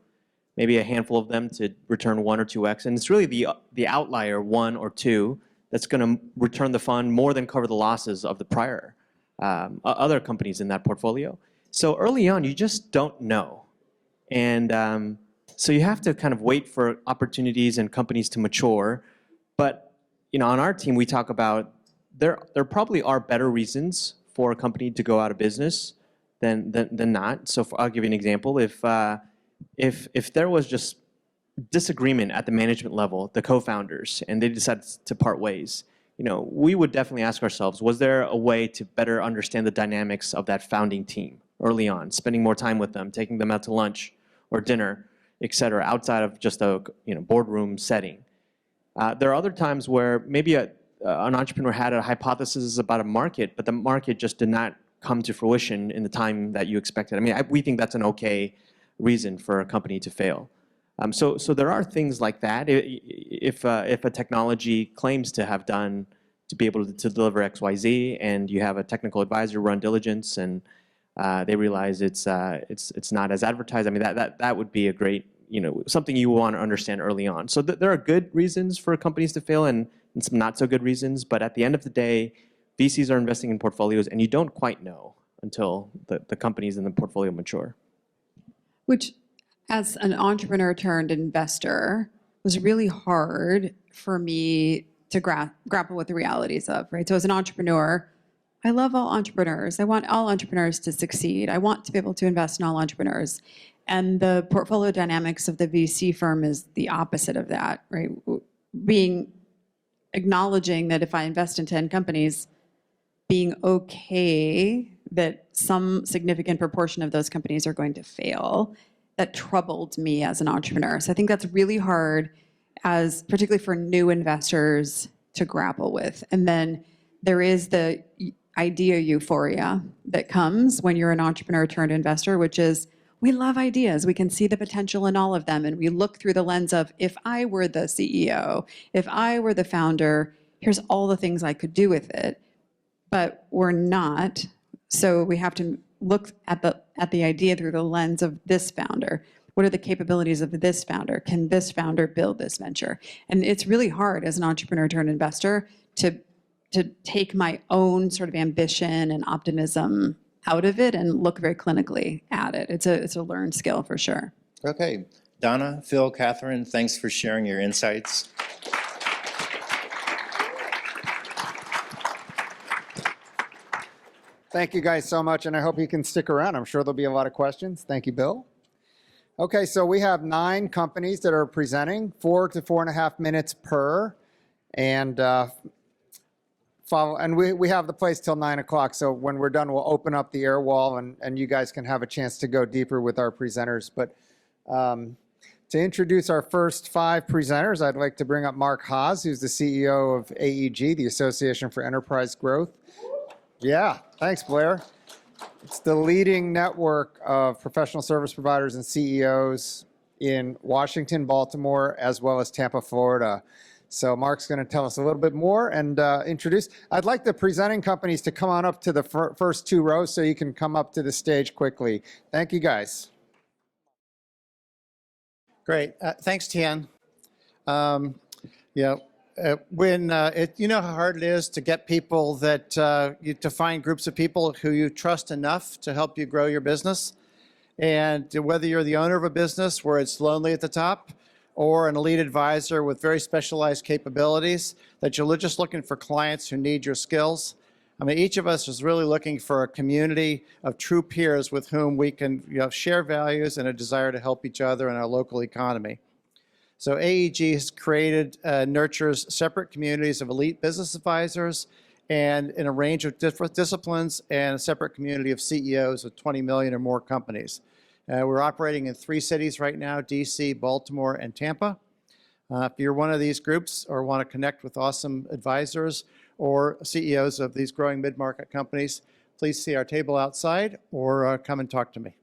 maybe a handful of them to return 1 or 2x. And it's really the outlier 1 or 2 that's going to return the fund more than cover the losses of the prior other companies in that portfolio. So early on, you just don't know. And so you have to kind of wait for opportunities and companies to mature. But on our team, we talk about there probably are better reasons for a company to go out of business than not. So I'll give you an example. If there was just disagreement at the management level, the co-founders, and they decided to part ways, we would definitely ask ourselves, was there a way to better understand the dynamics of that founding team early on, spending more time with them, taking them out to lunch or dinner, et cetera, outside of just a boardroom setting? There are other times where maybe an entrepreneur had a hypothesis about a market, but the market just did not come to fruition in the time that you expected. I mean, we think that's an okay reason for a company to fail. So there are things like that. If a technology claims to be able to deliver XYZ, and you have a technical advisor run diligence, and they realize it's not as advertised, I mean, that would be a great, something you want to understand early on. So there are good reasons for companies to fail and some not so good reasons, but at the end of the day, VCs are investing in portfolios, and you don't quite know until the companies in the portfolio mature. Which, as an entrepreneur turned investor, was really hard for me to grapple with the realities of, right? So as an entrepreneur, I love all entrepreneurs. I want all entrepreneurs to succeed. I want to be able to invest in all entrepreneurs. And the portfolio dynamics of the VC firm is the opposite of that, right? Acknowledging that if I invest in 10 companies, being okay that some significant proportion of those companies are going to fail, that troubled me as an entrepreneur. So I think that's really hard, particularly for new investors, to grapple with. And then there is the idea euphoria that comes when you're an entrepreneur turned investor, which is, we love ideas. We can see the potential in all of them. And we look through the lens of, if I were the CEO, if I were the founder, here's all the things I could do with it. But we're not. So we have to look at the idea through the lens of this founder. What are the capabilities of this founder? Can this founder build this venture? And it's really hard as an entrepreneur turned investor to take my own sort of ambition and optimism out of it and look very clinically at it. It's a learned skill for sure. Okay. Donna, Phil, Catherine, thanks for sharing your insights. Thank you guys so much, and I hope you can stick around. I'm sure there'll be a lot of questions. Thank you, Bill. Okay, so we have 9 companies that are presenting, 4 to 4.5 minutes per, and we have the place till 9 o'clock. So when we're done, we'll open up the air wall, and you guys can have a chance to go deeper with our presenters. But to introduce our first 5 presenters, I'd like to bring up Mark Haas, who's the CEO of AEG, the Association for Enterprise Growth. Yeah, thanks, Blair. It's the leading network of professional service providers and CEOs in Washington, Baltimore, as well as Tampa, Florida. So Mark's going to tell us a little bit more and introduce. I'd like the presenting companies to come on up to the first 2 rows so you can come up to the stage quickly. Thank you, guys. Great. Thanks, Tian. When you know how hard it is to get people that, to find groups of people who you trust enough to help you grow your business. And whether you're the owner of a business where it's lonely at the top, or an elite advisor with very specialized capabilities, that you're just looking for clients who need your skills. I mean, each of us is really looking for a community of true peers with whom we can share values and a desire to help each other in our local economy. So AEG has created, nurtures separate communities of elite business advisors and in a range of different disciplines, and a separate community of CEOs with 20 million or more companies. We're operating in 3 cities right now, DC, Baltimore, and Tampa. If you're one of these groups or want to connect with awesome advisors or CEOs of these growing mid-market companies, please see our table outside or come and talk to me.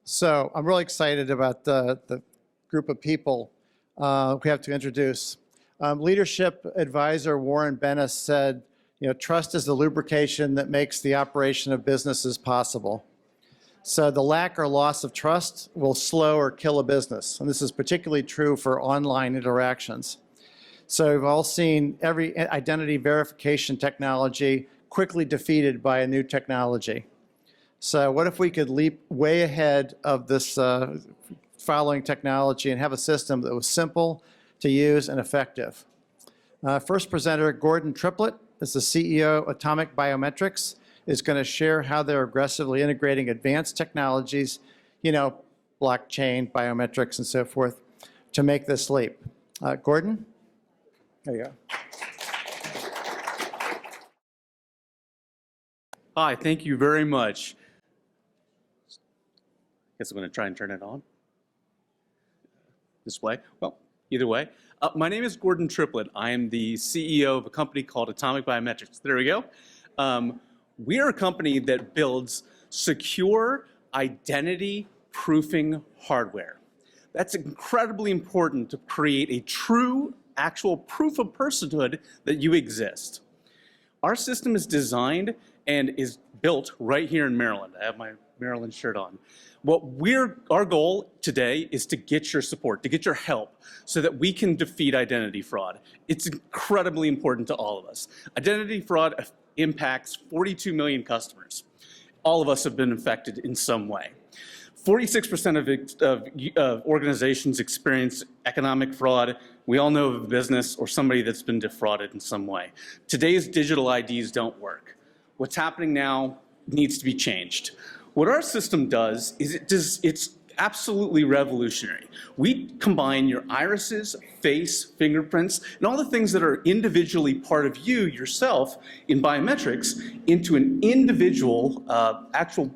So I'm really excited about the group of people we have to introduce. Leadership advisor Warren Bennis said, trust is the lubrication that makes the operation of businesses possible. So the lack or loss of trust will slow or kill a business. And this is particularly true for online interactions. So we've all seen every identity verification technology quickly defeated by a new technology. So what if we could leap way ahead of this following technology and have a system that was simple to use and effective? First presenter, Gordon Triplett, is the CEO of Atomic Biometrics, is going to share how they're aggressively integrating advanced technologies, blockchain, biometrics, and so forth, to make this leap. Gordon? There you go. Hi, thank you very much. Guess I'm going to try and turn it on. This way? Well, either way. My name is Gordon Triplett. I am the CEO of a company called Atomic Biometrics. There we go. We are a company that builds secure identity proofing hardware. That's incredibly important to create a true, actual proof of personhood that you exist. Our system is designed and is built right here in Maryland. I have my Maryland shirt on. Our goal today is to get your support, to get your help, so that we can defeat identity fraud. It's incredibly important to all of us. Identity fraud impacts 42 million customers. All of us have been affected in some way. 46% of organizations experience economic fraud. We all know of a business or somebody that's been defrauded in some way. Today's digital IDs don't work. What's happening now needs to be changed. What our system does is it's absolutely revolutionary. We combine your irises, face, fingerprints, and all the things that are individually part of you yourself in biometrics into an individual actual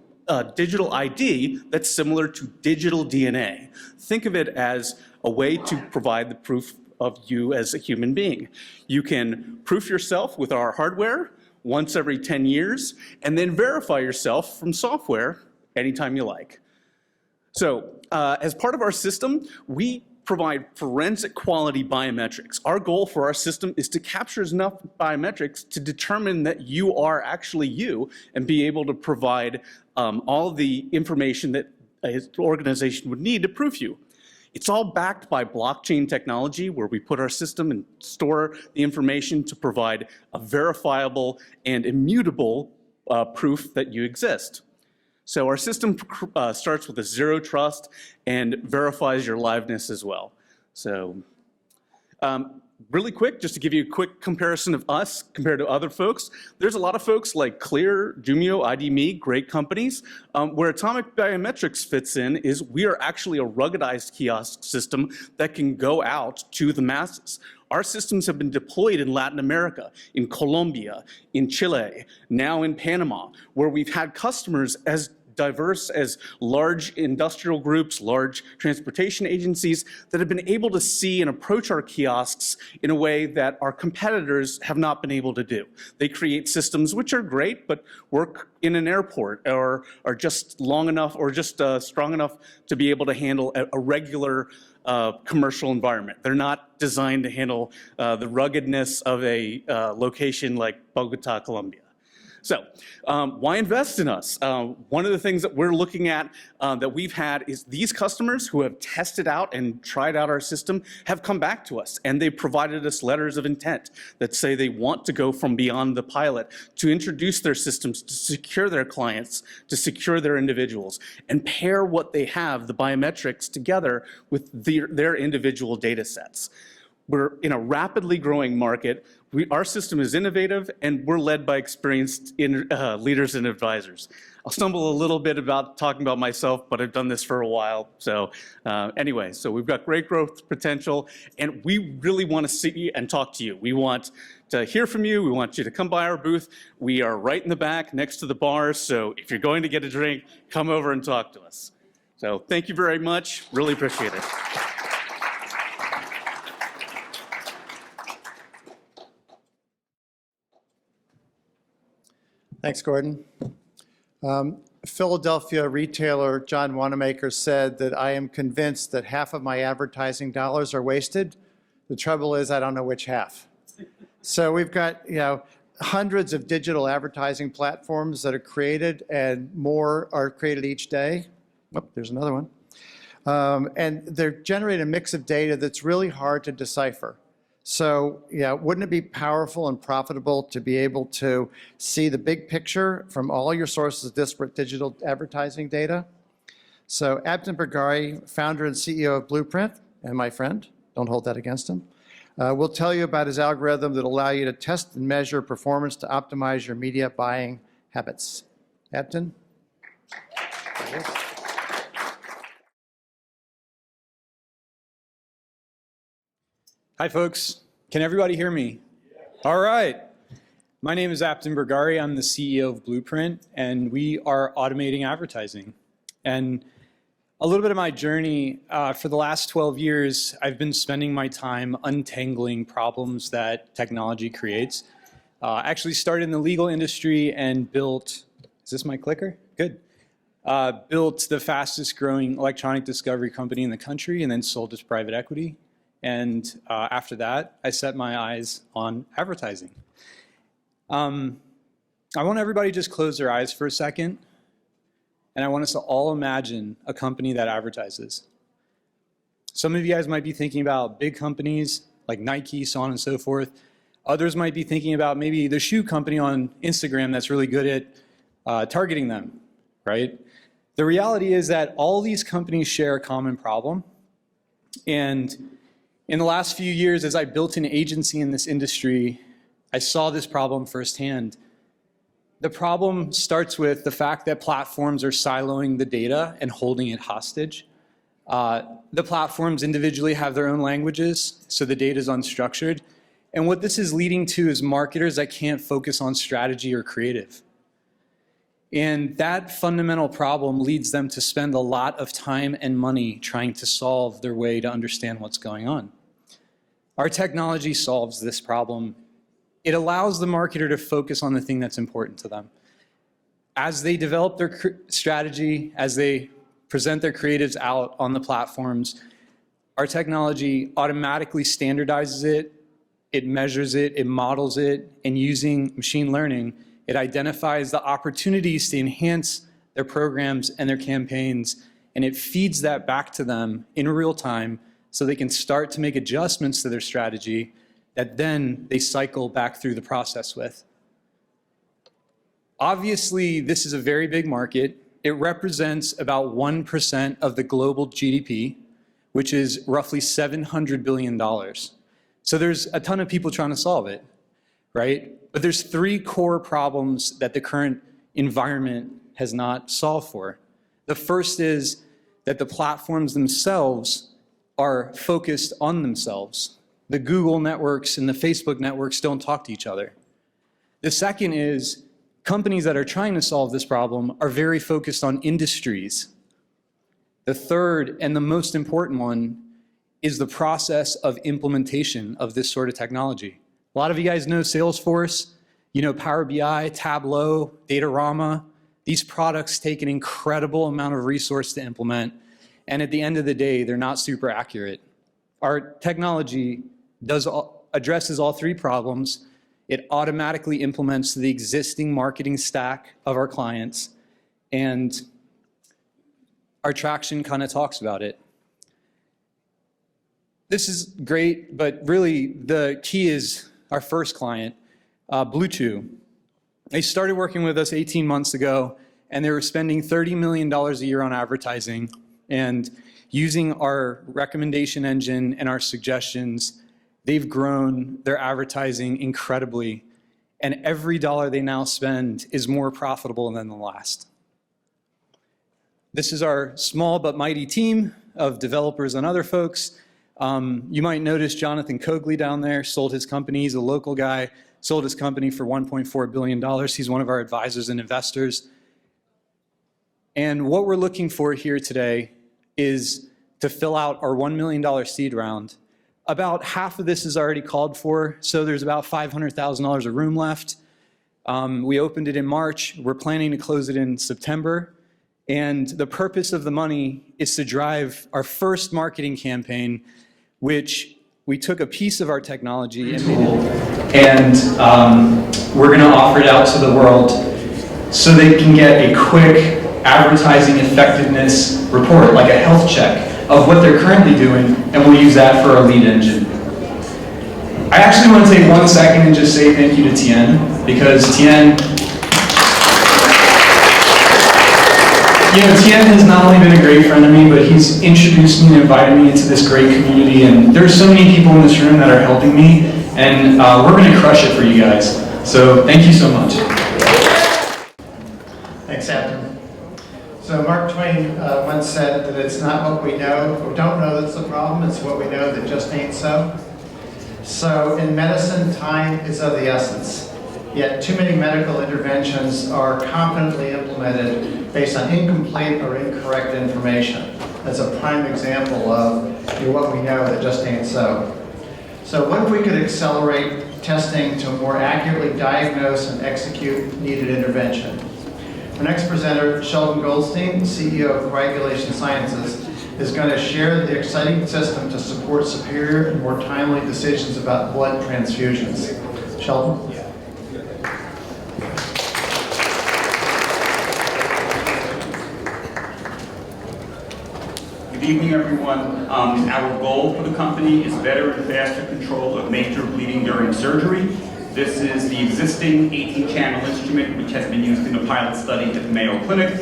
digital ID that's similar to digital DNA. Think of it as a way to provide the proof of you as a human being. You can proof yourself with our hardware once every 10 years, and then verify yourself from software anytime you like. So as part of our system, we provide forensic quality biometrics. Our goal for our system is to capture enough biometrics to determine that you are actually you and be able to provide all the information that an organization would need to proof you. It's all backed by blockchain technology, where we put our system and store the information to provide a verifiable and immutable proof that you exist. So our system starts with a zero trust and verifies your liveness as well. So really quick, just to give you a quick comparison of us compared to other folks, there's a lot of folks like Clear, Jumio, ID.me, great companies. Where Atomic Biometrics fits in is we are actually a ruggedized kiosk system that can go out to the masses. Our systems have been deployed in Latin America, in Colombia, in Chile, now in Panama, where we've had customers as diverse as large industrial groups, large transportation agencies that have been able to see and approach our kiosks in a way that our competitors have not been able to do. They create systems which are great, but work in an airport or are just long enough or just strong enough to be able to handle a regular commercial environment. They're not designed to handle the ruggedness of a location like Bogota, Colombia. So why invest in us? One of the things that we're looking at that we've had is these customers who have tested out and tried out our system have come back to us, and they provided us letters of intent that say they want to go from beyond the pilot to introduce their systems to secure their clients, to secure their individuals, and pair what they have, the biometrics, together with their individual data sets. We're in a rapidly growing market. Our system is innovative, and we're led by experienced leaders and advisors. I'll stumble a little bit about talking about myself, but I've done this for a while. So anyway, so we've got great growth potential, and we really want to see and talk to you. We want to hear from you. We want you to come by our booth. We are right in the back next to the bar, so if you're going to get a drink, come over and talk to us. So thank you very much. Really appreciate it. Thanks, Gordon. Philadelphia retailer John Wanamaker said that I am convinced that half of my advertising dollars are wasted. The trouble is I don't know which half. So we've got hundreds of digital advertising platforms that are created, and more are created each day. Oh, there's another one. And they're generating a mix of data that's really hard to decipher. So wouldn't it be powerful and profitable to be able to see the big picture from all your sources of disparate digital advertising data? So Abdin Bergari, founder and CEO of Blueprint, and my friend, don't hold that against him, will tell you about his algorithm that will allow you to test and measure performance to optimize your media buying habits. Abdin? Hi, folks. Can everybody hear me? All right. My name is Abdin Bergari. I'm the CEO of Blueprint, and we are automating advertising. And a little bit of my journey, for the last 12 years, I've been spending my time untangling problems that technology creates. Actually started in the legal industry and built, is this my clicker? Good. Built the fastest growing electronic discovery company in the country and then sold it to private equity. And after that, I set my eyes on advertising. I want everybody to just close their eyes for a second. And I want us to all imagine a company that advertises. Some of you guys might be thinking about big companies like Nike, so on and so forth. Others might be thinking about maybe the shoe company on Instagram that's really good at targeting them, right? The reality is that all these companies share a common problem. And in the last few years, as I built an agency in this industry, I saw this problem firsthand. The problem starts with the fact that platforms are siloing the data and holding it hostage. The platforms individually have their own languages, so the data is unstructured. And what this is leading to is marketers that can't focus on strategy or creative. And that fundamental problem leads them to spend a lot of time and money trying to solve their way to understand what's going on. Our technology solves this problem. It allows the marketer to focus on the thing that's important to them. As they develop their strategy, as they present their creatives out on the platforms, our technology automatically standardizes it, it measures it, it models it, and using machine learning, it identifies the opportunities to enhance their programs and their campaigns, and it feeds that back to them in real time so they can start to make adjustments to their strategy that then they cycle back through the process with. Obviously, this is a very big market. It represents about 1% of the global GDP, which is roughly $700 billion. So there's a ton of people trying to solve it, right? But there's three core problems that the current environment has not solved for. The first is that the platforms themselves are focused on themselves. The Google networks and the Facebook networks don't talk to each other. The second is companies that are trying to solve this problem are very focused on industries. The third and the most important one is the process of implementation of this sort of technology. A lot of you guys know Salesforce, you know Power BI, Tableau, Datorama. These products take an incredible amount of resource to implement, and at the end of the day, they're not super accurate. Our technology addresses all three problems. It automatically implements the existing marketing stack of our clients, and our traction kind of talks about it. This is great, but really the key is our first client, Bluetooth. They started working with us 18 months ago, and they were spending $30 million a year on advertising, and using our recommendation engine and our suggestions, they've grown their advertising incredibly, and every dollar they now spend is more profitable than the last. This is our small but mighty team of developers and other folks. You might notice Jonathan Cogley down there sold his company. He's a local guy, sold his company for $1.4 billion. He's one of our advisors and investors. And what we're looking for here today is to fill out our $1 million seed round. About half of this is already called for, so there's about $500,000 of room left. We opened it in March. We're planning to close it in September. And the purpose of the money is to drive our first marketing campaign, which we took a piece of our technology and we're going to offer it out to the world so they can get a quick advertising effectiveness report, like a health check of what they're currently doing, and we'll use that for our lead engine. I actually want to take 1 second and just say thank you to Tien, because Tien has not only been a great friend of me, but he's introduced me and invited me into this great community, and there's so many people in this room that are helping me, and we're going to crush it for you guys. So thank you so much. Thanks, Captain. So Mark Twain once said that it's not what we know or don't know that's the problem, it's what we know that just ain't so. So in medicine, time is of the essence. Yet too many medical interventions are competently implemented based on incomplete or incorrect information. That's a prime example of what we know that just ain't so. So what if we could accelerate testing to more accurately diagnose and execute needed intervention? Our next presenter, Sheldon Goldstein, CEO of Coagulation Sciences, is going to share the exciting system to support superior and more timely decisions about blood transfusions. Sheldon? Good evening, everyone. Our goal for the company is better and faster control of major bleeding during surgery. This is the existing 18-channel instrument, which has been used in a pilot study at the Mayo Clinic.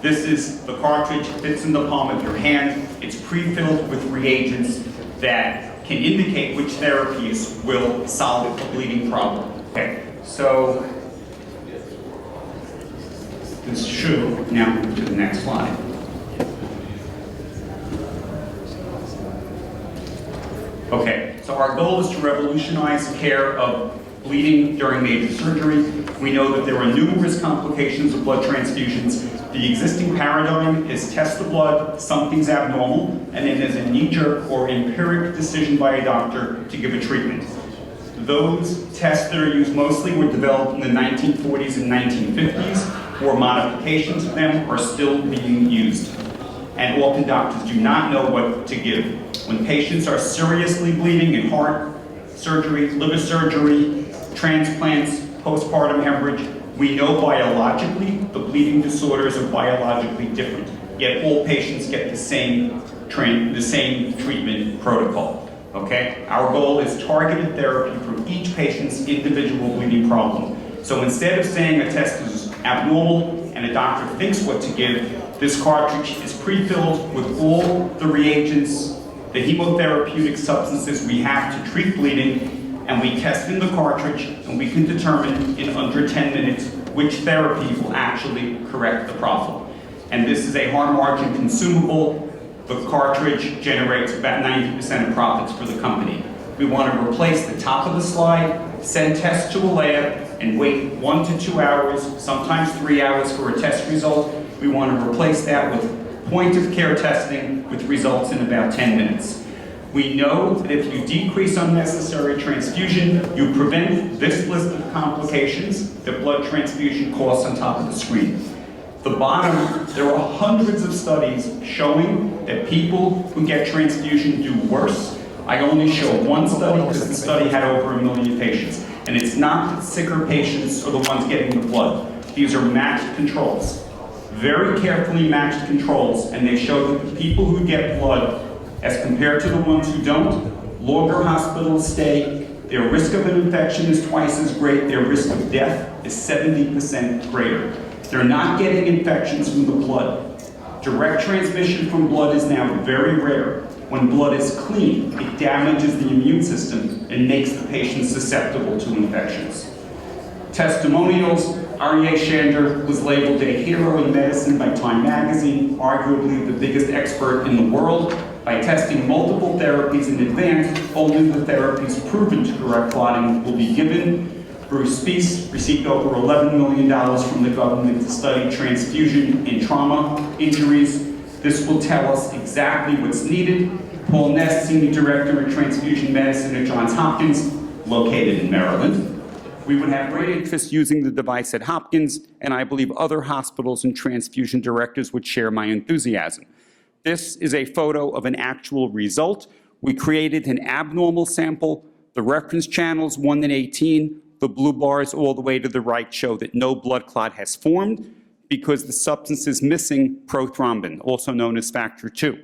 This is the cartridge, fits in the palm of your hand. It's pre-filled with reagents that can indicate which therapies will solve a bleeding problem. Okay, so this should now move to the next slide. Okay, so our goal is to revolutionize care of bleeding during major surgery. We know that there are numerous complications of blood transfusions. The existing paradigm is test the blood, something's abnormal, and then there's a knee-jerk or empiric decision by a doctor to give a treatment. Those tests that are used mostly were developed in the 1940s and 1950s, or modifications of them are still being used. And often doctors do not know what to give. When patients are seriously bleeding in heart surgery, liver surgery, transplants, postpartum hemorrhage, we know biologically the bleeding disorders are biologically different, yet all patients get the same treatment protocol. Okay? Our goal is targeted therapy for each patient's individual bleeding problem. So instead of saying a test is abnormal and a doctor thinks what to give, this cartridge is pre-filled with all the reagents, the hemotherapeutic substances we have to treat bleeding, and we test in the cartridge, and we can determine in under 10 minutes which therapy will actually correct the problem. And this is a high margin consumable. The cartridge generates about 90% of profits for the company. We want to replace the top of the slide, send tests to a lab, and wait 1 to 2 hours, sometimes 3 hours for a test result. We want to replace that with point-of-care testing with results in about 10 minutes. We know that if you decrease unnecessary transfusion, you prevent this list of complications that blood transfusion costs on top of the screen. The bottom, there are hundreds of studies showing that people who get transfusion do worse. I only show one study because the study had over 1 million patients. And it's not that sicker patients are the ones getting the blood. These are matched controls. Very carefully matched controls, and they show that the people who get blood, as compared to the ones who don't, longer hospital stay, their risk of an infection is twice as great, their risk of death is 70% greater. They're not getting infections from the blood. Direct transmission from blood is now very rare. When blood is clean, it damages the immune system and makes the patient susceptible to infections. Testimonials, Aryeh Shander was labeled a hero in medicine by Time magazine, arguably the biggest expert in the world. By testing multiple therapies in advance, only the therapies proven to correct clotting will be given. Bruce Spiess received over $11 million from the government to study transfusion in trauma injuries. This will tell us exactly what's needed. Paul Ness, Senior Director of Transfusion Medicine at Johns Hopkins, located in Maryland. We would have great interest using the device at Hopkins, and I believe other hospitals and transfusion directors would share my enthusiasm. This is a photo of an actual result. We created an abnormal sample. The reference channels 1 and 18, the blue bars all the way to the right show that no blood clot has formed because the substance is missing prothrombin, also known as factor II.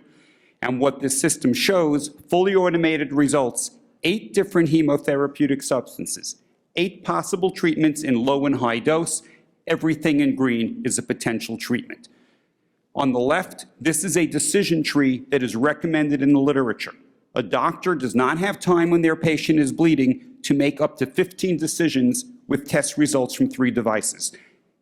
And what this system shows, fully automated results, 8 different chemotherapeutic substances, 8 possible treatments in low and high dose. Everything in green is a potential treatment. On the left, this is a decision tree that is recommended in the literature. A doctor does not have time when their patient is bleeding to make up to 15 decisions with test results from 3 devices.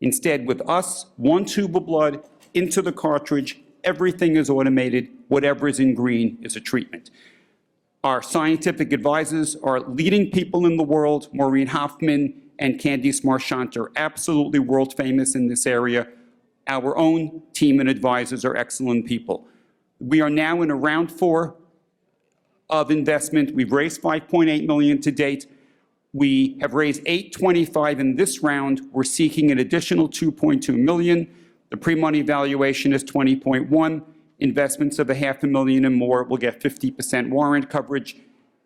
Instead, with us, 1 tube of blood into the cartridge, everything is automated. Whatever is in green is a treatment. Our scientific advisors are leading people in the world. Maureen Hoffman and Candice Marchant are absolutely world famous in this area. Our own team and advisors are excellent people. We are now in a round 4 of investment. We've raised $5.8 million to date. We have raised $825 in this round. We're seeking an additional $2.2 million. The pre-money valuation is $20.1. Investments of $500,000 and more will get 50% warrant coverage,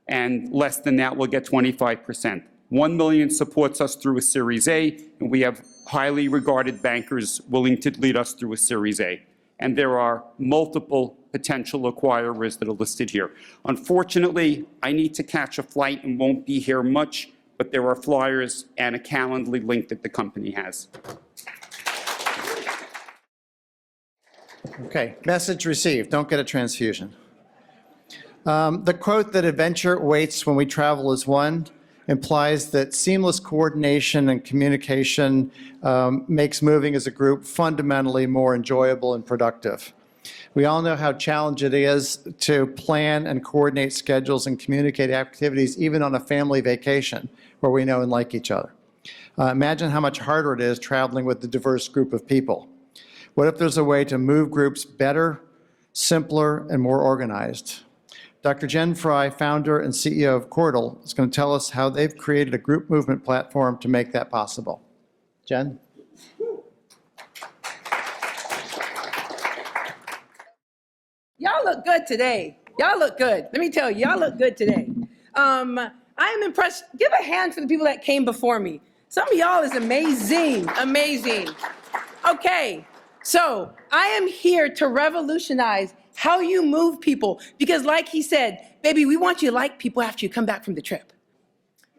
and less than that will get 25%. $1 million supports us through a Series A, and we have highly regarded bankers willing to lead us through a Series A. And there are multiple potential acquirers that are listed here. Unfortunately, I need to catch a flight and won't be here much, but there are flyers and a Calendly link that the company has. Okay, message received. Don't get a transfusion. The quote that adventure waits when we travel is one implies that seamless coordination and communication makes moving as a group fundamentally more enjoyable and productive. We all know how challenging it is to plan and coordinate schedules and communicate activities even on a family vacation where we know and like each other. Imagine how much harder it is traveling with a diverse group of people. What if there's a way to move groups better, simpler, and more organized? Dr. Jen Fry, founder and CEO of Cordal, is going to tell us how they've created a group movement platform to make that possible. Jen? Y'all look good today. Y'all look good. Let me tell you, y'all look good today. I am impressed. Give a hand for the people that came before me. Some of y'all is amazing, amazing. Okay, so I am here to revolutionize how you move people, because like he said, baby, we want you to like people after you come back from the trip.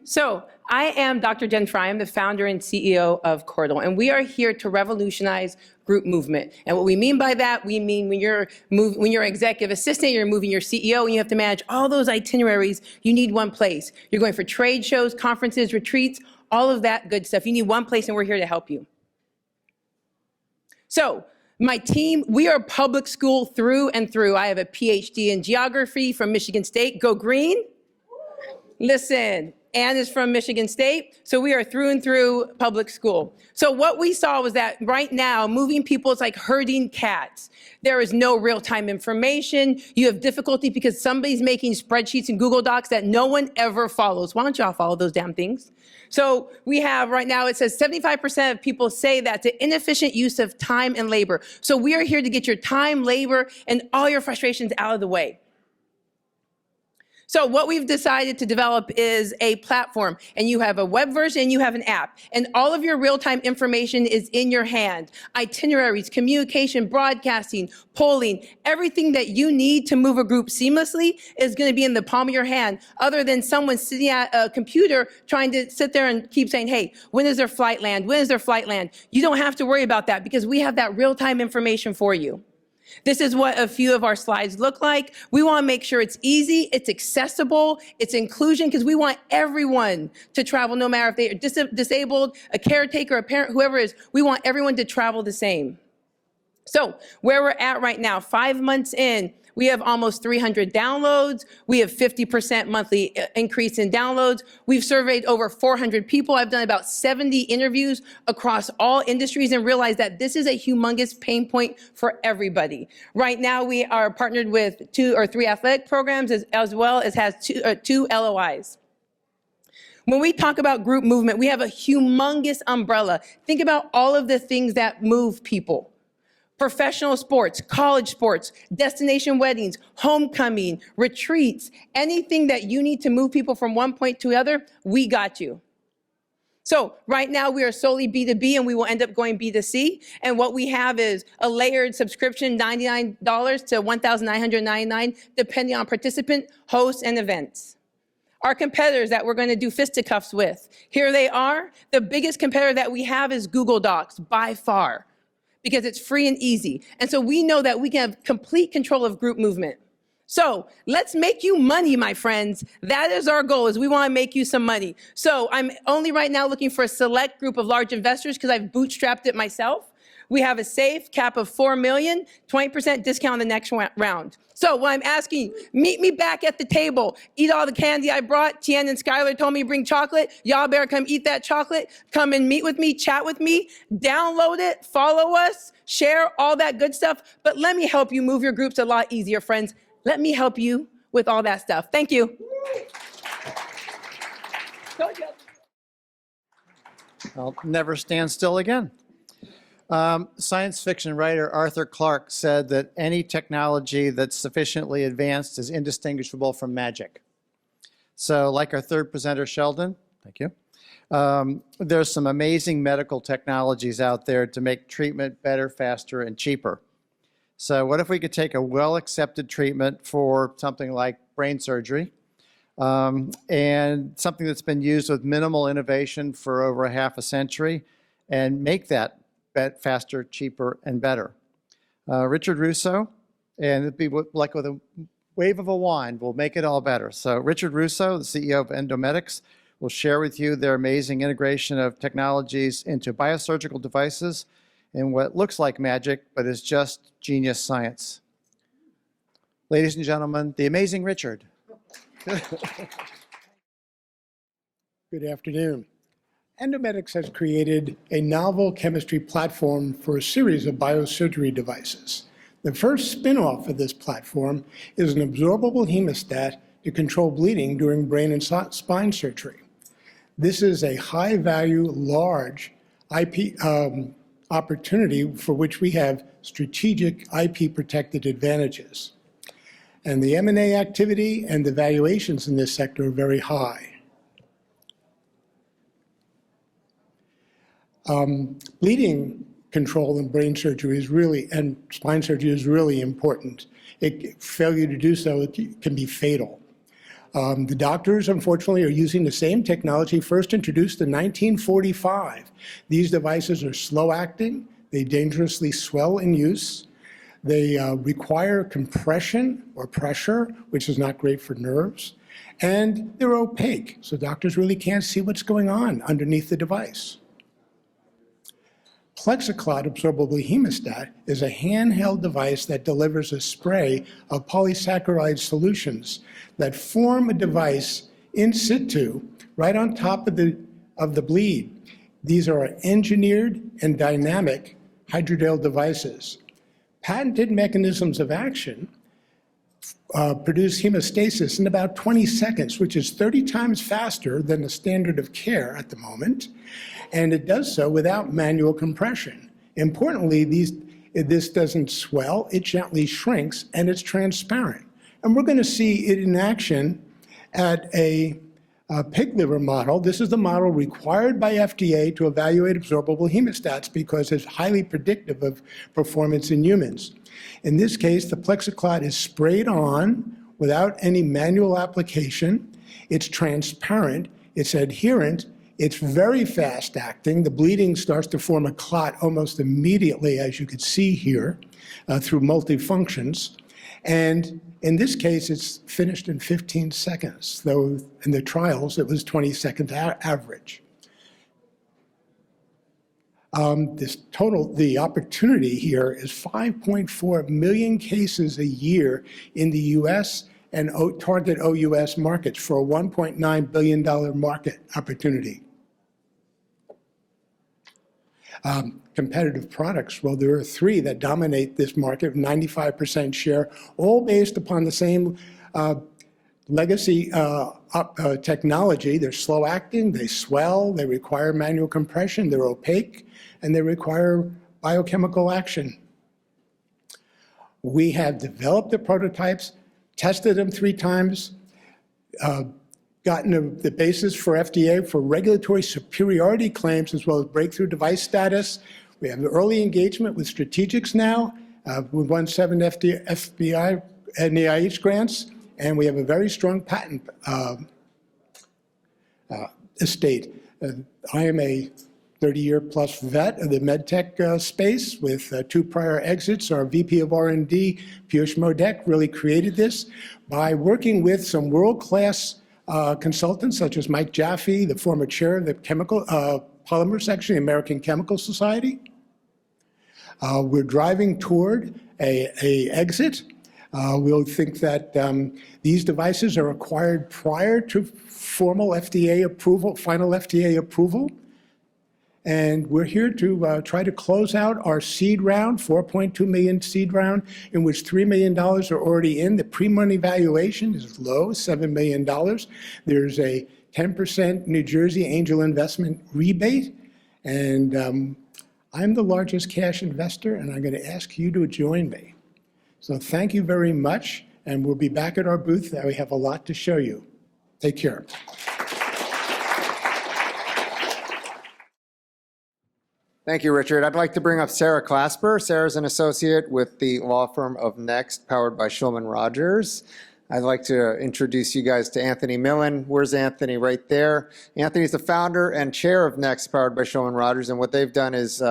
So I am Dr. Jen Fry. I'm the founder and CEO of Cordal, and we are here to revolutionize group movement. And what we mean by that, we mean when you're executive assistant, you're moving your CEO, and you have to manage all those itineraries, you need one place. You're going for trade shows, conferences, retreats, all of that good stuff. You need one place, and we're here to help you. So my team, we are public school through and through. I have a PhD in geography from Michigan State. Go green. Listen, Ann is from Michigan State, so we are through and through public school. So what we saw was that right now, moving people is like herding cats. There is no real-time information. You have difficulty because somebody's making spreadsheets and Google Docs that no one ever follows. Why don't y'all follow those damn things? So we have right now, it says 75% of people say that's an inefficient use of time and labor. So we are here to get your time, labor, and all your frustrations out of the way. So what we've decided to develop is a platform, and you have a web version and you have an app, and all of your real-time information is in your hand. Itineraries, communication, broadcasting, polling, everything that you need to move a group seamlessly is going to be in the palm of your hand, other than someone sitting at a computer trying to sit there and keep saying, hey, when is their flight land? When is their flight land? You don't have to worry about that because we have that real-time information for you. This is what a few of our slides look like. We want to make sure it's easy, it's accessible, it's inclusion, because we want everyone to travel, no matter if they are disabled, a caretaker, a parent, whoever it is. We want everyone to travel the same. So where we're at right now, 5 months in, we have almost 300 downloads. We have 50% monthly increase in downloads. We've surveyed over 400 people. I've done about 70 interviews across all industries and realized that this is a humongous pain point for everybody. Right now, we are partnered with 2 or 3 athletic programs as well as has two LOIs. When we talk about group movement, we have a humongous umbrella. Think about all of the things that move people. Professional sports, college sports, destination weddings, homecoming, retreats, anything that you need to move people from one point to the other, we got you. So right now we are solely B2B and we will end up going B2C. And what we have is a layered subscription, $99 to $1,999, depending on participant, host, and events. Our competitors that we're going to do fisticuffs with, here they are. The biggest competitor that we have is Google Docs by far, because it's free and easy. And so we know that we can have complete control of group movement. So let's make you money, my friends. That is our goal, is we want to make you some money. So I'm only right now looking for a select group of large investors because I've bootstrapped it myself. We have a safe cap of 4 million, 20% discount on the next round. So what I'm asking, meet me back at the table. Eat all the candy I brought. Tien and Skylar told me to bring chocolate. Y'all better come eat that chocolate. Come and meet with me, chat with me, download it, follow us, share all that good stuff. But let me help you move your groups a lot easier, friends. Let me help you with all that stuff. Thank you. I'll never stand still again. Science fiction writer Arthur Clarke said that any technology that's sufficiently advanced is indistinguishable from magic. So like our third presenter, Sheldon, thank you. There's some amazing medical technologies out there to make treatment better, faster, and cheaper. So what if we could take a well-accepted treatment for something like brain surgery and something that's been used with minimal innovation for over a half a century and make that faster, cheaper, and better. Richard Russo, and it'd be like with a wave of a wand, will make it all better. So Richard Russo, the CEO of Endomedics, will share with you their amazing integration of technologies into biosurgical devices in what looks like magic, but is just genius science. Ladies and gentlemen, the amazing Richard. Good afternoon. Endomedics has created a novel chemistry platform for a series of biosurgery devices. The first spin-off of this platform is an absorbable hemostat to control bleeding during brain and spine surgery. This is a high-value, large IP opportunity for which we have strategic IP-protected advantages. And the M&A activity and the valuations in this sector are very high. Bleeding control in brain surgery is really, and spine surgery is really important. Failure to do so can be fatal. The doctors, unfortunately, are using the same technology first introduced in 1945. These devices are slow-acting. They dangerously swell in use. They require compression or pressure, which is not great for nerves. And they're opaque, so doctors really can't see what's going on underneath the device. Plexiclot absorbable hemostat is a handheld device that delivers a spray of polysaccharide solutions that form a device in situ, right on top of the bleed. These are engineered and dynamic hydrogel devices. Patented mechanisms of action produce hemostasis in about 20 seconds, which is 30 times faster than the standard of care at the moment, and it does so without manual compression. Importantly, this doesn't swell, it gently shrinks, and it's transparent. And we're going to see it in action at a pig liver model. This is the model required by FDA to evaluate absorbable hemostats because it's highly predictive of performance in humans. In this case, the Plexiclot is sprayed on without any manual application. It's transparent, it's adherent, it's very fast acting. The bleeding starts to form a clot almost immediately, as you can see here, through multifunctions. And in this case, it's finished in 15 seconds, though in the trials, it was 20 seconds average. The opportunity here is 5.4 million cases a year in the US and target OUS markets for a $1.9 billion market opportunity. Competitive products, well, there are 3 that dominate this market, 95% share, all based upon the same legacy technology. They're slow acting, they swell, they require manual compression, they're opaque, and they require biochemical action. We have developed the prototypes, tested them 3 times, gotten the basis for FDA for regulatory superiority claims as well as breakthrough device status. We have early engagement with strategics now. We've won 7 FBI and NIH grants, and we have a very strong patent estate. I am a 30-year-plus vet of the medtech space with 2 prior exits. Our VP of R&D, Piyush Modek, really created this by working with some world-class consultants such as Mike Jaffe, the former chair of the polymer section, the American Chemical Society. We're driving toward a exit. We'll think that these devices are acquired prior to formal FDA approval, final FDA approval. And we're here to try to close out our seed round, $4.2 million seed round, in which $3 million are already in. The pre-money valuation is low, $7 million. There's a 10% New Jersey angel investment rebate. And I'm the largest cash investor, and I'm going to ask you to join me. So thank you very much, and we'll be back at our booth. We have a lot to show you. Take care. Thank you, Richard. I'd like to bring up Sarah Clasper. Sarah's an associate with the law firm of Next, powered by Shulman Rogers. I'd like to introduce you guys to Anthony Millen. Where's Anthony? Right there. Anthony's the founder and chair of Next, powered by Shulman Rogers, and what they've done is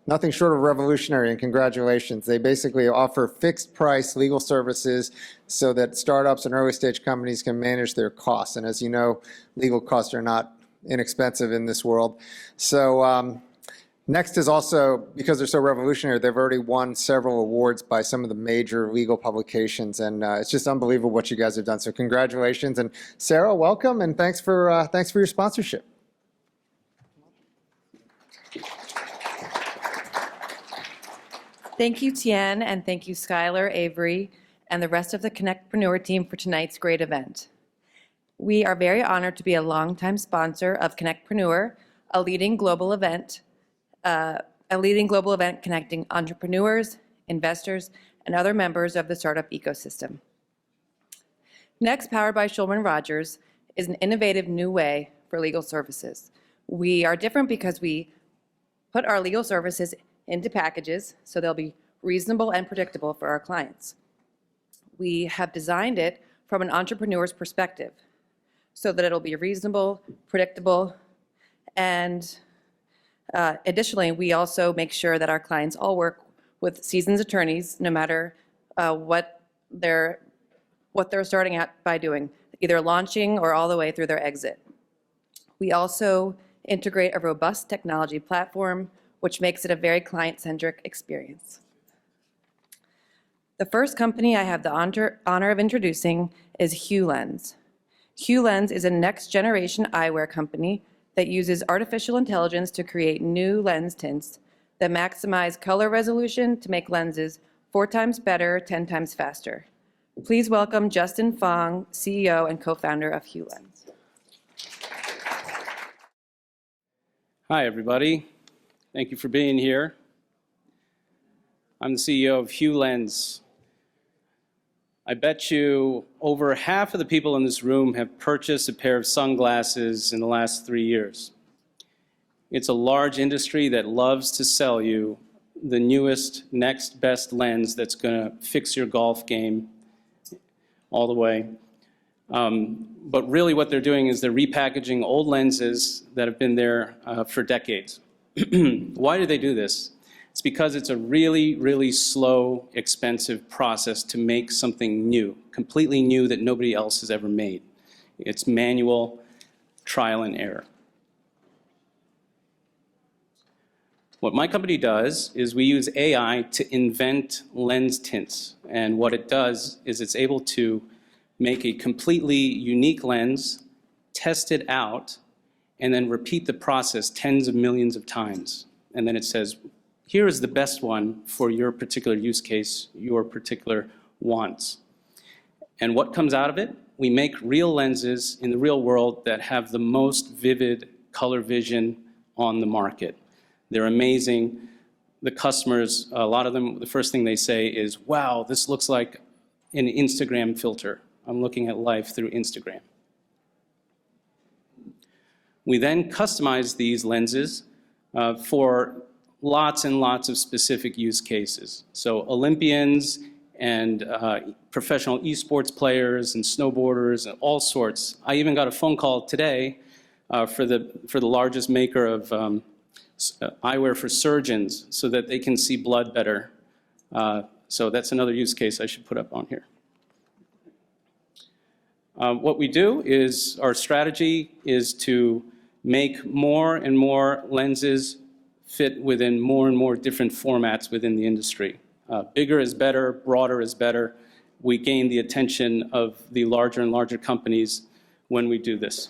nothing short of revolutionary, and congratulations. They basically offer fixed price legal services so that startups and early stage companies can manage their costs. And as you know, legal costs are not inexpensive in this world. So Next is also, because they're so revolutionary, they've already won several awards by some of the major legal publications, and it's just unbelievable what you guys have done. So congratulations, and Sarah, welcome, and thanks for your sponsorship. Thank you, Tien, and thank you, Skylar, Avery, and the rest of the CONNECTpreneur team for tonight's great event. We are very honored to be a longtime sponsor of CONNECTpreneur, a leading global event connecting entrepreneurs, investors, and other members of the startup ecosystem. Next, powered by Shulman Rogers, is an innovative new way for legal services. We are different because we put our legal services into packages so they'll be reasonable and predictable for our clients. We have designed it from an entrepreneur's perspective so that it'll be reasonable, predictable, and additionally, we also make sure that our clients all work with seasoned attorneys, no matter what they're starting out by doing, either launching or all the way through their exit. We also integrate a robust technology platform, which makes it a very client-centric experience. The first company I have the honor of introducing is HuLens. Hue Lens is a next-generation eyewear company that uses artificial intelligence to create new lens tints that maximize color resolution to make lenses 4 times better, 10 times faster. Please welcome Justin Fong, CEO and co-founder of Hue Lens. Hi, everybody. Thank you for being here. I'm the CEO of Hue Lens. I bet you over half of the people in this room have purchased a pair of sunglasses in the last 3 years. It's a large industry that loves to sell you the newest, next best lens that's going to fix your golf game all the way. But really what they're doing is they're repackaging old lenses that have been there for decades. Why do they do this? It's because it's a really, really slow, expensive process to make something new, completely new that nobody else has ever made. It's manual trial and error. What my company does is we use AI to invent lens tints. And what it does is it's able to make a completely unique lens, test it out, and then repeat the process tens of millions of times. And then it says, here is the best one for your particular use case, your particular wants. And what comes out of it? We make real lenses in the real world that have the most vivid color vision on the market. They're amazing. The customers, a lot of them, the first thing they say is, wow, this looks like an Instagram filter. I'm looking at life through Instagram. We then customize these lenses for lots and lots of specific use cases. So Olympians and professional esports players and snowboarders and all sorts. I even got a phone call today for the largest maker of eyewear for surgeons so that they can see blood better. So that's another use case I should put up on here. What we do is our strategy is to make more and more lenses fit within more and more different formats within the industry. Bigger is better, broader is better. We gain the attention of the larger and larger companies when we do this.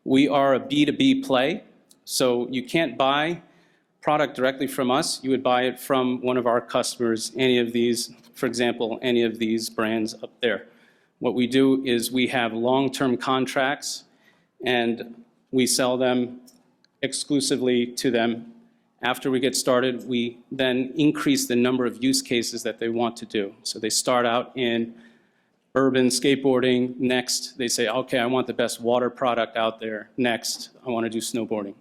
We are a B2B play, so you can't buy product directly from us. You would buy it from one of our customers, any of these, for example, any of these brands up there. What we do is we have long-term contracts and we sell them exclusively to them. After we get started, we then increase the number of use cases that they want to do. So they start out in urban skateboarding. Next, they say, okay, I want the best water product out there. Next, I want to do snowboarding.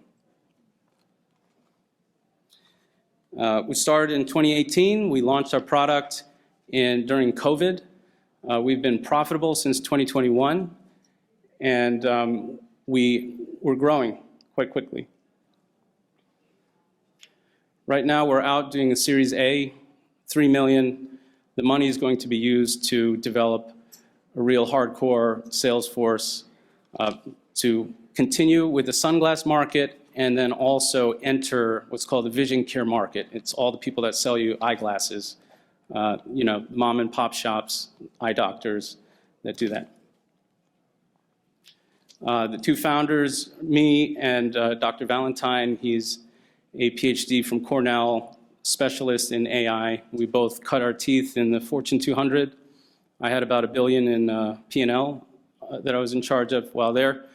We started in 2018. We launched our product during COVID. We've been profitable since 2021, and we're growing quite quickly. Right now, we're out doing a Series A, $3 million. The money is going to be used to develop a real hardcore sales force to continue with the sunglass market and then also enter what's called the vision care market. It's all the people that sell you eyeglasses, you know, mom and pop shops, eye doctors that do that. The two founders, me and Dr. Valentine, he's a PhD from Cornell, specialist in AI. We both cut our teeth in the Fortune 200. I had about $1 billion in P&L that I was in charge of while there.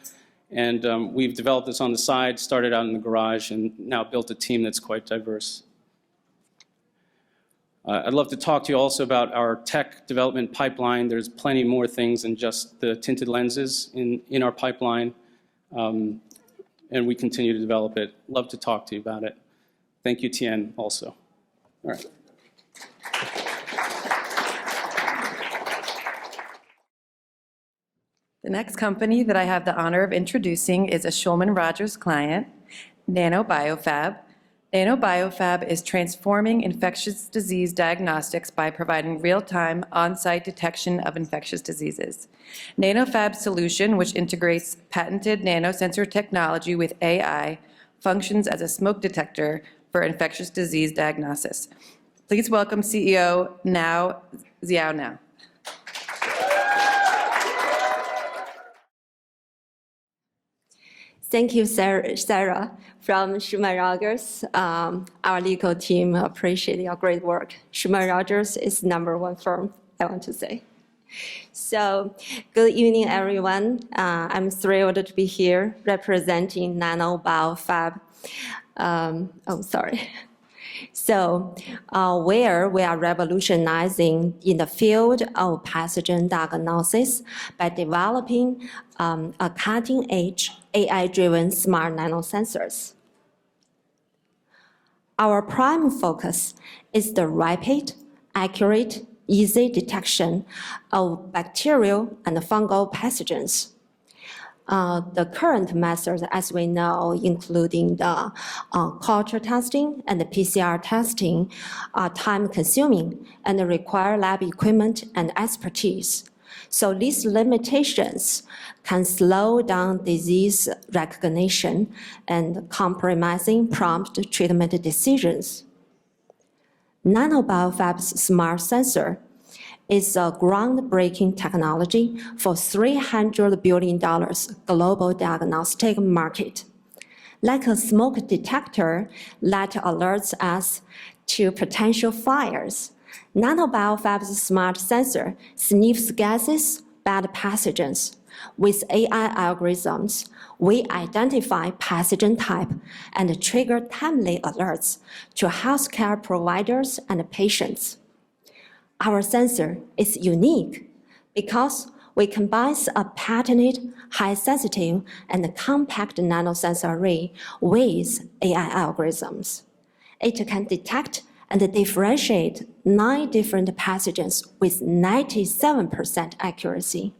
And we've developed this on the side, started out in the garage, and now built a team that's quite diverse. I'd love to talk to you also about our tech development pipeline. There's plenty more things than just the tinted lenses in our pipeline. And we continue to develop it. Love to talk to you about it. Thank you, Tien, also. All right. The next company that I have the honor of introducing is a Schulman Rogers client, NanoBioFab. NanoBioFab is transforming infectious disease diagnostics by providing real-time on-site detection of infectious diseases. NanoFab's solution, which integrates patented nanosensor technology with AI, functions as a smoke detector for infectious disease diagnosis. Please welcome CEO Xiao Now. Thank you, Sarah from Schumann Rogers. Our legal team appreciate your great work. Schumann Rogers is #1 firm, I want to say. So, good evening, everyone. I'm thrilled to be here representing Nano Biofab. So, where we are revolutionizing in the field of pathogen diagnosis by developing a cutting-edge AI-driven smart nanosensors. Our prime focus is the rapid, accurate, easy detection of bacterial and fungal pathogens. The current methods, as we know, including the culture testing and the PCR testing, are time-consuming and require lab equipment and expertise. So these limitations can slow down disease recognition and compromising prompt treatment decisions. Nano Biofab's smart sensor is a groundbreaking technology for $300 billion global diagnostic market. Like a smoke detector that alerts us to potential fires, Nano Biofab's smart sensor sniffs gases, bad pathogens. With AI algorithms, we identify pathogen type and trigger timely alerts to healthcare providers and patients. Our sensor is unique because we combine a patented, high-sensitive, and compact nanosensor array with AI algorithms. It can detect and differentiate 9 different pathogens with 97% accuracy.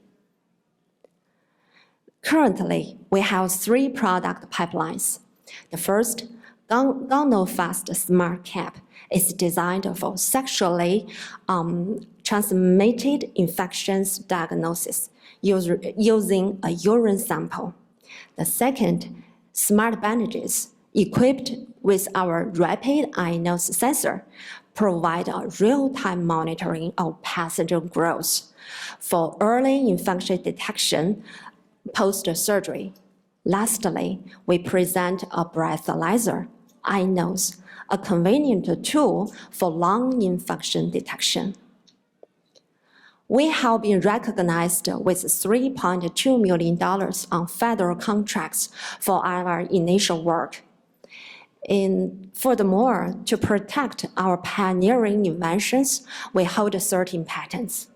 Currently, we have 3 product pipelines. The first, GonoFast Smart Cap, is designed for sexually transmitted infections diagnosis using a urine sample. The second, Smart Bandages, equipped with our rapid iNose sensor, provide a real-time monitoring of pathogen growth for early infection detection post-surgery. Lastly, we present a breathalyzer, iNose, a convenient tool for lung infection detection. We have been recognized with $3.2 million on federal contracts for our initial work. Furthermore, to protect our pioneering inventions, we hold 13 patents.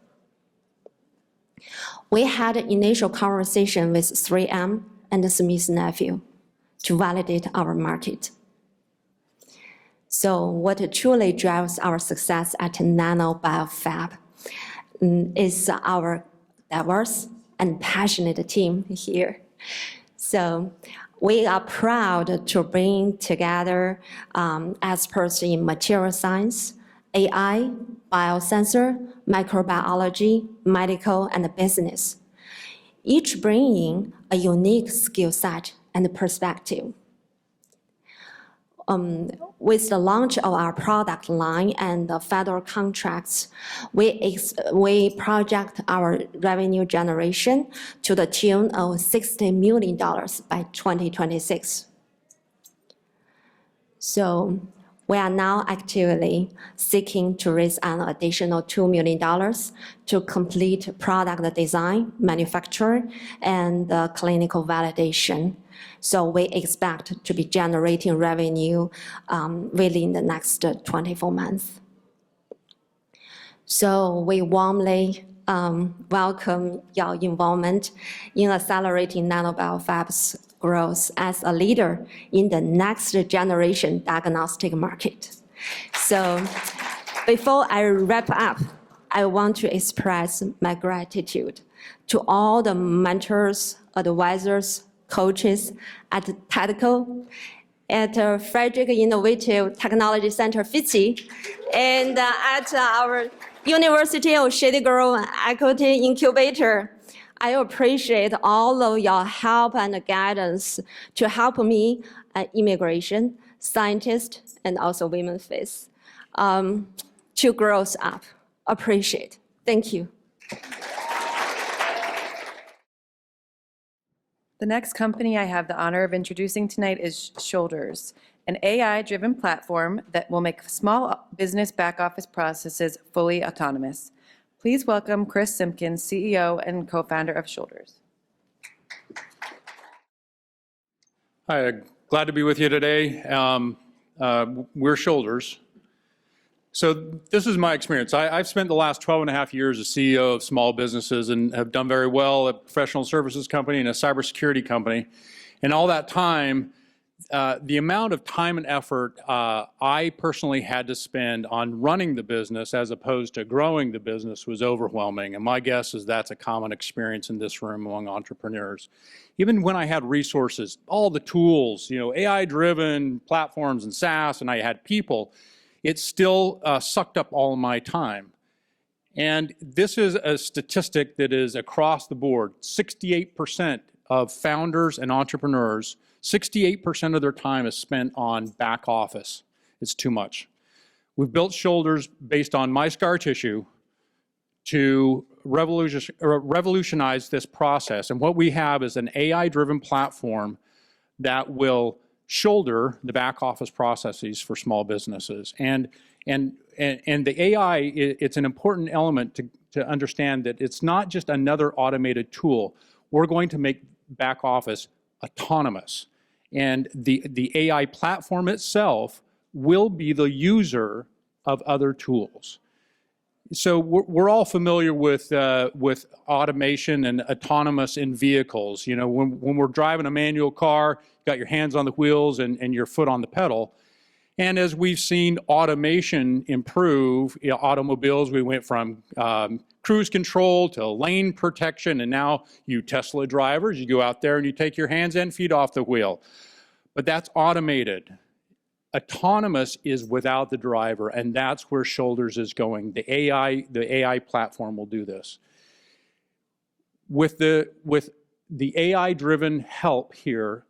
We had an initial conversation with 3M and Smith Nephew to validate our market. So what truly drives our success at Nano Biofab is our diverse and passionate team here. So we are proud to bring together experts in material science, AI, biosensor, microbiology, medical, and business, each bringing a unique skill set and perspective. With the launch of our product line and the federal contracts, we project our revenue generation to the tune of $60 million by 2026. So we are now actively seeking to raise an additional $2 million to complete product design, manufacture, and clinical validation. So we expect to be generating revenue within the next 24 months. So we warmly welcome your involvement in accelerating Nano Biofab's growth as a leader in the next generation diagnostic market. So before I wrap up, I want to express my gratitude to all the mentors, advisors, coaches at TEDCO, at Frederick Innovative Technology Center, FITCI, and at our University of Shady Grove Equity Incubator. I appreciate all of your help and guidance to help me, an immigration, scientist, and also women face, to grow up. Appreciate. Thank you. The next company I have the honor of introducing tonight is Shoulders, an AI-driven platform that will make small business back-office processes fully autonomous. Please welcome Chris Simpkins, CEO and co-founder of Shoulders. Hi, glad to be with you today. We're Shoulders. So this is my experience. I've spent the last 12 and a half years as CEO of small businesses and have done very well at a professional services company and a cybersecurity company. And all that time, the amount of time and effort I personally had to spend on running the business as opposed to growing the business was overwhelming. And my guess is that's a common experience in this room among entrepreneurs. Even when I had resources, all the tools, AI-driven platforms and SaaS, and I had people, it still sucked up all of my time. And this is a statistic that is across the board. 68% of founders and entrepreneurs, 68% of their time is spent on back office. It's too much. We've built Shoulders based on my scar tissue to revolutionize this process. And what we have is an AI-driven platform that will shoulder the back office processes for small businesses. And the AI, it's an important element to understand that it's not just another automated tool. We're going to make back office autonomous. And the AI platform itself will be the user of other tools. So we're all familiar with automation and autonomous in vehicles. When we're driving a manual car, you've got your hands on the wheels and your foot on the pedal. And as we've seen automation improve, automobiles, we went from cruise control to lane protection, and now you Tesla drivers, you go out there and you take your hands and feet off the wheel. But that's automated. Autonomous is without the driver, and that's where Shoulders is going. The AI platform will do this. With the AI-driven help here,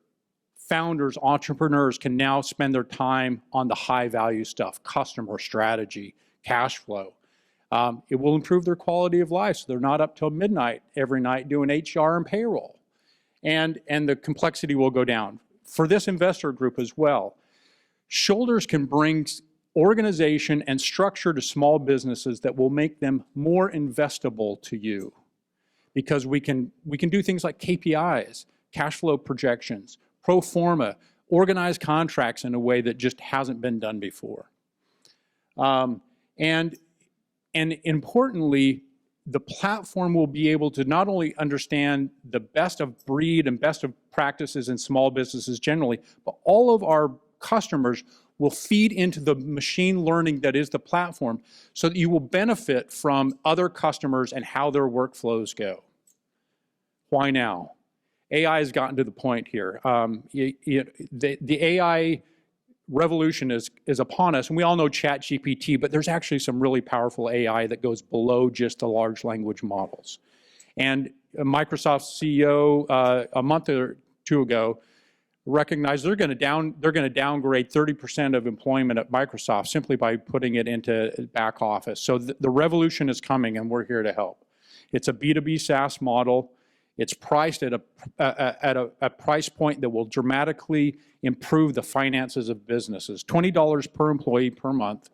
founders, entrepreneurs can now spend their time on the high-value stuff, customer strategy, cash flow. It will improve their quality of life, so they're not up till midnight every night doing HR and payroll. And the complexity will go down. For this investor group as well, Shoulders can bring organization and structure to small businesses that will make them more investable to you. Because we can do things like KPIs, cash flow projections, pro forma, organize contracts in a way that just hasn't been done before. And importantly, the platform will be able to not only understand the best of breed and best of practices in small businesses generally, but all of our customers will feed into the machine learning that is the platform so that you will benefit from other customers and how their workflows go. Why now? AI has gotten to the point here. The AI revolution is upon us, and we all know ChatGPT, but there's actually some really powerful AI that goes below just the large language models. And Microsoft's CEO a month or two ago recognized they're going to downgrade 30% of employment at Microsoft simply by putting it into back office. So the revolution is coming, and we're here to help. It's a B2B SaaS model. It's priced at a price point that will dramatically improve the finances of businesses. $20 per employee per month,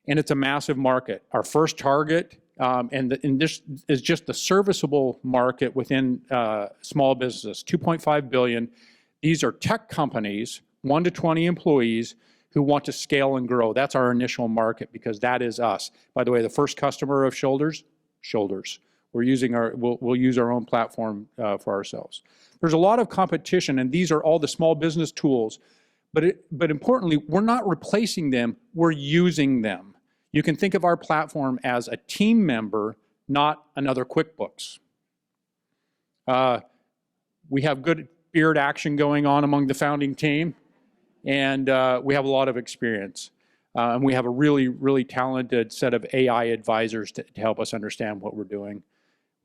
and it's a massive market. Our first target, and this is just the serviceable market within small businesses, $2.5 billion. These are tech companies, 1 to 20 employees, who want to scale and grow. That's our initial market because that is us. By the way, the first customer of Shoulders. We'll use our own platform for ourselves. There's a lot of competition, and these are all the small business tools. But importantly, we're not replacing them, we're using them. You can think of our platform as a team member, not another QuickBooks. We have good beard action going on among the founding team, and we have a lot of experience. And we have a really, really talented set of AI advisors to help us understand what we're doing.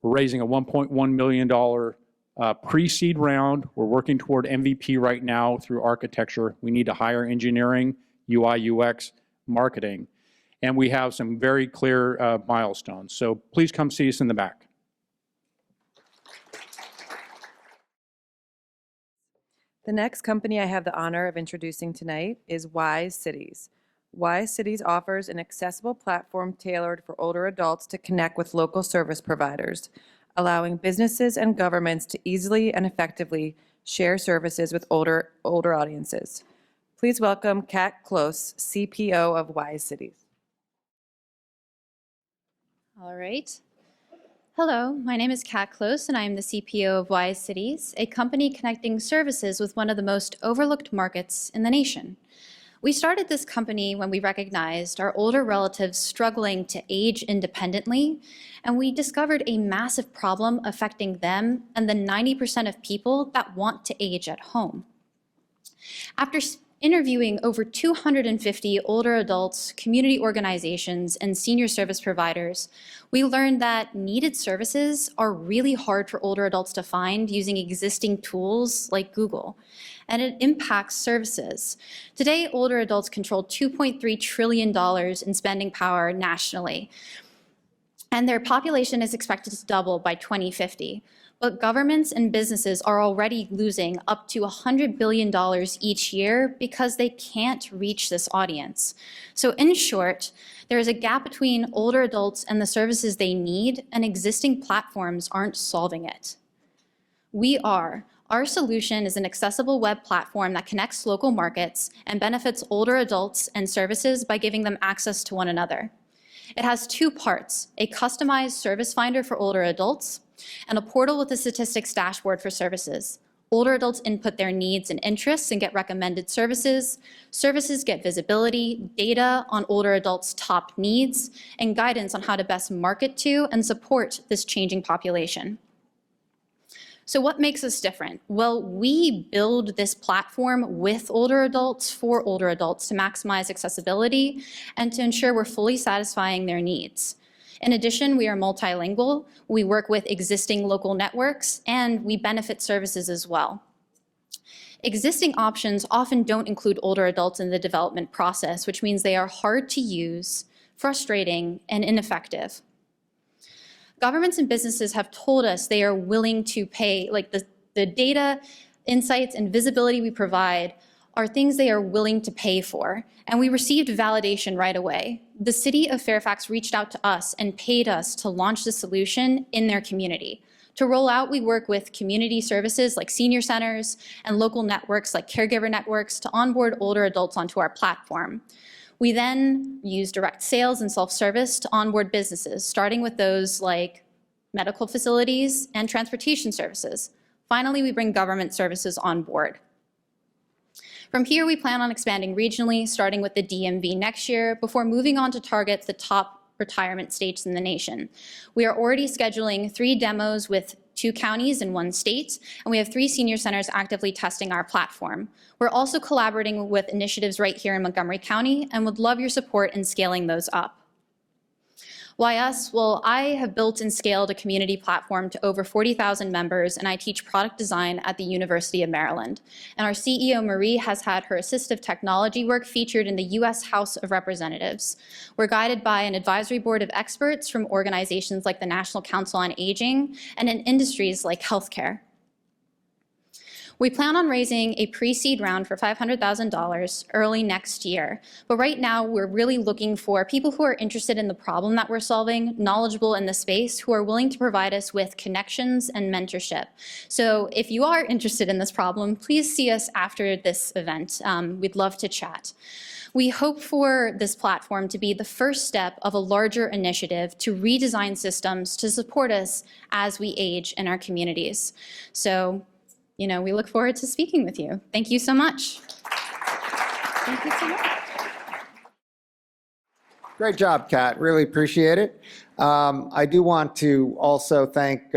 We're raising a $1.1 million pre-seed round. We're working toward MVP right now through architecture. We need to hire engineering, UI, UX, marketing. And we have some very clear milestones. So please come see us in the back. The next company I have the honor of introducing tonight is Wise Cities. Wise Cities offers an accessible platform tailored for older adults to connect with local service providers, allowing businesses and governments to easily and effectively share services with older audiences. Please welcome Kat Close, CPO of Wise Cities. All right. Hello, my name is Kat Close, and I am the CPO of Wise Cities, a company connecting services with one of the most overlooked markets in the nation. We started this company when we recognized our older relatives struggling to age independently, and we discovered a massive problem affecting them and the 90% of people that want to age at home. After interviewing over 250 older adults, community organizations, and senior service providers, we learned that needed services are really hard for older adults to find using existing tools like Google, and it impacts services. Today, older adults control $2.3 trillion in spending power nationally, and their population is expected to double by 2050. But governments and businesses are already losing up to $100 billion each year because they can't reach this audience. So in short, there is a gap between older adults and the services they need, and existing platforms aren't solving it. We are. Our solution is an accessible web platform that connects local markets and benefits older adults and services by giving them access to one another. It has two parts: a customized service finder for older adults, and a portal with a statistics dashboard for services. Older adults input their needs and interests and get recommended services. Services get visibility, data on older adults' top needs, and guidance on how to best market to and support this changing population. So what makes us different? Well, we build this platform with older adults for older adults to maximize accessibility and to ensure we're fully satisfying their needs. In addition, we are multilingual, we work with existing local networks, and we benefit services as well. Existing options often don't include older adults in the development process, which means they are hard to use, frustrating, and ineffective. Governments and businesses have told us they are willing to pay, like the data, insights, and visibility we provide are things they are willing to pay for, and we received validation right away. The City of Fairfax reached out to us and paid us to launch the solution in their community. To roll out, we work with community services like senior centers and local networks like caregiver networks to onboard older adults onto our platform. We then use direct sales and self-service to onboard businesses, starting with those like medical facilities and transportation services. Finally, we bring government services on board. From here, we plan on expanding regionally, starting with the DMV next year, before moving on to target the top retirement states in the nation. We are already scheduling 3 demos with 2 counties in 1 state, and we have 3 senior centers actively testing our platform. We're also collaborating with initiatives right here in Montgomery County and would love your support in scaling those up. Why us? Well, I have built and scaled a community platform to over 40,000 members, and I teach product design at the University of Maryland. And our CEO, Marie, has had her assistive technology work featured in the U.S. House of Representatives. We're guided by an advisory board of experts from organizations like the National Council on Aging and in industries like healthcare. We plan on raising a pre-seed round for $500,000 early next year. But right now, we're really looking for people who are interested in the problem that we're solving, knowledgeable in the space, who are willing to provide us with connections and mentorship. So if you are interested in this problem, please see us after this event. We'd love to chat. We hope for this platform to be the first step of a larger initiative to redesign systems to support us as we age in our communities. So, we look forward to speaking with you. Thank you so much. Thank you so much. Great job, Kat. Really appreciate it. I do want to also thank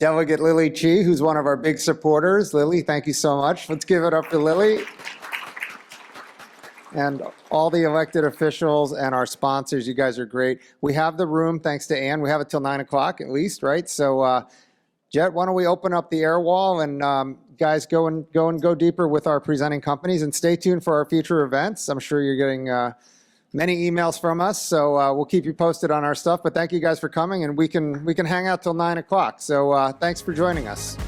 Delegate Lily Chi, who's one of our big supporters. Lily, thank you so much. Let's give it up to Lily. And all the elected officials and our sponsors, you guys are great. We have the room, thanks to Ann. We have it till 9 o'clock at least, right? So, Jet, why don't we open up the air wall and guys go deeper with our presenting companies, and stay tuned for our future events. I'm sure you're getting many emails from us, so we'll keep you posted on our stuff. But thank you guys for coming, and we can hang out till 9 o'clock. So thanks for joining us.